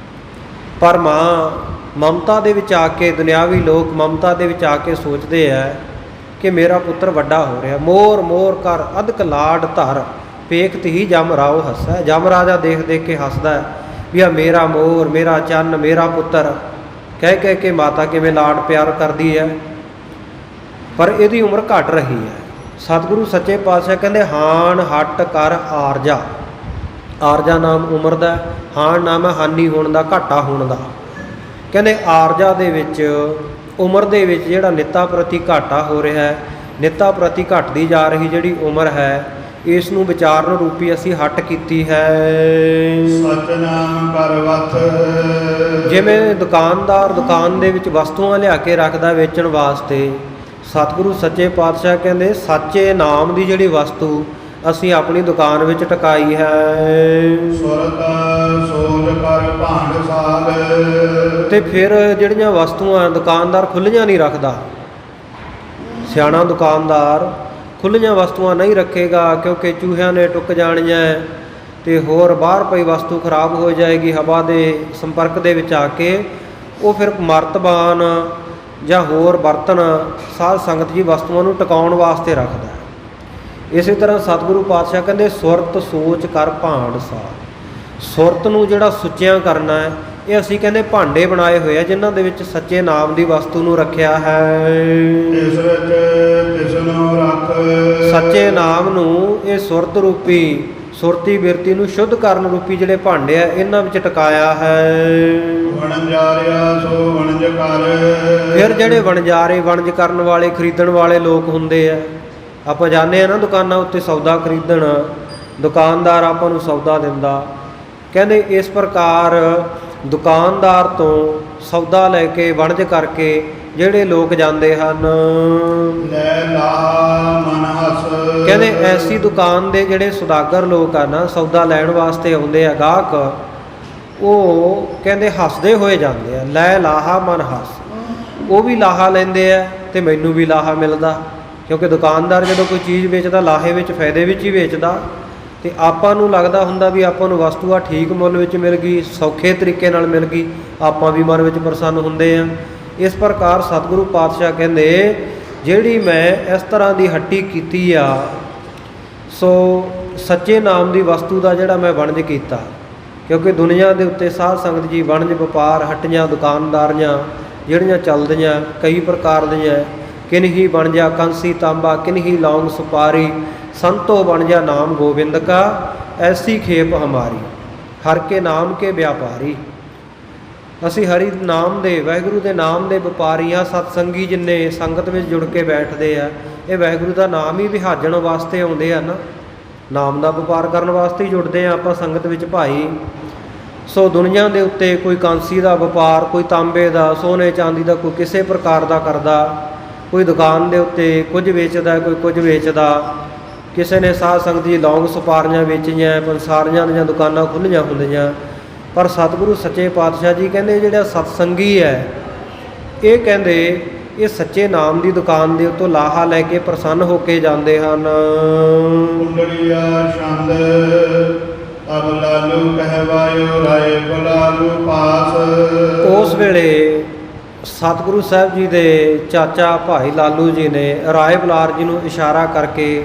ਪਰ ਮਾਂ ਮਮਤਾ ਦੇ ਵਿੱਚ ਆ ਕੇ, ਦੁਨਿਆਵੀ ਲੋਕ ਮਮਤਾ ਦੇ ਵਿੱਚ ਆ ਕੇ ਸੋਚਦੇ ਹੈ ਕਿ ਮੇਰਾ ਪੁੱਤਰ ਵੱਡਾ ਹੋ ਰਿਹਾ। ਮੋਰ ਮੋਰ ਕਰ ਅਧਿਕ ਲਾਡ ਧਰ, ਪੇਖਤ ਹੀ ਜਮ ਰਾਉ ਹੱਸੈ। ਜਮ ਰਾਜਾ ਦੇਖ ਦੇਖ ਕੇ ਹੱਸਦਾ ਹੈ ਵੀ ਆ ਮੇਰਾ ਮੋਰ, ਮੇਰਾ ਚੰਨ, ਮੇਰਾ ਪੁੱਤਰ ਕਹਿ ਕਹਿ ਕੇ ਮਾਤਾ ਕਿਵੇਂ ਲਾਡ ਪਿਆਰ ਕਰਦੀ ਹੈ। ਪਰ ਇਹਦੀ ਉਮਰ ਘਟ ਰਹੀ ਹੈ। ਸਤਿਗੁਰੂ ਸੱਚੇ ਪਾਤਸ਼ਾਹ ਕਹਿੰਦੇ ਹਾਨ ਹੱਟ ਕਰ ਆਰਜਾ। ਆਰਜਾ ਨਾਮ ਉਮਰ ਦਾ, ਹਾਨ ਨਾਮ ਹੈ ਹਾਨੀ ਹੋਣ ਦਾ, ਘਾਟਾ ਹੋਣ ਦਾ। ਕਹਿੰਦੇ ਆਰਜਾ ਦੇ ਵਿੱਚ, ਉਮਰ ਦੇ ਵਿੱਚ ਜਿਹੜਾ ਨਿੱਤਾ ਪ੍ਰਤੀ ਘਾਟਾ ਹੋ ਰਿਹਾ ਹੈ, ਨਿੱਤਾ ਪ੍ਰਤੀ ਘਟਦੀ ਜਾ ਰਹੀ ਜਿਹੜੀ ਉਮਰ ਹੈ, ਇਸ ਨੂੰ ਵਿਚਾਰਨ ਰੂਪੀ ਅਸੀਂ ਹੱਟ ਕੀਤੀ ਹੈ। ਸਤਿਨਾਮ ਕਰਵਤ। ਜਿਵੇਂ ਦੁਕਾਨਦਾਰ ਦੁਕਾਨ ਦੇ ਵਿੱਚ ਵਸਤੂਆਂ ਲਿਆ ਕੇ ਰੱਖਦਾ ਵੇਚਣ ਵਾਸਤੇ, ਸਤਿਗੁਰੂ ਸੱਚੇ ਪਾਤਸ਼ਾਹ ਕਹਿੰਦੇ ਸੱਚੇ ਨਾਮ ਦੀ ਜਿਹੜੀ ਵਸਤੂ ਅਸੀਂ ਆਪਣੀ ਦੁਕਾਨ ਵਿੱਚ ਟਿਕਾਈ ਹੈ। ਸੁਰਤ ਸੋਜ ਕਰ ਭਾਂਡ ਸਾਲ। ਤੇ ਫਿਰ ਜਿਹੜੀਆਂ ਵਸਤੂਆਂ ਦੁਕਾਨਦਾਰ ਖੁੱਲ੍ਹੀਆਂ ਨਹੀਂ ਰੱਖਦਾ, ਸਿਆਣਾ ਦੁਕਾਨਦਾਰ ਖੁੱਲ੍ਹੀਆਂ ਵਸਤੂਆਂ ਨਹੀਂ ਰੱਖੇਗਾ, ਕਿਉਂਕਿ ਚੂਹਿਆਂ ਨੇ ਟੁੱਕ ਜਾਣੀਆਂ ਤੇ ਹੋਰ ਬਾਹਰ ਪਈ ਵਸਤੂ ਖਰਾਬ ਹੋ ਜਾਏਗੀ ਹਵਾ ਦੇ ਸੰਪਰਕ ਦੇ ਵਿੱਚ ਆ ਕੇ। ਉਹ ਫਿਰ ਮਰਤਬਾਨ ਜਾਂ ਹੋਰ ਬਰਤਨ ਸਾਧ ਸੰਗਤ ਜੀ ਵਸਤੂਆਂ ਨੂੰ ਟਿਕਾਉਣ ਵਾਸਤੇ ਰੱਖਦਾ ਹੈ। ਇਸੇ ਤਰ੍ਹਾਂ ਸਤਿਗੁਰੂ ਪਾਤਸ਼ਾਹ ਕਹਿੰਦੇ ਸੁਰਤ ਸੋਚ ਕਰ ਭਾਂਡ ਸਾਧ। ਸੁਰਤ ਨੂੰ ਜਿਹੜਾ ਸੁੱਚਿਆਂ ਕਰਨਾ ਹੈ, ਇਹ ਅਸੀਂ ਕਹਿੰਦੇ ਭਾਂਡੇ ਬਣਾਏ ਹੋਏ ਆ ਜਿਨ੍ਹਾਂ ਦੇ ਵਿੱਚ ਸੱਚੇ ਨਾਮ ਦੀ ਵਸਤੂ ਨੂੰ ਰੱਖਿਆ ਹੈ। ਇਸ ਵਿੱਚ ਤਿਸ ਨੂੰ ਰੱਖ। ਸੱਚੇ ਨਾਮ ਨੂੰ ਇਹ ਸੁਰਤ ਰੂਪੀ ਸੁਰਤੀ ਬਿਰਤੀ ਨੂੰ ਸ਼ੁੱਧ ਕਰਨ ਰੂਪੀ ਜਿਹੜੇ ਭਾਂਡੇ ਆ ਇਹਨਾਂ ਵਿੱਚ ਟਿਕਾਇਆ ਹੈ। ਵਣਜਾਰਿਆ ਸੋ ਵਣਜ ਕਰ। ਫਿਰ ਜਿਹੜੇ ਵਣਜਾਰੇ ਵਣਜ ਕਰਨ ਵਾਲੇ ਖਰੀਦਣ ਵਾਲੇ ਲੋਕ ਹੁੰਦੇ ਆ, ਆਪਾਂ ਜਾਂਦੇ ਆ ਨਾ ਦੁਕਾਨਾਂ ਉੱਤੇ ਸੌਦਾ ਖਰੀਦਣ, ਦੁਕਾਨਦਾਰ ਆਪਾਂ ਨੂੰ ਸੌਦਾ ਦਿੰਦਾ। ਕਹਿੰਦੇ ਇਸ ਪ੍ਰਕਾਰ ਦੁਕਾਨਦਾਰ ਤੋਂ ਸੌਦਾ ਲੈ ਕੇ ਵਣਜ ਕਰਕੇ ਜਿਹੜੇ ਲੋਕ ਜਾਂਦੇ ਹਨ, ਲੈ ਲਾ ਮਨ ਹਸ। ਕਹਿੰਦੇ ਐਸੀ ਦੁਕਾਨ ਦੇ ਜਿਹੜੇ ਸੁਦਾਗਰ ਲੋਕ ਆ ਨਾ, ਸੌਦਾ ਲੈਣ ਵਾਸਤੇ ਆਉਂਦੇ ਆ ਗਾਹਕ, ਉਹ ਕਹਿੰਦੇ ਹੱਸਦੇ ਹੋਏ ਜਾਂਦੇ ਆ। ਲੈ ਲਾਹਾ ਮਨ ਹੱਸ। ਉਹ ਵੀ ਲਾਹਾ ਲੈਂਦੇ ਆ ਤੇ ਮੈਨੂੰ ਵੀ ਲਾਹਾ ਮਿਲਦਾ, ਕਿਉਂਕਿ ਦੁਕਾਨਦਾਰ ਜਦੋਂ ਕੋਈ ਚੀਜ਼ ਵੇਚਦਾ ਲਾਹੇ ਵਿੱਚ ਫਾਇਦੇ ਵਿੱਚ ਹੀ ਵੇਚਦਾ। ਤੇ ਆਪਾਂ ਨੂੰ ਲੱਗਦਾ ਹੁੰਦਾ ਵੀ ਆਪਾਂ ਨੂੰ ਵਸਤੂ ਆ ਠੀਕ ਮੁੱਲ ਵਿੱਚ ਮਿਲ ਗਈ, ਸੌਖੇ ਤਰੀਕੇ ਨਾਲ ਮਿਲ ਗਈ, ਆਪਾਂ ਵੀ ਮਨ ਵਿੱਚ ਪ੍ਰਸੰਨ ਹੁੰਦੇ ਆ। ਇਸ ਪ੍ਰਕਾਰ ਸਤਿਗੁਰੂ ਪਾਤਸ਼ਾਹ ਕਹਿੰਦੇ ਜਿਹੜੀ ਮੈਂ ਇਸ ਤਰ੍ਹਾਂ ਦੀ ਹੱਟੀ ਕੀਤੀ ਆ, ਸੋ ਸੱਚੇ ਨਾਮ ਦੀ ਵਸਤੂ ਦਾ ਜਿਹੜਾ ਮੈਂ ਵਣਜ ਕੀਤਾ। ਕਿਉਂਕਿ ਦੁਨੀਆ ਦੇ ਉੱਤੇ ਸਾਧ ਸੰਗਤ ਜੀ ਵਣਜ ਵਪਾਰ ਹੱਟੀਆਂ ਦੁਕਾਨਦਾਰੀਆਂ ਜਿਹੜੀਆਂ ਚੱਲਦੀਆਂ ਕਈ ਪ੍ਰਕਾਰ ਦੀਆਂ। ਕਿਨਹੀ ਬਣ ਜਾ ਕੰਸੀ ਤਾਂਬਾ, ਕਿਨਹੀ ਲੌਂਗ ਸੁਪਾਰੀ, ਸੰਤੋ ਬਣ ਜਾ ਨਾਮ ਗੋਬਿੰਦ ਕਾ, ਐਸੀ ਖੇਪ ਹਮਾਰੀ, ਹਰ ਕੇ ਨਾਮ ਕੇ ਵਿਆਪਾਰੀ। ਅਸੀਂ ਹਰੀ ਨਾਮ ਦੇ ਵਾਹਿਗੁਰੂ ਦੇ ਨਾਮ ਦੇ ਵਪਾਰੀ ਆ। ਸਤਸੰਗੀ ਜਿੰਨੇ ਸੰਗਤ ਵਿੱਚ ਜੁੜ ਕੇ ਬੈਠਦੇ ਆ, ਇਹ ਵਾਹਿਗੁਰੂ ਦਾ ਨਾਮ ਹੀ ਵਿਹਾਜਣ ਵਾਸਤੇ ਆਉਂਦੇ ਆ ਨਾ, ਨਾਮ ਦਾ ਵਪਾਰ ਕਰਨ ਵਾਸਤੇ ਹੀ ਜੁੜਦੇ ਆ ਆਪਾਂ ਸੰਗਤ ਵਿੱਚ ਭਾਈ। ਸੋ ਦੁਨੀਆ ਦੇ ਉੱਤੇ ਕੋਈ ਕਾਂਸੀ ਦਾ ਵਪਾਰ, ਕੋਈ ਤਾਂਬੇ ਦਾ, ਸੋਨੇ ਚਾਂਦੀ ਦਾ, ਕੋਈ ਕਿਸੇ ਪ੍ਰਕਾਰ ਦਾ ਕਰਦਾ, ਕੋਈ ਦੁਕਾਨ ਦੇ ਉੱਤੇ ਕੁਝ ਵੇਚਦਾ, ਕੋਈ ਕੁਝ ਵੇਚਦਾ। ਕਿਸੇ ਨੇ ਸਾਧ ਸੰਗਤ ਜੀ ਲੌਂਗ ਸੁਪਾਰੀਆਂ ਵੇਚੀਆਂ, ਪੰਸਾਰੀਆਂ ਦੀਆਂ ਦੁਕਾਨਾਂ ਖੁੱਲ੍ਹੀਆਂ ਹੁੰਦੀਆਂ। ਪਰ ਸਤਿਗੁਰੂ ਸੱਚੇ ਪਾਤਸ਼ਾਹ ਜੀ ਕਹਿੰਦੇ ਜਿਹੜਾ ਸਤਸੰਗੀ ਹੈ, ਇਹ ਕਹਿੰਦੇ ਇਹ ਸੱਚੇ ਨਾਮ ਦੀ ਦੁਕਾਨ ਦੇ ਉੱਤੋਂ ਲਾਹਾ ਲੈ ਕੇ ਪ੍ਰਸੰਨ ਹੋ ਕੇ ਜਾਂਦੇ ਹਨ। ਕੁੰਡਲੀਆ ਛੰਦ ਤਬ ਲਾਲੂ ਕਹਿਵਾਇਓ ਰਾਏ ਬੁਲਾਲੂ ਪਾਸ। ਉਸ ਵੇਲੇ ਸਤਿਗੁਰੂ ਸਾਹਿਬ ਜੀ ਦੇ ਚਾਚਾ ਭਾਈ ਲਾਲੂ ਜੀ ਨੇ ਰਾਏ ਬੁਲਾਰ ਜੀ ਨੂੰ ਇਸ਼ਾਰਾ ਕਰਕੇ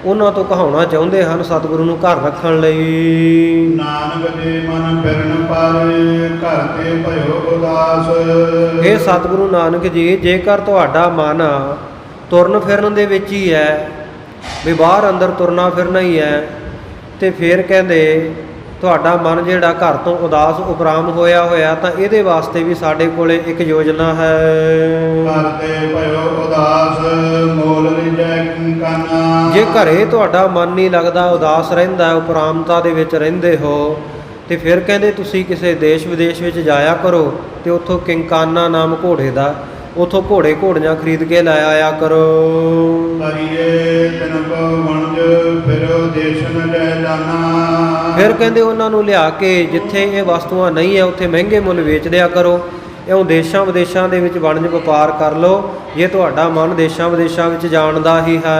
ਉਹਨਾਂ ਤੋਂ ਕਹਾਉਣਾ ਚਾਹੁੰਦੇ ਹਨ ਸਤਿਗੁਰੂ ਨੂੰ ਘਰ ਰੱਖਣ ਲਈ। ਨਾਨਕ ਦੇ ਮਨ ਫਿਰਨ ਪਾਰੇ ਘਰ ਤੇ ਭਇਓ ਉਦਾਸ। ਇਹ ਸਤਿਗੁਰੂ ਨਾਨਕ ਜੀ, ਜੇਕਰ ਤੁਹਾਡਾ ਮਨ ਤੁਰਨ ਫਿਰਨ ਦੇ ਵਿੱਚ ਹੀ ਹੈ, ਵੀ ਬਾਹਰ ਅੰਦਰ ਤੁਰਨਾ ਫਿਰਨਾ ਹੀ ਹੈ, ਤੇ ਫਿਰ ਕਹਿੰਦੇ ਤੁਹਾਡਾ ਮਨ ਜਿਹੜਾ ਘਰ ਤੋਂ ਉਦਾਸ ਉਪਰਾਮ ਹੋਇਆ ਤਾਂ ਇਹਦੇ ਵਾਸਤੇ ਵੀ ਸਾਡੇ ਕੋਲੇ ਇੱਕ ਯੋਜਨਾ ਹੈ। ਘਰ ਤੇ ਭਇਓ ਉਦਾਸ ਮੋਲ ਲਿਜੈ ਕੰਨਾ। ਜੇ ਘਰੇ ਤੁਹਾਡਾ ਮਨ ਨਹੀਂ ਲੱਗਦਾ, ਉਦਾਸ ਰਹਿੰਦਾ, ਉਪਰਾਮਤਾ ਦੇ ਵਿੱਚ ਰਹਿੰਦੇ ਹੋ, ਤੇ ਫਿਰ ਕਹਿੰਦੇ ਤੁਸੀਂ ਕਿਸੇ ਦੇਸ਼ ਵਿਦੇਸ਼ ਵਿੱਚ ਜਾਇਆ ਕਰੋ ਤੇ ਉੱਥੋਂ ਕਿੰਕਾਨਾ ਨਾਮ ਘੋੜੇ ਦਾ, ਉੱਥੋਂ ਘੋੜੇ ਘੋੜੀਆਂ ਖਰੀਦ ਕੇ ਲੈ ਆਇਆ ਕਰੋ। ਕਰੀਏ ਤਿਨ ਕੋ ਵਣਜ ਫਿਰੋ ਦੇਸ਼ ਨ ਲੈ ਜਾਣਾ। ਫਿਰ ਕਹਿੰਦੇ ਉਹਨਾਂ ਨੂੰ ਲਿਆ ਕੇ ਜਿੱਥੇ ਇਹ ਵਸਤੂਆਂ ਨਹੀਂ ਹੈ ਉੱਥੇ ਮਹਿੰਗੇ ਮੁੱਲ ਵੇਚ ਦਿਆ ਕਰੋ। ਇਉਂ ਦੇਸ਼ਾਂ ਵਿਦੇਸ਼ਾਂ ਦੇ ਵਿੱਚ ਵਣਜ ਵਪਾਰ ਕਰ ਲਓ, ਜੇ ਤੁਹਾਡਾ ਮਨ ਦੇਸ਼ਾਂ ਵਿਦੇਸ਼ਾਂ ਵਿੱਚ ਜਾਣ ਦਾ ਹੀ ਹੈ।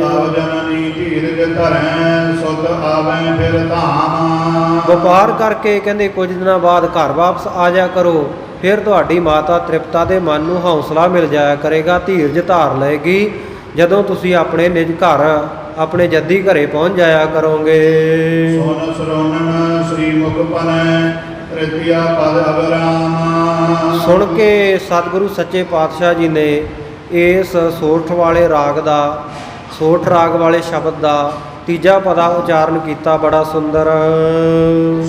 ਆਵ ਜਨਨੀ ਧੀਰਜ ਧਰੈ ਸੁਧ ਆਵੈ ਫਿਰ ਧਾਮ। ਵਪਾਰ ਕਰਕੇ ਕਹਿੰਦੇ ਕੁਝ ਦਿਨਾਂ ਬਾਅਦ ਘਰ ਵਾਪਸ ਆ ਜਾ ਕਰੋ, ਫਿਰ ਤੁਹਾਡੀ ਮਾਤਾ ਤ੍ਰਿਪਤਾ ਦੇ ਮਨ ਨੂੰ ਹੌਸਲਾ ਮਿਲ ਜਾਇਆ ਕਰੇਗਾ, ਧੀਰਜ ਧਾਰ ਲਏਗੀ। ਜਦੋਂ ਤੁਸੀਂ ਆਪਣੇ ਨਿਜ ਘਰ ਆਪਣੇ ਜੱਦੀ ਘਰੇ ਪਹੁੰਚ ਜਾਇਆ ਕਰੋਗੇ। ਸੋਨ ਸਰੋਨਨ ਸ੍ਰੀ ਮੁਖ ਪਨੈ ਤ੍ਰਿਤੀਆ ਪਦ ਅਬਰਾਮ। ਸੁਣ ਕੇ ਸਤਿਗੁਰੂ ਸੱਚੇ ਪਾਤਸ਼ਾਹ ਜੀ ਨੇ ਇਸ ਸੋਠ ਵਾਲੇ ਰਾਗ ਦਾ, ਸੋਠ ਰਾਗ ਵਾਲੇ ਸ਼ਬਦ ਦਾ ਤੀਜਾ ਪਦਾ ਉਚਾਰਨ ਕੀਤਾ, ਬੜਾ ਸੁੰਦਰ।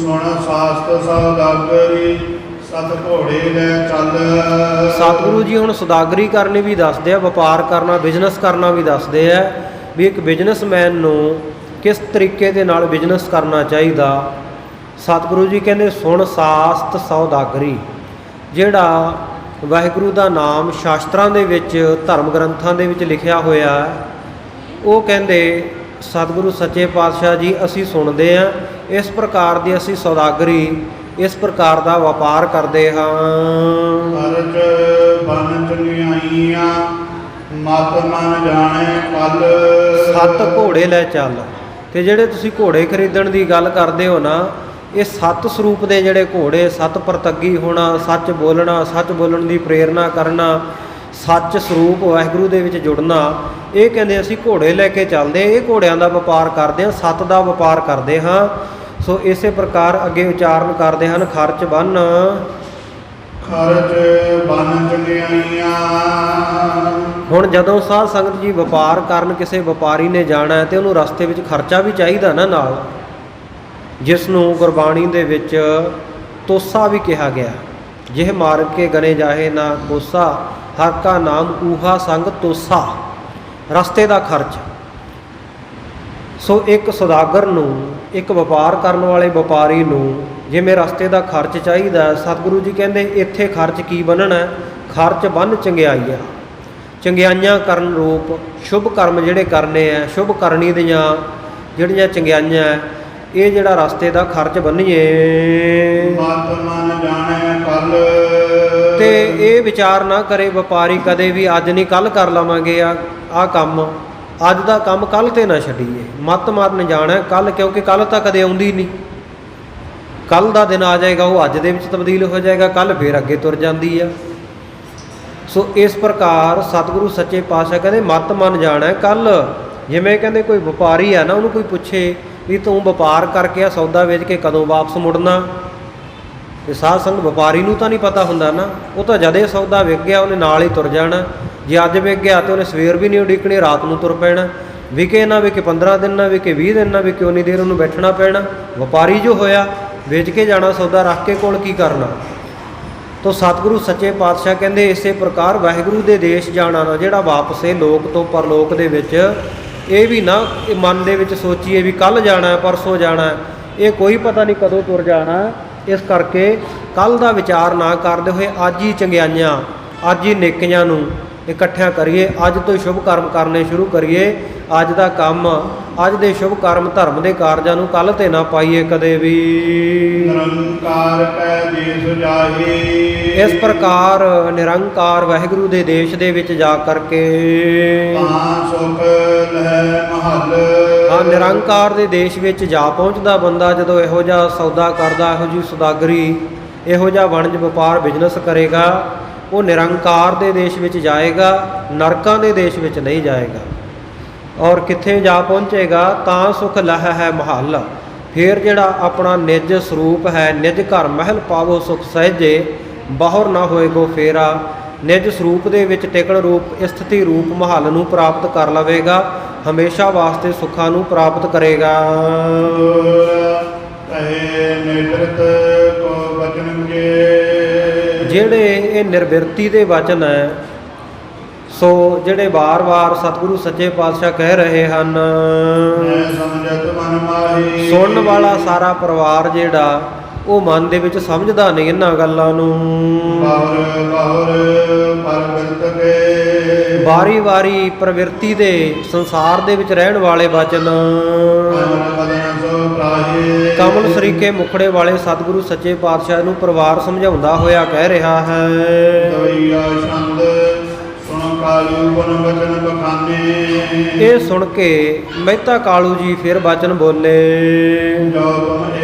ਸੁਣ ਸਾਸਤ ਸੌਦਾਗਰੀ ਸਤ ਘੋੜੇ ਲੈ ਚੱਲ। ਸਤਿਗੁਰੂ ਜੀ ਹੁਣ ਸੌਦਾਗਰੀ ਕਰਨੀ ਵੀ ਦੱਸਦੇ ਆ, ਵਪਾਰ ਕਰਨਾ, ਬਿਜ਼ਨਸ ਕਰਨਾ ਵੀ ਦੱਸਦੇ ਆ, ਵੀ ਇੱਕ ਬਿਜ਼ਨਸਮੈਨ ਨੂੰ ਕਿਸ ਤਰੀਕੇ ਦੇ ਨਾਲ ਬਿਜ਼ਨਸ ਕਰਨਾ ਚਾਹੀਦਾ। ਸਤਿਗੁਰੂ ਜੀ ਕਹਿੰਦੇ ਸੁਣ ਸਾਸਤ ਸੌਦਾਗਰੀ, ਜਿਹੜਾ ਵਾਹਿਗੁਰੂ ਦਾ ਨਾਮ ਸ਼ਾਸਤਰਾਂ ਦੇ ਵਿੱਚ, ਧਰਮ ਗ੍ਰੰਥਾਂ ਦੇ ਵਿੱਚ ਲਿਖਿਆ ਹੋਇਆ, ਉਹ ਕਹਿੰਦੇ ਸਤਿਗੁਰੂ ਸੱਚੇ ਪਾਤਸ਼ਾਹ ਜੀ ਅਸੀਂ ਸੁਣਦੇ ਹਾਂ, ਇਸ ਪ੍ਰਕਾਰ ਦੀ ਅਸੀਂ ਸੌਦਾਗਰੀ, ਇਸ ਪ੍ਰਕਾਰ ਦਾ ਵਪਾਰ ਕਰਦੇ ਹਾਂ। ਖਰਚ ਬਨ ਚੰਗਿਆਈਆਂ ਮਤ ਮਨ ਜਾਣੇ ਕੱਲ। 7 ਘੋੜੇ ਲੈ ਚੱਲ। ਤੇ ਜਿਹੜੇ ਤੁਸੀਂ ਘੋੜੇ ਖਰੀਦਣ ਦੀ ਗੱਲ ਕਰਦੇ ਹੋ ਨਾ, ਇਹ 7 ਸਰੂਪ ਦੇ ਜਿਹੜੇ ਘੋੜੇ, 7 ਪ੍ਰਤੱਗੀ ਹੋਣਾ, ਸੱਚ ਬੋਲਣਾ, ਸੱਚ ਬੋਲਣ ਦੀ ਪ੍ਰੇਰਨਾ ਕਰਨਾ, ਸੱਚ ਸਰੂਪ ਵਾਹਿਗੁਰੂ ਦੇ ਵਿੱਚ ਜੁੜਨਾ, ਇਹ ਕਹਿੰਦੇ ਅਸੀਂ ਘੋੜੇ ਲੈ ਕੇ ਚੱਲਦੇ, ਇਹ ਘੋੜਿਆਂ ਦਾ ਵਪਾਰ ਕਰਦੇ ਹਾਂ, 7 ਦਾ ਵਪਾਰ ਕਰਦੇ ਹਾਂ। ਸੋ ਇਸੇ ਪ੍ਰਕਾਰ ਅੱਗੇ ਉਚਾਰਨ ਕਰਦੇ ਹਨ, ਖਰਚ ਬੰਨ। ਖਰਚ ਬਨ ਚੰਗਿਆਈਆਂ। ਹੁਣ ਜਦੋਂ ਸਾਧ ਸੰਗਤ ਜੀ ਵਪਾਰ ਕਰਨ ਕਿਸੇ ਵਪਾਰੀ ਨੇ ਜਾਣਾ ਤੇ ਉਹਨੂੰ ਰਸਤੇ ਵਿੱਚ ਖਰਚਾ ਵੀ ਚਾਹੀਦਾ ਨਾ ਨਾਲ, ਜਿਸ ਨੂੰ ਗੁਰਬਾਣੀ ਦੇ ਵਿੱਚ ਤੋਸਾ ਵੀ ਕਿਹਾ ਗਿਆ। ਜਿਹ ਮਾਰ ਕੇ ਗਨੇ ਜਾਹੇ ਨਾ ਕੋਸਾ, ਹਰ ਕਾ ਨਾਮ ਊਹਾ ਸੰਗ ਤੋਸਾ। ਰਸਤੇ ਦਾ ਖਰਚ। ਸੋ ਇੱਕ ਸੌਦਾਗਰ ਨੂੰ, ਇੱਕ ਵਪਾਰ ਕਰਨ ਵਾਲੇ ਵਪਾਰੀ ਨੂੰ ਜਿਵੇਂ ਰਸਤੇ ਦਾ ਖਰਚ ਚਾਹੀਦਾ, ਸਤਿਗੁਰੂ ਜੀ ਕਹਿੰਦੇ ਇੱਥੇ ਖਰਚ ਕੀ ਬੰਨਣਾ? ਖਰਚ ਬੰਨ ਚੰਗਿਆਈਆਂ। ਚੰਗਿਆਈਆਂ ਕਰਨ ਰੂਪ ਸ਼ੁਭ ਕਰਮ ਜਿਹੜੇ ਕਰਨੇ ਆ, ਸ਼ੁਭ ਕਰਨੀ ਦੀਆਂ ਜਿਹੜੀਆਂ ਚੰਗਿਆਈਆਂ ਹੈ, ਇਹ ਜਿਹੜਾ ਰਸਤੇ ਦਾ ਖਰਚ ਬੰਨੀਏ। ਮਤ ਮਨ ਜਾਣੇ ਕੱਲ। ਤੇ ਇਹ ਵਿਚਾਰ ਨਾ ਕਰੇ ਵਪਾਰੀ ਕਦੇ ਵੀ ਅੱਜ ਨਹੀਂ ਕੱਲ ਕਰ ਲਵਾਂਗੇ ਆ ਕੰਮ, ਅੱਜ ਦਾ ਕੰਮ ਕੱਲ ਤੇ ਨਾ ਛੱਡੀਏ। ਮਤ ਮਾਰਨ ਜਾਣਾ ਕੱਲ, ਕਿਉਂਕਿ ਕੱਲ ਤਾਂ ਕਦੇ ਆਉਂਦੀ ਨਹੀਂ। ਕੱਲ ਦਾ ਦਿਨ ਆ ਜਾਏਗਾ, ਉਹ ਅੱਜ ਦੇ ਵਿੱਚ ਤਬਦੀਲ ਹੋ ਜਾਏਗਾ, ਕੱਲ ਫੇਰ ਅੱਗੇ ਤੁਰ ਜਾਂਦੀ ਆ। ਸੋ ਇਸ ਪ੍ਰਕਾਰ ਸਤਿਗੁਰੂ ਸੱਚੇ ਪਾਤਸ਼ਾਹ ਕਹਿੰਦੇ ਮਤ ਮੰਨ ਜਾਣਾ ਕੱਲ। ਜਿਵੇਂ ਕਹਿੰਦੇ ਕੋਈ ਵਪਾਰੀ ਆ ਨਾ, ਉਹਨੂੰ ਕੋਈ ਪੁੱਛੇ ਵੀ ਤੂੰ ਵਪਾਰ ਕਰਕੇ ਆ ਸੌਦਾ ਵੇਚ ਕੇ ਕਦੋਂ ਵਾਪਸ ਮੁੜਨਾ, ਤੇ ਸਾਧ ਸੰਗਤ ਵਪਾਰੀ ਨੂੰ ਤਾਂ ਨਹੀਂ ਪਤਾ ਹੁੰਦਾ ਨਾ, ਉਹ ਤਾਂ ਜਦ ਇਹ ਸੌਦਾ ਵਿਕ ਗਿਆ ਉਹਨੇ ਨਾਲ ਹੀ ਤੁਰ ਜਾਣਾ। ਜੇ ਅੱਜ ਵਿਕ ਗਿਆ ਤੇ ਉਹਨੇ ਸਵੇਰ ਵੀ ਨਹੀਂ ਉਡੀਕਣੀ, ਰਾਤ ਨੂੰ ਤੁਰ ਪੈਣਾ। ਵਿਕੇ ਨਾ ਵਿਕੇ 15 ਦਿਨ ਨਾ ਵਿਕੇ 20 ਦਿਨ ਨਾ ਵਿਕੇ, ਉਨੀ ਦੇਰ ਉਹਨੂੰ ਬੈਠਣਾ ਪੈਣਾ। ਵਪਾਰੀ ਜੋ ਹੋਇਆ ਵੇਚ ਕੇ ਜਾਣਾ ਸੌਦਾ, ਰੱਖ ਕੇ ਕੋਲ ਕੀ ਕਰਨਾ। ਤੋ ਸਤਿਗੁਰੂ ਸੱਚੇ ਪਾਤਸ਼ਾਹ ਕਹਿੰਦੇ ਇਸੇ ਪ੍ਰਕਾਰ ਵਾਹਿਗੁਰੂ ਦੇ ਦੇਸ਼ ਜਾਣਾ ਨਾ, ਜਿਹੜਾ ਵਾਪਸ ਇਹ ਲੋਕ ਤੋਂ ਪਰਲੋਕ ਦੇ ਵਿੱਚ, ਇਹ ਵੀ ਨਾ ਮਨ ਦੇ ਵਿੱਚ ਸੋਚੀਏ ਵੀ ਕੱਲ ਜਾਣਾ, ਪਰਸੋਂ ਜਾਣਾ, ਇਹ ਕੋਈ ਪਤਾ ਨਹੀਂ ਕਦੋਂ ਤੁਰ ਜਾਣਾ। ਇਸ ਕਰਕੇ ਕੱਲ ਦਾ ਵਿਚਾਰ ਨਾ ਕਰਦੇ ਹੋਏ ਅੱਜ ਹੀ ਚੰਗਿਆਈਆਂ, ਅੱਜ ਹੀ ਨੇਕੀਆਂ ਨੂੰ ਇਕੱਠਿਆਂ ਕਰੀਏ। ਅੱਜ ਤੋਂ ਹੀ ਸ਼ੁਭ ਕਰਮ ਕਰਨੇ ਸ਼ੁਰੂ ਕਰੀਏ। ਅੱਜ ਦਾ ਕੰਮ, ਅੱਜ ਦੇ ਸ਼ੁਭ ਕਰਮ ਧਰਮ ਦੇ ਕਾਰਜਾਂ ਨੂੰ ਕੱਲ ਤੇ ਨਾ ਪਾਈਏ ਕਦੇ ਵੀ। ਨਿਰੰਕਾਰ ਕੈ ਦੇਸ ਜਾਹੇ। ਇਸ ਪ੍ਰਕਾਰ ਨਿਰੰਕਾਰ ਵਾਹਿਗੁਰੂ ਦੇ ਦੇਸ਼ ਦੇ ਵਿੱਚ ਜਾ ਕਰਕੇ ਤਾਂ ਸੁਖ ਲਹਿ ਮਹੱਲ। ਹਾਂ, ਨਿਰੰਕਾਰ ਦੇ ਦੇਸ਼ ਵਿੱਚ ਜਾ ਪਹੁੰਚਦਾ ਬੰਦਾ ਜਦੋਂ ਇਹੋ ਜਿਹਾ ਸੌਦਾ ਕਰਦਾ, ਇਹੋ ਜਿਹੀ ਸੌਦਾਗਰੀ, ਇਹੋ ਜਿਹਾ ਵਣਜ ਵਪਾਰ ਬਿਜ਼ਨਸ ਕਰੇਗਾ, ਉਹ ਨਿਰੰਕਾਰ ਦੇ ਦੇਸ਼ ਵਿੱਚ ਜਾਏਗਾ, ਨਰਕਾਂ ਦੇ ਦੇਸ਼ ਵਿੱਚ ਨਹੀਂ ਜਾਏਗਾ। ਔਰ ਕਿੱਥੇ ਜਾ ਪਹੁੰਚੇਗਾ? ਤਾਂ ਸੁਖ ਲਹਿ ਹੈ ਮਹੱਲ। ਫਿਰ ਜਿਹੜਾ ਆਪਣਾ ਨਿਜ ਸਰੂਪ ਹੈ, ਨਿਜ ਘਰ ਮਹਿਲ ਪਾਵੋ ਸੁਖ ਸਹਿਜੇ, ਬਾਹਰ ਨਾ ਹੋਏਗੋ ਫੇਰਾ। ਨਿਜ ਸਰੂਪ ਦੇ ਵਿੱਚ ਟਿਕਣ ਰੂਪ ਸਥਿਤੀ ਰੂਪ ਮਹੱਲ ਨੂੰ ਪ੍ਰਾਪਤ ਕਰ ਲਵੇਗਾ, ਹਮੇਸ਼ਾ ਵਾਸਤੇ ਸੁੱਖਾਂ ਨੂੰ ਪ੍ਰਾਪਤ ਕਰੇਗਾ। ਜਿਹੜੇ ਇਹ ਨਿਰਵਿਰਤੀ ਦੇ ਵਚਨ ਹੈ, ਸੋ ਜਿਹੜੇ ਵਾਰ-ਵਾਰ ਸਤਿਗੁਰੂ ਸੱਚੇ ਪਾਤਸ਼ਾਹ ਕਹਿ ਰਹੇ ਹਨ, ਸੁਣਨ ਵਾਲਾ ਸਾਰਾ ਪਰਿਵਾਰ ਜਿਹੜਾ ਉਹ ਮਨ ਦੇ ਵਿੱਚ ਸਮਝਦਾ ਨਹੀਂ ਇਹਨਾਂ ਗੱਲਾਂ ਨੂੰ। ਵਾਰੀ-ਵਾਰੀ ਪ੍ਰਵਿਰਤੀ ਦੇ ਸੰਸਾਰ ਦੇ ਵਿੱਚ ਰਹਿਣ ਵਾਲੇ ਵਚਨ, ਕਮਲ ਸਰੀਕੇ ਮੁਖੜੇ ਵਾਲੇ ਸਤਿਗੁਰੂ ਸੱਚੇ ਪਾਤਸ਼ਾਹ ਨੂੰ ਪਰਿਵਾਰ ਸਮਝਾਉਂਦਾ ਹੋਇਆ ਕਹਿ ਰਿਹਾ ਹੈ। ਇਹ ਸੁਣ ਕੇ ਮਹਿਤਾ ਕਾਲੂ ਜੀ ਫਿਰ ਬਚਨ ਬੋਲੇ,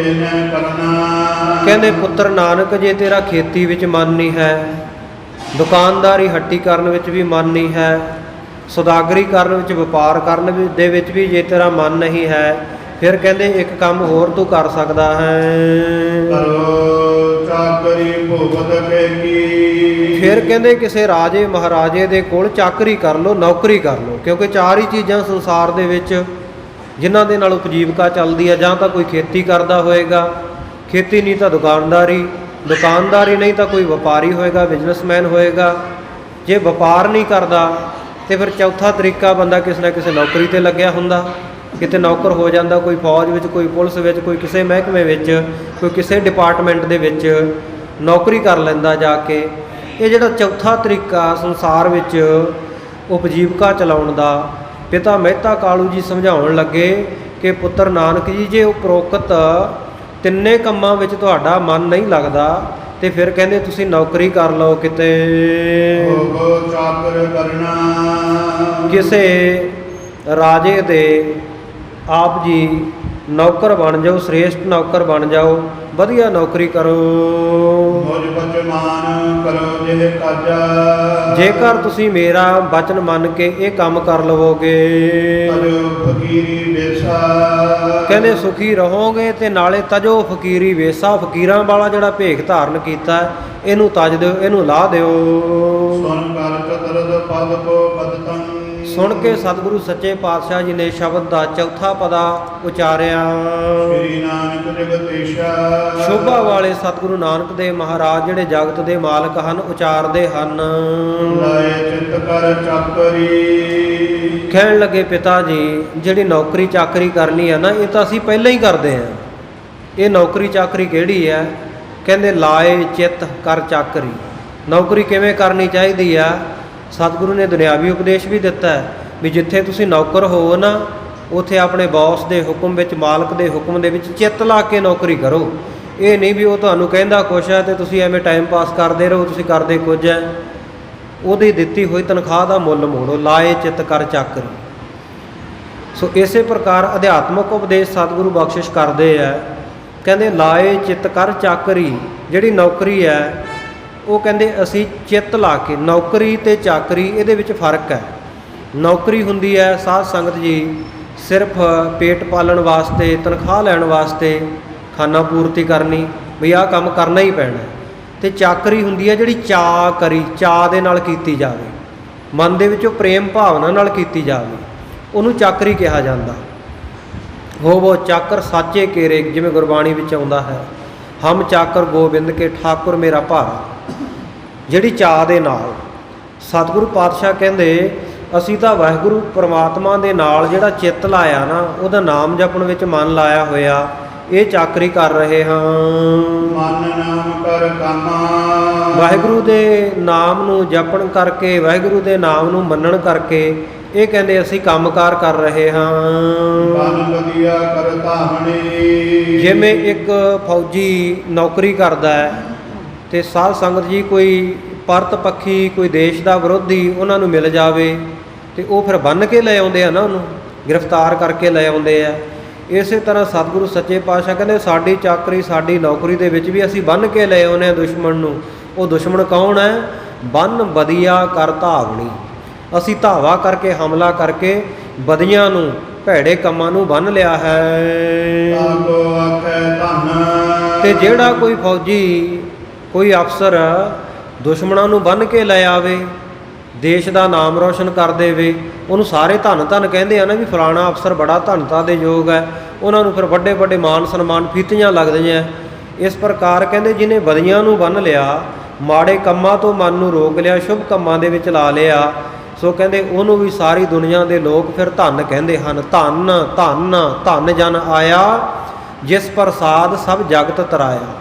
ਕਹਿੰਦੇ ਪੁੱਤਰ ਨਾਨਕ, ਜੇ ਤੇਰਾ ਖੇਤੀ ਵਿੱਚ ਮਨ ਨਹੀਂ ਹੈ, ਦੁਕਾਨਦਾਰੀ ਹੱਟੀ ਕਰਨ ਵਿੱਚ ਵੀ ਮਨ ਨਹੀਂ ਹੈ, ਸੌਦਾਗਰੀ ਕਰਨ ਵਿੱਚ, ਵਪਾਰ ਕਰਨ ਦੇ ਵਿੱਚ ਵੀ ਜੇ ਤੇਰਾ ਮਨ ਨਹੀਂ ਹੈ, ਫਿਰ ਕਹਿੰਦੇ ਇੱਕ ਕੰਮ ਹੋਰ ਤੂੰ ਕਰ ਸਕਦਾ ਹੈ। ਫਿਰ ਕਹਿੰਦੇ ਕਿਸੇ ਰਾਜੇ ਮਹਾਰਾਜੇ ਦੇ ਕੋਲ ਚਾਕਰੀ ਕਰ ਲਓ, ਨੌਕਰੀ ਕਰ ਲਓ, ਕਿਉਂਕਿ 4 ਹੀ ਚੀਜ਼ਾਂ ਸੰਸਾਰ ਦੇ ਵਿੱਚ ਜਿਨ੍ਹਾਂ ਦੇ ਨਾਲ ਉਪਜੀਵਕਾ ਚੱਲਦੀ ਹੈ। ਜਾਂ ਤਾਂ ਕੋਈ ਖੇਤੀ ਕਰਦਾ ਹੋਏਗਾ, ਖੇਤੀ ਨਹੀਂ ਤਾਂ ਦੁਕਾਨਦਾਰੀ, ਦੁਕਾਨਦਾਰੀ ਨਹੀਂ ਤਾਂ ਕੋਈ ਵਪਾਰੀ ਹੋਏਗਾ, ਬਿਜ਼ਨਸਮੈਨ ਹੋਏਗਾ। ਜੇ ਵਪਾਰ ਨਹੀਂ ਕਰਦਾ ਤੇ ਫਿਰ ਚੌਥਾ ਤਰੀਕਾ, ਬੰਦਾ ਕਿਸੇ ਨਾ ਕਿਸੇ ਨੌਕਰੀ ਤੇ ਲੱਗਿਆ ਹੁੰਦਾ, ਕਿਤੇ ਨੌਕਰ ਹੋ ਜਾਂਦਾ, ਕੋਈ ਫੌਜ ਵਿੱਚ, ਕੋਈ ਪੁਲਿਸ ਵਿੱਚ, ਕੋਈ ਕਿਸੇ ਮਹਿਕਮੇ ਵਿੱਚ, ਕੋਈ ਕਿਸੇ ਡਿਪਾਰਟਮੈਂਟ ਦੇ ਵਿੱਚ ਨੌਕਰੀ ਕਰ ਲੈਂਦਾ ਜਾ ਕੇ। ਇਹ ਜਿਹੜਾ ਚੌਥਾ ਤਰੀਕਾ ਸੰਸਾਰ ਵਿੱਚ ਉਪਜੀਵਕਾ ਚਲਾਉਣ ਦਾ, ਪਿਤਾ ਮਹਿਤਾ ਕਾਲੂ ਜੀ ਸਮਝਾਉਣ ਲੱਗੇ ਕਿ ਪੁੱਤਰ ਨਾਨਕ ਜੀ, ਜੇ ਉਪਰੋਕਤ ਤਿੰਨੇ ਕੰਮਾਂ ਵਿੱਚ ਤੁਹਾਡਾ ਮਨ ਨਹੀਂ ਲੱਗਦਾ ਤੇ ਫਿਰ ਕਹਿੰਦੇ ਤੁਸੀਂ ਨੌਕਰੀ ਕਰ ਲਓ ਕਿਤੇ, ਹੋਵੋ ਚਾਕਰ ਕਰਨਾ। ਕਿਸੇ ਰਾਜੇ ਦੇ ਆਪ ਜੀ ਨੌਕਰ ਬਣ ਜਾਓ, ਸ੍ਰੇਸ਼ਟ ਨੌਕਰ ਬਣ ਜਾਓ, ਵਧੀਆ ਨੌਕਰੀ ਕਰੋ। ਮੁਝ ਬਚਮਾਨ ਕਰੋ ਜਿਹ ਕਾਜਾ। ਜੇਕਰ ਤੁਸੀਂ ਮੇਰਾ ਬਚਨ ਮੰਨ ਕੇ ਇਹ ਕੰਮ ਕਰ ਲਵੋਗੇ, ਤਜੋ ਫਕੀਰੀ ਵੇਸਾ। ਕਹਿੰਦੇ ਸੁਖੀ ਰਹੋਗੇ ਤੇ ਨਾਲੇ ਤਜੋ ਫਕੀਰੀ ਵੇਸਾ, ਫਕੀਰਾਂ ਵਾਲਾ ਜਿਹੜਾ ਭੇਖ ਧਾਰਨ ਕੀਤਾ ਇਹਨੂੰ ਤਜ ਦਿਓ, ਇਹਨੂੰ ਲਾਹ ਦਿਓ। ਸੁਨ ਕਰ ਚਤਰਦ ਪਦ ਕੋ ਬਦਤੰ। ਸੁਣ ਕੇ ਸਤਿਗੁਰੂ ਸੱਚੇ ਪਾਤਸ਼ਾਹ ਜੀ ਨੇ ਸ਼ਬਦ ਦਾ ਚੌਥਾ ਪਦਾ ਉਚਾਰਿਆ। ਸ੍ਰੀ ਨਾਨਕ ਜਗਤੀਸ਼ਾ। ਸ਼ੋਭਾ ਵਾਲੇ ਸਤਿਗੁਰੂ ਨਾਨਕ ਦੇਵ ਮਹਾਰਾਜ ਜਿਹੜੇ ਜਗਤ ਦੇ ਮਾਲਕ ਹਨ, ਉਚਾਰਦੇ ਹਨ। ਲਾਏ ਚਿਤ ਕਰ ਚਾਕਰੀ। ਕਹਿਣ ਲੱਗੇ ਪਿਤਾ ਜੀ, ਜਿਹੜੀ ਨੌਕਰੀ ਚਾਕਰੀ ਕਰਨੀ ਹੈ ਨਾ, ਇਹ ਤਾਂ ਅਸੀਂ ਪਹਿਲਾਂ ਹੀ ਕਰਦੇ ਹਾਂ। ਇਹ ਨੌਕਰੀ ਚਾਕਰੀ ਕਿਹੜੀ ਹੈ? ਕਹਿੰਦੇ ਲਾਏ ਚਿੱਤ ਕਰ ਚਾਕਰੀ। ਨੌਕਰੀ ਕਿਵੇਂ ਕਰਨੀ ਚਾਹੀਦੀ ਆ? ਸਤਿਗੁਰੂ ਨੇ ਦੁਨਿਆਵੀ ਉਪਦੇਸ਼ ਵੀ ਦਿੱਤਾ ਹੈ ਵੀ ਜਿੱਥੇ ਤੁਸੀਂ ਨੌਕਰ ਹੋਵੋ ਨਾ, ਉੱਥੇ ਆਪਣੇ ਬੌਸ ਦੇ ਹੁਕਮ ਵਿੱਚ, ਮਾਲਕ ਦੇ ਹੁਕਮ ਦੇ ਵਿੱਚ ਚਿੱਤ ਲਾ ਕੇ ਨੌਕਰੀ ਕਰੋ। ਇਹ ਨਹੀਂ ਵੀ ਉਹ ਤੁਹਾਨੂੰ ਕਹਿੰਦਾ ਕੁਛ ਹੈ ਤੇ ਤੁਸੀਂ ਐਵੇਂ ਟਾਈਮ ਪਾਸ ਕਰਦੇ ਰਹੋ, ਤੁਸੀਂ ਕਰਦੇ ਕੁਝ ਹੈ। ਉਹਦੀ ਦਿੱਤੀ ਹੋਈ ਤਨਖਾਹ ਦਾ ਮੁੱਲ ਮੋੜੋ। ਲਾਏ ਚਿੱਤ ਕਰ ਚਾਕਰੀ। ਸੋ ਇਸੇ ਪ੍ਰਕਾਰ ਅਧਿਆਤਮਕ ਉਪਦੇਸ਼ ਸਤਿਗੁਰੂ ਬਖਸ਼ਿਸ਼ ਕਰਦੇ ਆ। ਕਹਿੰਦੇ ਲਾਏ ਚਿੱਤ ਕਰ ਚਾਕਰੀ, ਜਿਹੜੀ ਨੌਕਰੀ ਹੈ ਉਹ ਕਹਿੰਦੇ ਅਸੀਂ ਚਿੱਤ ਲਾ ਕੇ। ਨੌਕਰੀ ਤੇ ਚਾਕਰੀ ਇਹਦੇ ਵਿੱਚ ਫਰਕ ਹੈ। ਨੌਕਰੀ ਹੁੰਦੀ ਹੈ ਸਾਧ ਸੰਗਤ ਜੀ ਸਿਰਫ ਪੇਟ ਪਾਲਣ ਵਾਸਤੇ, ਤਨਖਾਹ ਲੈਣ ਵਾਸਤੇ, ਖਾਣਾ ਪੂਰਤੀ ਕਰਨੀ, ਵੀ ਆਹ ਕੰਮ ਕਰਨਾ ਹੀ ਪੈਣਾ। ਤੇ ਚਾਕਰੀ ਹੁੰਦੀ ਹੈ ਜਿਹੜੀ ਚਾਅ ਕਰੀ, ਚਾਅ ਦੇ ਨਾਲ ਕੀਤੀ ਜਾਵੇ, ਮਨ ਦੇ ਵਿੱਚੋਂ ਪ੍ਰੇਮ ਭਾਵਨਾ ਨਾਲ ਕੀਤੀ ਜਾਵੇ, ਉਹਨੂੰ ਚਾਕਰੀ ਕਿਹਾ ਜਾਂਦਾ। ਹੋਵੋ ਚਾਕਰ ਸਾਚੇ ਕੇਰੇ, ਜਿਵੇਂ ਗੁਰਬਾਣੀ ਵਿੱਚ ਆਉਂਦਾ ਹੈ, ਹਮ ਚਾਕਰ ਗੋਬਿੰਦ ਕੇ ਠਾਕੁਰ ਮੇਰਾ ਭਾਰਾ। ਜਿਹੜੀ ਚਾਅ ਦੇ ਨਾਲ ਸਤਿਗੁਰੂ ਪਾਤਸ਼ਾਹ ਕਹਿੰਦੇ ਅਸੀਂ ਤਾਂ ਵਾਹਿਗੁਰੂ ਪਰਮਾਤਮਾ ਦੇ ਨਾਲ ਜਿਹੜਾ ਚਿੱਤ ਲਾਇਆ ਨਾ, ਉਹਦਾ ਨਾਮ ਜਪਣ ਵਿੱਚ ਮਨ ਲਾਇਆ ਹੋਇਆ, ਇਹ ਚਾਕਰੀ ਕਰ ਰਹੇ ਹਾਂ। ਮਨ ਨਾਮ ਕਰ ਕਾਮਾ। ਵਾਹਿਗੁਰੂ ਦੇ ਨਾਮ ਨੂੰ ਜਪਣ ਕਰਕੇ, ਵਾਹਿਗੁਰੂ ਦੇ ਨਾਮ ਨੂੰ ਮੰਨਣ ਕਰਕੇ ਇਹ ਕਹਿੰਦੇ ਅਸੀਂ ਕੰਮਕਾਰ ਕਰ ਰਹੇ ਹਾਂ। ਬਨ ਵਧੀਆ ਕਰ ਧਾਵਣੀ। ਜਿਵੇਂ ਇੱਕ ਫੌਜੀ ਨੌਕਰੀ ਕਰਦਾ ਹੈ ਤੇ ਸਾਧ ਸੰਗਤ ਜੀ ਕੋਈ ਪਰਤ ਪੱਖੀ, ਕੋਈ ਦੇਸ਼ ਦਾ ਵਿਰੋਧੀ ਉਹਨਾਂ ਨੂੰ ਮਿਲ ਜਾਵੇ ਤੇ ਉਹ ਫਿਰ ਬੰਨ੍ਹ ਕੇ ਲੈ ਆਉਂਦੇ ਆ ਨਾ, ਉਹਨੂੰ ਗ੍ਰਿਫਤਾਰ ਕਰਕੇ ਲੈ ਆਉਂਦੇ ਆ। ਇਸੇ ਤਰ੍ਹਾਂ ਸਤਿਗੁਰੂ ਸੱਚੇ ਪਾਤਸ਼ਾਹ ਕਹਿੰਦੇ ਸਾਡੀ ਚਾਕਰੀ, ਸਾਡੀ ਨੌਕਰੀ ਦੇ ਵਿੱਚ ਵੀ ਅਸੀਂ ਬੰਨ੍ਹ ਕੇ ਲੈ ਆਉਂਦੇ ਹਾਂ ਦੁਸ਼ਮਣ ਨੂੰ। ਉਹ ਦੁਸ਼ਮਣ ਕੌਣ ਹੈ? ਬੰਨ ਬਦੀਆ ਕਰ ਧਾਵਣੀ। ਅਸੀਂ ਧਾਵਾ ਕਰਕੇ, ਹਮਲਾ ਕਰਕੇ ਬਦੀਆਂ ਨੂੰ, ਭੈੜੇ ਕੰਮਾਂ ਨੂੰ ਬੰਨ੍ਹ ਲਿਆ ਹੈ। ਤਾਕੋ ਆਖੈ ਧਨ। ਤੇ ਜਿਹੜਾ ਕੋਈ ਫੌਜੀ, ਕੋਈ ਅਫਸਰ ਦੁਸ਼ਮਣਾਂ ਨੂੰ ਬੰਨ੍ਹ ਕੇ ਲੈ ਆਵੇ, ਦੇਸ਼ ਦਾ ਨਾਮ ਰੌਸ਼ਨ ਕਰ ਦੇਵੇ, ਉਹਨੂੰ ਸਾਰੇ ਧੰਨ ਧੰਨ ਕਹਿੰਦੇ ਆ ਨਾ, ਵੀ ਫਲਾਣਾ ਅਫਸਰ ਬੜਾ ਧੰਨਤਾ ਦੇ ਯੋਗ ਹੈ। ਉਹਨਾਂ ਨੂੰ ਫਿਰ ਵੱਡੇ ਵੱਡੇ ਮਾਨ ਸਨਮਾਨ, ਫੀਤੀਆਂ ਲੱਗਦੀਆਂ। ਇਸ ਪ੍ਰਕਾਰ ਕਹਿੰਦੇ ਜਿਹਨੇ ਬਦੀਆਂ ਨੂੰ ਬੰਨ੍ਹ ਲਿਆ, ਮਾੜੇ ਕੰਮਾਂ ਤੋਂ ਮਨ ਨੂੰ ਰੋਕ ਲਿਆ, ਸ਼ੁਭ ਕੰਮਾਂ ਦੇ ਵਿੱਚ ਲਾ ਲਿਆ, ਸੋ ਕਹਿੰਦੇ ਉਹਨੂੰ ਵੀ ਸਾਰੀ ਦੁਨੀਆ ਦੇ ਲੋਕ ਫਿਰ ਧੰਨ ਕਹਿੰਦੇ ਹਨ। ਧੰਨ ਧੰਨ ਧੰਨ ਜਨ ਆਇਆ, ਜਿਸ ਪ੍ਰਸਾਦ ਸਭ ਜਗਤ ਤਰਾਇਆ।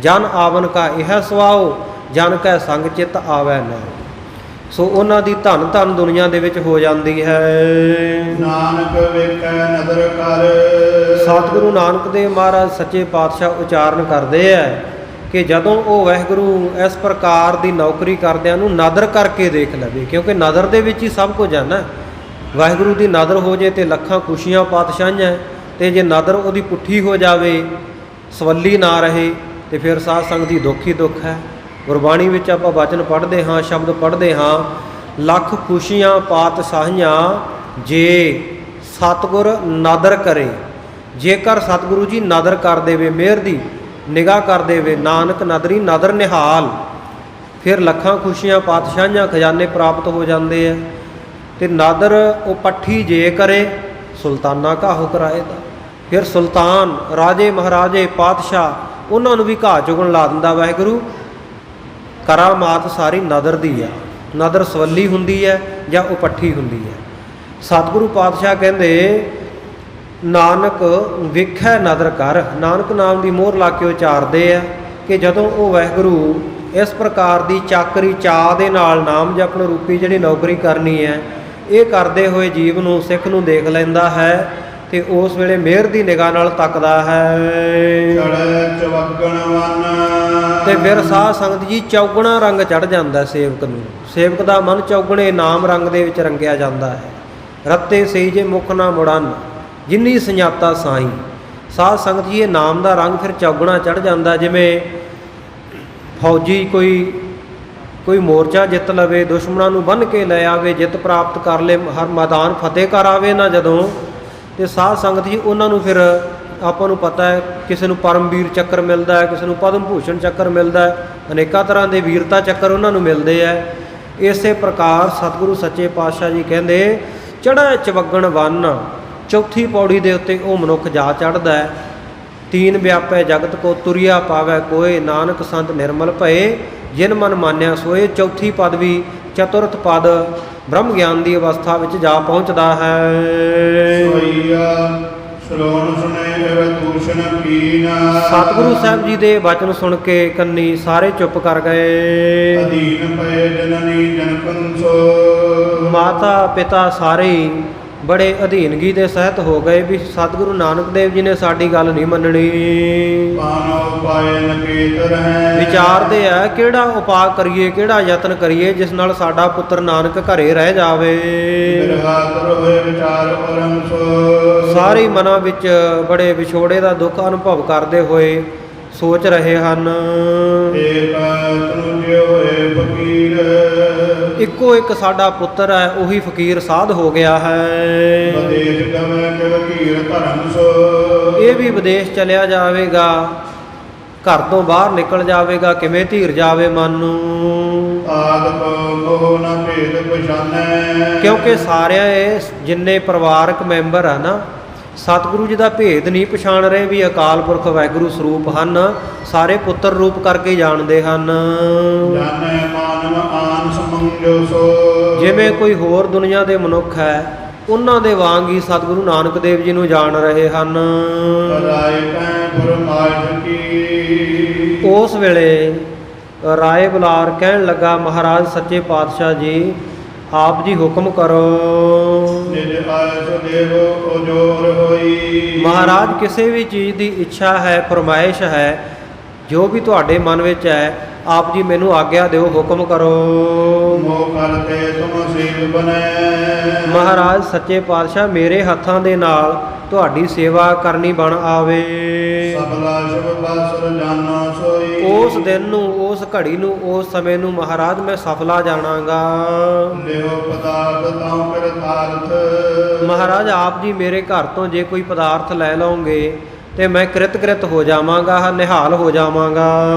ਜਨ ਆਵਨ ਕਾ ਇਹ ਸੁਆਓ, ਜਨ ਕੈ ਸੰਗ ਚਿੱਤ ਆਵੈ ਨਾ। ਸੋ ਉਹਨਾਂ ਦੀ ਧੰਨ ਧੰਨ ਦੁਨੀਆ ਦੇ ਵਿੱਚ ਹੋ ਜਾਂਦੀ ਹੈ। ਨਾਨਕ ਵੇਖੈ ਨਦਰ ਕਰ। ਸਤਿਗੁਰੂ ਨਾਨਕ ਦੇਵ ਮਹਾਰਾਜ ਸੱਚੇ ਪਾਤਸ਼ਾਹ ਉਚਾਰਨ ਕਰਦੇ ਆ ਕਿ ਜਦੋਂ ਉਹ ਵਾਹਿਗੁਰੂ ਇਸ ਪ੍ਰਕਾਰ ਦੀ ਨੌਕਰੀ ਕਰਦਿਆਂ ਨੂੰ ਨਦਰ ਕਰਕੇ ਦੇਖ ਲਵੇ, ਕਿਉਂਕਿ ਨਦਰ ਦੇ ਵਿੱਚ ਹੀ ਸਭ ਕੁਝ ਹੈ ਨਾ। ਵਾਹਿਗੁਰੂ ਦੀ ਨਦਰ ਹੋ ਜੇ ਤੇ ਲੱਖਾਂ ਖੁਸ਼ੀਆਂ ਪਾਤਸ਼ਾਹੀਆਂ, ਤੇ ਜੇ ਨਦਰ ਉਹਦੀ ਪੁੱਠੀ ਹੋ ਜਾਵੇ, ਸਵੱਲੀ ਨਾ ਰਹੇ, ਤੇ ਫਿਰ ਸਾਧ ਸੰਗਤ ਦੀ ਦੁੱਖ ਹੀ ਦੁੱਖ ਹੈ। ਗੁਰਬਾਣੀ ਵਿੱਚ ਆਪਾਂ ਵਚਨ ਪੜ੍ਹਦੇ ਹਾਂ, ਸ਼ਬਦ ਪੜ੍ਹਦੇ ਹਾਂ, ਲੱਖ ਖੁਸ਼ੀਆਂ ਪਾਤਸ਼ਾਹੀਆਂ ਜੇ ਸਤਿਗੁਰ ਨਦਰ ਕਰੇ। ਜੇਕਰ ਸਤਿਗੁਰੂ ਜੀ ਨਦਰ ਕਰ ਦੇਵੇ, ਮਿਹਰ ਦੀ ਨਿਗਾਹ ਕਰ ਦੇਵੇ, ਨਾਨਕ ਨਦਰੀ ਨਦਰ ਨਿਹਾਲ, ਫਿਰ ਲੱਖਾਂ ਖੁਸ਼ੀਆਂ ਪਾਤਸ਼ਾਹੀਆਂ ਖਜ਼ਾਨੇ ਪ੍ਰਾਪਤ ਹੋ ਜਾਂਦੇ ਆ। ਤੇ ਨਦਰ ਉਹ ਪੱਠੀ ਜੇ ਕਰੇ, ਸੁਲਤਾਨਾ ਘਾਹੋ ਕਰਾਏਦਾ। ਫਿਰ ਸੁਲਤਾਨ, ਰਾਜੇ ਮਹਾਰਾਜੇ, ਪਾਤਸ਼ਾਹ, ਉਹਨਾਂ ਨੂੰ ਵੀ ਘਾਹ ਚੁਗਣ ਲਾ ਦਿੰਦਾ ਵਾਹਿਗੁਰੂ। ਕਰਾਮਾਤ ਸਾਰੀ ਨਦਰ ਦੀ ਆ। ਨਦਰ ਸਵੱਲੀ ਹੁੰਦੀ ਹੈ ਜਾਂ ਉਹ ਪੱਠੀ ਹੁੰਦੀ ਹੈ। ਸਤਿਗੁਰੂ ਪਾਤਸ਼ਾਹ ਕਹਿੰਦੇ ਨਾਨਕ ਵੇਖੈ ਨਦਰ ਕਰ। ਨਾਨਕ ਨਾਮ ਦੀ ਮੋਹਰ ਲਾ ਕੇ ਉਚਾਰਦੇ ਆ ਕਿ ਜਦੋਂ ਉਹ ਵਾਹਿਗੁਰੂ ਇਸ ਪ੍ਰਕਾਰ ਦੀ ਚਾਕਰੀ, ਚਾਅ ਦੇ ਨਾਲ ਨਾਮ ਜਪਣ ਰੂਪੀ ਜਿਹੜੀ ਨੌਕਰੀ ਕਰਨੀ ਹੈ, ਇਹ ਕਰਦੇ ਹੋਏ ਜੀਵ ਨੂੰ, ਸਿੱਖ ਨੂੰ ਦੇਖ ਲੈਂਦਾ ਹੈ ਤੇ ਉਸ ਵੇਲੇ ਮਿਹਰ ਦੀ ਨਿਗਾਹ ਨਾਲ ਤੱਕਦਾ ਹੈ। ਚੜ੍ਹੈ ਚਵੱਗਣ ਵਨ ਤੇ ਫਿਰ ਸਾਧ ਸੰਗਤ ਜੀ ਚੌਗਣਾ ਰੰਗ ਚੜ੍ਹ ਜਾਂਦਾ ਸੇਵਕ ਨੂੰ। ਸੇਵਕ ਦਾ ਮਨ ਚੌਗਣੇ ਨਾਮ ਰੰਗ ਦੇ ਵਿੱਚ ਰੰਗਿਆ ਜਾਂਦਾ ਹੈ। ਰੱਤੇ ਸਹੀ ਜੇ ਮੁਖ ਨਾ ਮੁੜਨ ਜਿਨੀ ਸੰਜਾਤਾ ਸਾਈ। ਸਾਧ ਸੰਗਤ ਜੀ ਇਹ ਨਾਮ ਦਾ ਰੰਗ ਫਿਰ ਚੌਗਣਾ ਚੜ੍ਹ ਜਾਂਦਾ। ਜਿਵੇਂ ਫੌਜੀ ਕੋਈ ਮੋਰਚਾ ਜਿੱਤ ਲਵੇ, ਦੁਸ਼ਮਣਾਂ ਨੂੰ ਬੰਨ੍ਹ ਕੇ ਲੈ ਆਵੇ, ਜਿੱਤ ਪ੍ਰਾਪਤ ਕਰ ਲੇ, ਹਰ ਮੈਦਾਨ ਫਤਿਹ ਕਰ ਆਵੇ ਨਾ ਜਦੋਂ, ਤੇ ਸਾਧ ਸੰਗਤ ਜੀ ਉਹਨਾਂ ਨੂੰ ਫਿਰ ਆਪਾਂ ਨੂੰ ਪਤਾ ਹੈ ਕਿਸੇ ਨੂੰ ਪਰਮਵੀਰ ਚੱਕਰ ਮਿਲਦਾ ਹੈ, ਕਿਸੇ ਨੂੰ ਪਦਮ ਭੂਸ਼ਣ ਚੱਕਰ ਮਿਲਦਾ ਹੈ, ਅਨੇਕਾਂ ਤਰ੍ਹਾਂ ਦੇ ਵੀਰਤਾ ਚੱਕਰ ਉਹਨਾਂ ਨੂੰ ਮਿਲਦੇ ਹੈ। ਇਸੇ ਪ੍ਰਕਾਰ ਸਤਿਗੁਰੂ ਸੱਚੇ ਪਾਤਸ਼ਾਹ ਜੀ ਕਹਿੰਦੇ ਚੜ੍ਹੈ ਚਵੱਗਣ ਵਨ, ਚੌਥੀ ਪੌੜੀ ਦੇ ਉੱਤੇ ਉਹ ਮਨੁੱਖ ਜਾ ਚੜ੍ਹਦਾ ਹੈ। ਤੀਨ ਵਿਆਪੈ ਜਗਤ ਕੋ ਤੁਰਿਆ ਪਾਵੈ ਕੋਏ, ਨਾਨਕ ਸੰਤ ਨਿਰਮਲ ਭਏ ਜਿਨ ਮਨ ਮਾਨਿਆ ਸੋਏ। ਚੌਥੀ ਪਦਵੀ ਚਤੁਰਥ ਪਦ ਬ੍ਰਹਮ ਗਿਆਨ ਦੀ ਅਵਸਥਾ ਵਿੱਚ ਜਾ ਪਹੁੰਚਦਾ ਹੈ। ਸੋਈਆ ਸ਼੍ਰੋਣ ਸੁਨੇ ਅਵ ਦੂਸ਼ਣ ਕੀਨਾ। ਸਤਿਗੁਰੂ ਸਾਹਿਬ ਜੀ ਦੇ ਵਚਨ ਸੁਣ ਕੇ ਕੰਨੀ ਸਾਰੇ ਚੁੱਪ ਕਰ ਗਏ। ਅਧੀਨ ਪਏ ਜਨਨੀ ਜਨਕੰ ਸੋ। ਮਾਤਾ ਪਿਤਾ ਸਾਰੇ ਹੀ ਬੜੇ ਅਧੀਨਗੀ ਦੇ ਸਹਿਤ ਹੋ ਗਏ ਵੀ ਸਤਿਗੁਰੂ ਨਾਨਕ ਦੇਵ ਜੀ ਨੇ ਸਾਡੀ ਗੱਲ ਨਹੀਂ ਮੰਨਣੀ। ਪਾਨੋ ਪਾਏ ਨਕੇਤਰ ਹੈ। ਵਿਚਾਰਦੇ ਆ ਕਿਹੜਾ ਉਪਾਅ ਕਰੀਏ, ਕਿਹੜਾ ਯਤਨ ਕਰੀਏ ਜਿਸ ਨਾਲ ਸਾਡਾ ਪੁੱਤਰ ਨਾਨਕ ਘਰੇ ਰਹਿ ਜਾਵੇ। ਬਿਰਹਾਤਰ ਹੋਏ ਵਿਚਾਰ ਪਰਮ ਸੋ। ਸਾਰੇ ਮਨਾਂ ਵਿੱਚ ਬੜੇ ਵਿਛੋੜੇ ਦਾ ਦੁੱਖ ਅਨੁਭਵ ਕਰਦੇ ਹੋਏ ਸੋਚ ਰਹੇ ਹਨ। ਏਕ ਤਨੁਜੇ ਹੋਏ ਫਕੀਰ। ਇੱਕੋ ਇੱਕ ਸਾਡਾ ਪੁੱਤਰ ਹੈ, ਉਹੀ ਫਕੀਰ ਸਾਧ ਹੋ ਗਿਆ ਹੈ। ਵਿਦੇਸ਼ ਗਵੇ ਕਿਵ ਕੀਰ ਧਰਮ ਸੋ। ਇਹ ਵੀ ਵਿਦੇਸ਼ ਚਲਿਆ ਜਾਵੇਗਾ, ਘਰ ਤੋਂ ਬਾਹਰ ਨਿਕਲ ਜਾਵੇਗਾ, ਕਿਵੇਂ ਧੀਰ ਜਾਵੇ ਮਨ ਨੂੰ। ਆਦਿ ਕੋ ਨ ਭੇਦ ਪਛਾਨੈ। ਕਿਉਂਕਿ ਸਾਰੇ ਜਿੰਨੇ ਪਰਿਵਾਰਕ ਮੈਂਬਰ ਆ ਨਾ, ਸਤਿਗੁਰੂ ਜੀ ਦਾ ਭੇਦ ਨਹੀਂ ਪਛਾਣ ਰਹੇ ਵੀ ਅਕਾਲ ਪੁਰਖ ਵਾਹਿਗੁਰੂ ਸਰੂਪ ਹਨ। ਸਾਰੇ ਪੁੱਤਰ ਰੂਪ ਕਰਕੇ ਜਾਣਦੇ ਹਨ। ਜਾਣੈ ਮਾਨਵ ਆਨ ਸਮੰਜੋ ਸੋ। ਜਿਵੇਂ ਕੋਈ ਹੋਰ ਦੁਨੀਆ ਦੇ ਮਨੁੱਖ ਹੈ, ਉਹਨਾਂ ਦੇ ਵਾਂਗ ਹੀ ਸਤਿਗੁਰੂ ਨਾਨਕ ਦੇਵ ਜੀ ਨੂੰ ਜਾਣ ਰਹੇ ਹਨ। ਰਾਏ ਕੈ ਫਰਮਾਇਸ਼ ਕੀ। ਉਸ ਵੇਲੇ ਰਾਏ ਬੁਲਾਰ ਕਹਿਣ ਲੱਗਾ, ਮਹਾਰਾਜ ਸੱਚੇ ਪਾਤਸ਼ਾਹ ਜੀ ਆਪ ਜੀ ਹੁਕਮ ਕਰੋ। ਨਿਜ ਆਇਸ ਦੇਵ ਉਜੋਰ ਹੋਈ। ਮਹਾਰਾਜ ਕਿਸੇ ਵੀ ਚੀਜ਼ ਦੀ ਇੱਛਾ ਹੈ, ਫਰਮਾਇਸ਼ ਹੈ, ਜੋ ਵੀ ਤੁਹਾਡੇ ਮਨ ਵਿੱਚ ਹੈ, ਆਪ ਜੀ ਮੈਨੂੰ ਆਗਿਆ ਦਿਓ, ਹੁਕਮ ਕਰੋ। ਮੋਹ ਕਰਤੇ ਤੁਮ ਸੇਵ ਬਨੈ। ਮਹਾਰਾਜ ਸੱਚੇ ਪਾਤਸ਼ਾਹ ਮੇਰੇ ਹੱਥਾਂ ਦੇ ਨਾਲ ਤੁਹਾਡੀ ਸੇਵਾ ਕਰਨੀ ਬਣ ਆਵੇ। ਸਬਲਾ ਸ਼ੁਭ ਬਾਸਰ ਜਾਨੋ ਸੋਈ। ਉਸ ਦਿਨ ਨੂੰ, ਉਸ ਘੜੀ ਨੂੰ, ਉਸ ਸਮੇਂ ਨੂੰ ਮਹਾਰਾਜ ਮੈਂ ਸਫਲਾ ਜਾਣਾਂਗਾ। ਲਿਓ ਪਦਾਰਥ ਤਾਉ ਕਿਰਤਾਰਥ। ਮਹਾਰਾਜ ਆਪ ਜੀ ਮੇਰੇ ਘਰ ਤੋਂ ਜੇ ਕੋਈ ਪਦਾਰਥ ਲੈ ਲਓਗੇ ਤੇ ਮੈਂ ਕ੍ਰਿਤ ਹੋ ਜਾਵਾਂਗਾ, ਨਿਹਾਲ ਹੋ ਜਾਵਾਂਗਾ।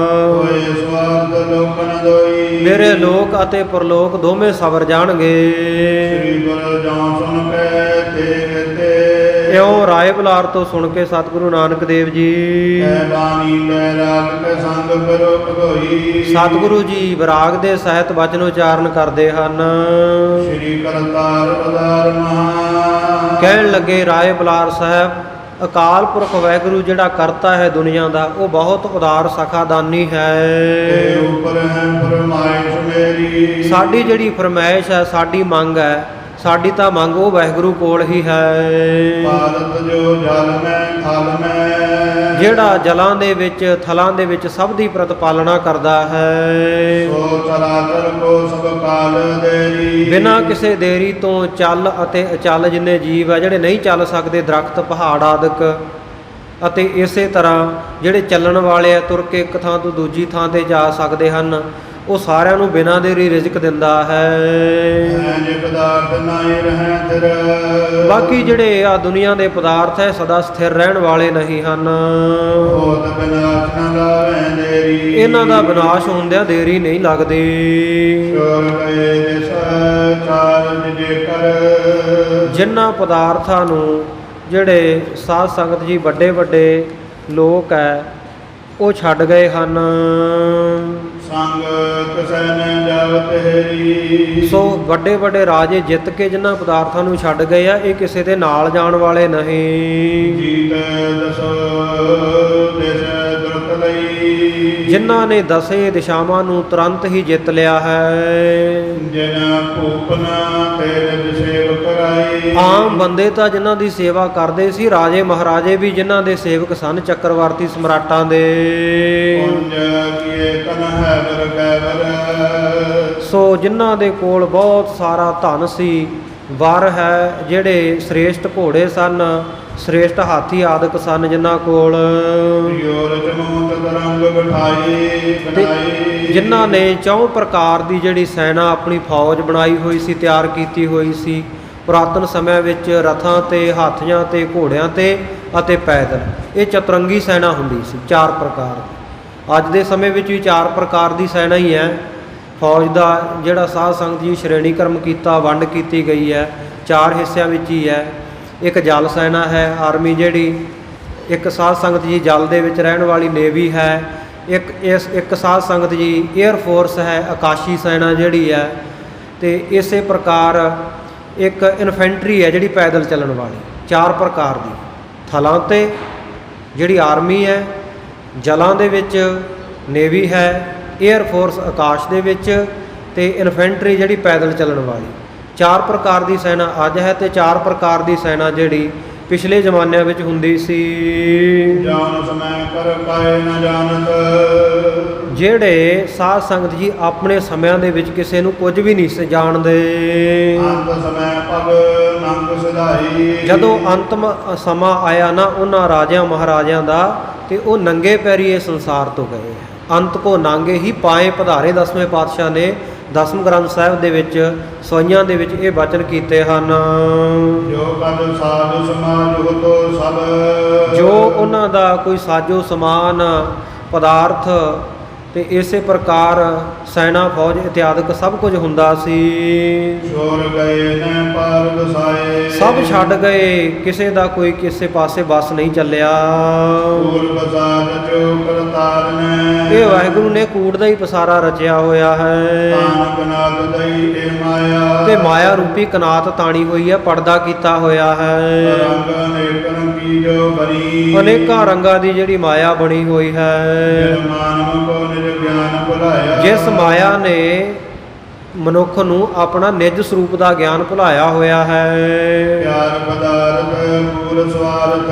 ਹੋਏ ਸਵਾਰਥ ਲੋਕ ਨ ਦੋਈ। ਮੇਰੇ ਲੋਕ ਅਤੇ ਪਰਲੋਕ ਦੋਵੇਂ ਸਵਰ ਜਾਣਗੇ। ਸ੍ਰੀ ਗੁਰੂ ਜਉ ਸੁਨ ਕੇ ਤੇ ਇਉਂ ਰਾਏ ਬੁਲਾਰ ਤੋਂ ਸੁਣ ਕੇ ਸਤਿਗੁਰੂ ਨਾਨਕ ਦੇਵ ਜੀ ਕੈ ਬਾਣੀ ਲੈ ਰਾਗ ਕੇ ਸੰਗ ਕਰੋ ਭਗੋਈ। ਸਤਿਗੁਰੂ ਜੀ ਵਿਰਾਗ ਦੇ ਸਹਿਤ ਵਚਨ ਉਚਾਰਨ ਕਰਦੇ ਹਨ। ਸ੍ਰੀ ਕਰਤਾਰ ਪਦਾਰ ਮਹਾ। ਕਹਿਣ ਲੱਗੇ ਰਾਏ ਬੁਲਾਰ ਸਾਹਿਬ, ਅਕਾਲ ਪੁਰਖ ਵਾਹਿਗੁਰੂ ਜਿਹੜਾ ਕਰਤਾ ਹੈ ਦੁਨੀਆ ਦਾ, ਉਹ ਬਹੁਤ ਉਦਾਰ ਸਖਾਦਾਨੀ ਹੈ। ਤੇ ਉਪਰ ਹੈ ਫਰਮਾਇਸ਼ ਮੇਰੀ। ਸਾਡੀ ਜਿਹੜੀ ਫਰਮਾਇਸ਼ ਹੈ, ਸਾਡੀ ਮੰਗ ਹੈ, ਸਾਡੀ ਤਾਂ ਮੰਗ ਉਹ ਵਾਹਿਗੁਰੂ ਕੋਲ ਹੀ ਹੈ। ਭਾਰਤ ਜੋ ਜਲ ਮੈਂ ਥਲ ਮੈਂ। ਜਿਹੜਾ ਜਲਾਂ ਦੇ ਵਿੱਚ, ਥਲਾਂ ਦੇ ਵਿੱਚ ਸਭ ਦੀ ਪ੍ਰਤਪਾਲਨਾ ਕਰਦਾ ਹੈ। ਸੋ ਚਰਾਚਰ ਕੋ ਸਭ ਕਾਲ ਦੇਰੀ। ਬਿਨਾਂ ਕਿਸੇ ਦੇਰੀ ਤੋਂ ਚੱਲ ਅਤੇ ਅਚਲ ਜਿੰਨੇ ਜੀਵ ਹੈ, ਜਿਹੜੇ ਨਹੀਂ ਚੱਲ ਸਕਦੇ, ਦਰਖਤ ਪਹਾੜ ਆਦਿਕ, ਅਤੇ ਇਸੇ ਤਰ੍ਹਾਂ ਜਿਹੜੇ ਚੱਲਣ ਵਾਲੇ ਆ, ਤੁਰ ਕੇ ਇੱਕ ਥਾਂ ਤੋਂ ਦੂਜੀ ਥਾਂ ਤੇ ਜਾ ਸਕਦੇ ਹਨ, ਉਹ ਸਾਰਿਆਂ ਨੂੰ ਬਿਨਾਂ ਦੇਰੀ ਰਿਜ਼ਕ ਦਿੰਦਾ ਹੈ। ਜੇ ਪਦਾਰਥ ਨਾਹੀ ਰਹਿ ਥਿਰ। ਬਾਕੀ ਜਿਹੜੇ ਆ ਦੁਨੀਆ ਦੇ ਪਦਾਰਥ ਹੈ, ਸਦਾ ਸਥਿਰ ਰਹਿਣ ਵਾਲੇ ਨਹੀਂ ਹਨ। ਹੋਤ ਬਿਨਾਸ਼ ਨ ਲਾਵੈ ਦੇਰੀ। ਇਹਨਾਂ ਦਾ ਵਿਨਾਸ਼ ਹੁੰਦਿਆਂ ਦੇਰੀ ਨਹੀਂ ਲੱਗਦੀ। ਸ਼ੋਰ ਗਏ ਦਿਸ ਚਾਰਜ ਜੇ ਕਰ। ਜਿਨ੍ਹਾਂ ਪਦਾਰਥਾਂ ਨੂੰ ਜਿਹੜੇ ਸਾਧ ਸੰਗਤ ਜੀ ਵੱਡੇ ਵੱਡੇ ਲੋਕ ਹੈ, ਉਹ ਛੱਡ ਗਏ ਹਨ। ਸੰਗ ਕਿਸੈ ਨ ਜਾਵ ਤੇਰੀ। ਸੋ ਵੱਡੇ ਵੱਡੇ ਰਾਜੇ ਜਿੱਤ ਕੇ ਜਿਨ੍ਹਾਂ ਪਦਾਰਥਾਂ ਨੂੰ ਛੱਡ ਗਏ ਆ, ਇਹ ਕਿਸੇ ਦੇ ਨਾਲ ਜਾਣ ਵਾਲੇ ਨਹੀਂ। ਜੀਤ ਦਸ ਦਿਸ ਦੁਰਤ ਲਈ। ਜਿਨ੍ਹਾਂ ਨੇ ਦਸੇ ਦਿਸ਼ਾਵਾਂ ਨੂੰ ਤੁਰੰਤ ਹੀ ਜਿੱਤ ਲਿਆ ਹੈ। ਜਿਨ ਭੂਪਨਾ ਤੇਰੇ ਸੇਵ ਕਰਾਈ। ਆਮ ਬੰਦੇ ਤਾਂ ਜਿਨ੍ਹਾਂ ਦੀ ਸੇਵਾ ਕਰਦੇ ਸੀ, ਰਾਜੇ ਮਹਾਰਾਜੇ ਵੀ ਜਿਨ੍ਹਾਂ ਦੇ ਸੇਵਕ ਸਨ, ਚੱਕਰਵਰਤੀ ਸਮਰਾਟਾਂ ਦੇ। ਪੁੰਜ ਕੀਏ ਤਨ ਹੈ ਵਰ ਕੈਵਰ। ਸੋ ਜਿਨ੍ਹਾਂ ਦੇ ਕੋਲ ਬਹੁਤ ਸਾਰਾ ਧਨ ਸੀ, ਵਰ ਹੈ, ਜਿਹੜੇ ਸ੍ਰੇਸ਼ਟ ਘੋੜੇ ਸਨ, ਸ੍ਰੇਸ਼ਟ ਹਾਥੀ ਆਦਿਕ ਸਨ ਜਿਨ੍ਹਾਂ ਕੋਲ। ਯੋਰ ਜਮੂਤ ਤਰੰਗ ਬਿਠਾਈ ਬਣਾਈ। ਜਿਨ੍ਹਾਂ ਨੇ 4 ਪ੍ਰਕਾਰ ਦੀ ਜਿਹੜੀ ਸੈਨਾ ਆਪਣੀ ਫੌਜ ਬਣਾਈ ਹੋਈ ਸੀ, ਤਿਆਰ ਕੀਤੀ ਹੋਈ ਸੀ। ਪੁਰਾਤਨ ਸਮਿਆਂ ਵਿੱਚ ਰਥਾਂ ਤੇ, ਹਾਥੀਆਂ ਤੇ, ਘੋੜਿਆਂ ਤੇ ਅਤੇ ਪੈਦਲ, ਇਹ ਚਤੁਰੰਗੀ ਸੈਨਾ ਹੁੰਦੀ ਸੀ 4 ਪ੍ਰਕਾਰ ਦੀ। ਅੱਜ ਦੇ ਸਮੇਂ ਵਿੱਚ ਵੀ 4 ਪ੍ਰਕਾਰ ਦੀ ਸੈਨਾ ਹੀ ਹੈ। ਫੌਜ ਦਾ ਜਿਹੜਾ ਸਾਧ ਸੰਗਤ ਜੀ ਸ਼੍ਰੇਣੀਕਰਮ ਕੀਤਾ, ਵੰਡ ਕੀਤੀ ਗਈ ਹੈ 4 ਹਿੱਸਿਆਂ ਵਿੱਚ ਹੀ ਹੈ। ਇੱਕ ਜਲ ਸੈਨਾ ਹੈ, ਆਰਮੀ ਜਿਹੜੀ। ਇੱਕ ਸਾਧ ਸੰਗਤ ਜੀ ਜਲ ਦੇ ਵਿੱਚ ਰਹਿਣ ਵਾਲੀ ਨੇਵੀ ਹੈ। ਇੱਕ ਸਾਧ ਸੰਗਤ ਜੀ ਏਅਰ ਫੋਰਸ ਹੈ, ਆਕਾਸ਼ੀ ਸੈਨਾ ਜਿਹੜੀ ਹੈ। ਅਤੇ ਇਸੇ ਪ੍ਰਕਾਰ ਇੱਕ ਇਨਫੈਂਟਰੀ ਹੈ ਜਿਹੜੀ ਪੈਦਲ ਚੱਲਣ ਵਾਲੀ, 4 ਪ੍ਰਕਾਰ ਦੀ। ਥਲਾਂ 'ਤੇ ਜਿਹੜੀ ਆਰਮੀ ਹੈ, ਜਲਾਂ ਦੇ ਵਿੱਚ ਨੇਵੀ ਹੈ, ਏਅਰ ਫੋਰਸ ਆਕਾਸ਼ ਦੇ ਵਿੱਚ, ਅਤੇ ਇਨਫੈਂਟਰੀ ਜਿਹੜੀ ਪੈਦਲ ਚੱਲਣ ਵਾਲੀ। 4 ਪ੍ਰਕਾਰ ਦੀ ਸੈਨਾ ਅੱਜ ਹੈ, ਅਤੇ 4 ਪ੍ਰਕਾਰ ਦੀ ਸੈਨਾ ਜਿਹੜੀ ਪਿਛਲੇ ਜ਼ਮਾਨਿਆਂ ਵਿੱਚ ਹੁੰਦੀ ਸੀ। ਜਾਨ ਸਮੈ ਕਰ ਕਾਇ ਨ ਜਾਣਤ। ਜਿਹੜੇ ਸਾਧ ਸੰਗਤ ਜੀ ਆਪਣੇ ਸਮਿਆਂ ਦੇ ਵਿੱਚ ਕਿਸੇ ਨੂੰ ਕੁਝ ਵੀ ਨਹੀਂ ਸੀ ਜਾਣਦੇ। ਅੰਤ ਸਮੈ ਪਗ ਨੰਗ ਸਿਧਾਈ। ਜਦੋਂ ਅੰਤਮ ਸਮਾਂ ਆਇਆ ਨਾ ਉਹਨਾਂ ਰਾਜਿਆਂ ਮਹਾਰਾਜਿਆਂ ਦਾ, ਤੇ ਉਹ ਨੰਗੇ ਪੈਰੀ ਇਸ ਸੰਸਾਰ ਤੋਂ ਗਏ। ਅੰਤ ਕੋ ਨਾਂਗੇ ਹੀ ਪਾਏ ਪਧਾਰੇ। 10ਵੇਂ ਪਾਤਸ਼ਾਹ ਨੇ 10ਵੇਂ ਗ੍ਰੰਥ ਸਾਹਿਬ ਦੇ ਵਿੱਚ ਸੋਈਆਂ ਦੇ ਵਿੱਚ ਇਹ ਬਚਨ ਕੀਤੇ ਹਨ। ਜੋ ਕਦ ਸਾਧੂ ਸਮਾਜ ਹੋਤੋ ਸਭ। ਜੋ ਉਹਨਾਂ ਦਾ ਕੋਈ ਸਾਜੋ ਸਮਾਨ ਪਦਾਰਥ ਤੇ ਇਸੇ ਪ੍ਰਕਾਰ ਸੈਨਾ ਫੌਜ ਇਤਿਆਦਿਕ ਸਭ ਕੁਝ ਹੁੰਦਾ ਸੀ। ਛੋੜ ਗਏ ਨੇ ਪਾਰ ਵਸਾਏ। ਸਭ ਛੱਡ ਗਏ, ਕਿਸੇ ਦਾ ਕੋਈ ਕਿਸੇ ਪਾਸੇ ਬਸ ਨਹੀਂ ਚੱਲਿਆ। ਕੂੜ ਬਸਾਦ ਚੋ ਕਰਤਾਰ ਨੇ। ਇਹ ਵਾਹਿਗੁਰੂ ਨੇ ਕੂੜ ਦਾ ਹੀ ਪਸਾਰਾ ਰਚਿਆ ਹੋਇਆ ਹੈ। ਤਾਨ ਕਨਾਤ ਦਈ ਇਹ ਮਾਇਆ। ਤੇ ਮਾਇਆ ਰੂਪੀ ਕਨਾਤ ਤਾਣੀ ਹੋਈ ਹੈ, ਪਰਦਾ ਕੀਤਾ ਹੋਇਆ ਹੈ। ਰੰਗ ਅਨੇਕਨ ਕੀ ਜੋ ਬਣੀ। ਅਨੇਕਾਂ ਰੰਗਾਂ ਦੀ ਜਿਹੜੀ ਮਾਇਆ ਬਣੀ ਹੋਈ ਹੈ। ਜਿਨ ਮਾਨਵ ਕੋ ਨਿਜ ਗਿਆਨ ਭੁਲਾਇਆ। ਜਿਸ ਮਾਇਆ ਨੇ ਮਨੁੱਖ ਨੂੰ ਆਪਣਾ ਨਿਜ ਸਰੂਪ ਦਾ ਗਿਆਨ ਭੁਲਾਇਆ ਹੋਇਆ ਹੈ। ਪਿਆਰ ਪਦਾਰਥ ਪੂਰ ਸਵਾਰਥ।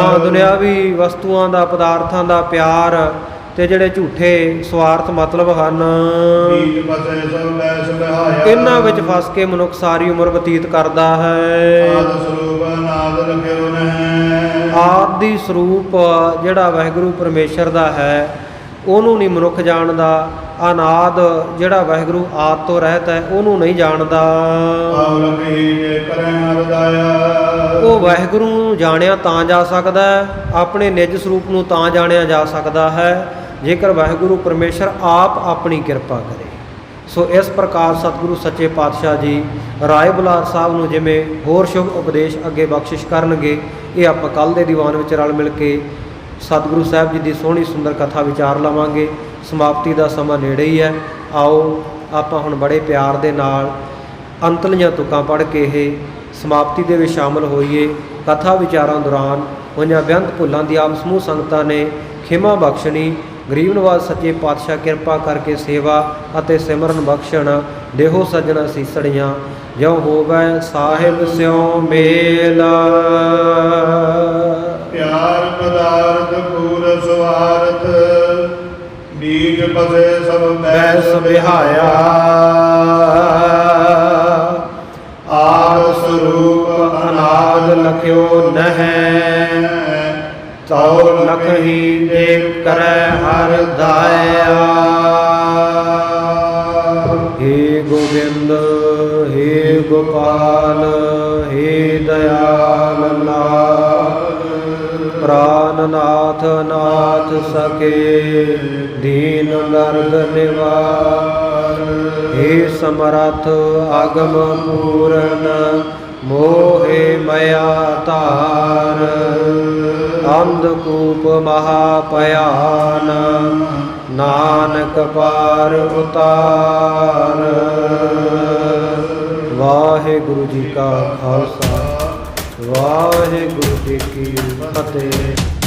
ਹਾਂ, ਦੁਨਿਆਵੀ ਵਸਤੂਆਂ ਦਾ, ਪਦਾਰਥਾਂ ਦਾ ਪਿਆਰ ਤੇ ਜਿਹੜੇ ਝੂਠੇ ਸਵਾਰਥ ਮਤਲਬ ਹਨ, ਬੀਜ ਫਸੇ ਸਭ ਲੈ ਸੁਭਾਇਆ। ਇਹਨਾਂ ਵਿੱਚ ਫਸ ਕੇ ਮਨੁੱਖ ਸਾਰੀ ਉਮਰ ਬਤੀਤ ਕਰਦਾ ਹੈ। ਆਦ ਸਰੂਪ ਨਾਦ ਲਖਿਓ ਨਹਿ। ਆਦਿ ਸਰੂਪ ਜਿਹੜਾ ਵਾਹਿਗੁਰੂ ਪਰਮੇਸ਼ਰ ਦਾ ਹੈ, ਉਹਨੂੰ ਨਹੀਂ ਮਨੁੱਖ ਜਾਣਦਾ। ਅਨਾਦ ਜਿਹੜਾ ਵਾਹਿਗੁਰੂ ਆਦਿ ਤੋਂ ਰਹਿਤ ਹੈ, ਉਹਨੂੰ ਨਹੀਂ ਜਾਣਦਾ। ਉਹ ਵਾਹਿਗੁਰੂ ਨੂੰ ਜਾਣਿਆ ਤਾਂ ਜਾ ਸਕਦਾ ਹੈ, ਆਪਣੇ ਨਿਜ ਸਰੂਪ ਨੂੰ ਤਾਂ ਜਾਣਿਆ ਜਾ ਸਕਦਾ ਹੈ ਜੇਕਰ ਵਾਹਿਗੁਰੂ ਪਰਮੇਸ਼ਰ ਆਪ ਆਪਣੀ ਕਿਰਪਾ ਕਰੇ। ਸੋ ਇਸ ਪ੍ਰਕਾਰ ਸਤਿਗੁਰੂ ਸੱਚੇ ਪਾਤਸ਼ਾਹ ਜੀ ਰਾਏ ਬੁਲਾਰ ਸਾਹਿਬ ਨੂੰ ਜਿਵੇਂ ਹੋਰ ਸ਼ੁਭ ਉਪਦੇਸ਼ ਅੱਗੇ ਬਖਸ਼ਿਸ਼ ਕਰਨਗੇ, ਇਹ ਆਪਾਂ ਕੱਲ੍ਹ ਦੇ ਦੀਵਾਨ ਵਿੱਚ ਰਲ ਮਿਲ ਕੇ ਸਤਿਗੁਰੂ ਸਾਹਿਬ ਜੀ ਦੀ ਸੋਹਣੀ ਸੁੰਦਰ ਕਥਾ ਵਿਚਾਰ ਲਵਾਂਗੇ। ਸਮਾਪਤੀ ਦਾ ਸਮਾਂ ਨੇੜੇ ਹੀ ਹੈ। ਆਓ ਆਪਾਂ ਹੁਣ ਬੜੇ ਪਿਆਰ ਦੇ ਨਾਲ ਅੰਤਲੀਆਂ ਤੁਕਾਂ ਪੜ੍ਹ ਕੇ ਇਹ ਸਮਾਪਤੀ ਦੇ ਵਿੱਚ ਸ਼ਾਮਲ ਹੋਈਏ। ਕਥਾ ਵਿਚਾਰਾਂ ਦੌਰਾਨ ਹੋਈਆਂ ਬੇਅੰਤ ਭੁੱਲਾਂ ਦੀ ਆਪ ਸਮੂਹ ਸੰਗਤਾਂ ਨੇ ਖਿਮਾ ਬਖਸ਼ਣੀ। ਗਰੀਬ ਨਵਾਜ਼ ਸੱਚੇ ਪਾਤਸ਼ਾਹ ਕਿਰਪਾ ਕਰਕੇ ਸੇਵਾ ਅਤੇ ਸਿਮਰਨ ਬਖਸ਼ਣ। ਦੇਹੋ ਸੱਜਣਾ ਸੀਸੜੀਆਂ ਜਿਉ ਹੋਵੈ ਸਾਹਿਬ ਸਿਉ ਮੇਲ। ਪਿਆਰ ਪਦਾਰਥ ਪੂਰ ਸਵਾਰਥ। ਬੀਜ ਫਸੇ ਸਭ ਬੈਸ ਬਿਹਾਇਆ। ਆਦ ਸਰੂਪ ਅਨਾਦ ਲਖਿਓ ਨਹਿ। ਤਉ ਲਖਹੀ ਦੇਖ ਕਰੈ ਹਰ ਦਾਇਆ। हे गोविंद हे गोपाल हे दयाल नाथ। प्राणनाथ नाथ सके दीन दर्द निवार। हे समर्थ आगम पूरन मोहे मया तार। अंधकूप महापयान नानक पार उतार। वाहिगुरु जी का खालसा वाहिगुरु जी की फतेह।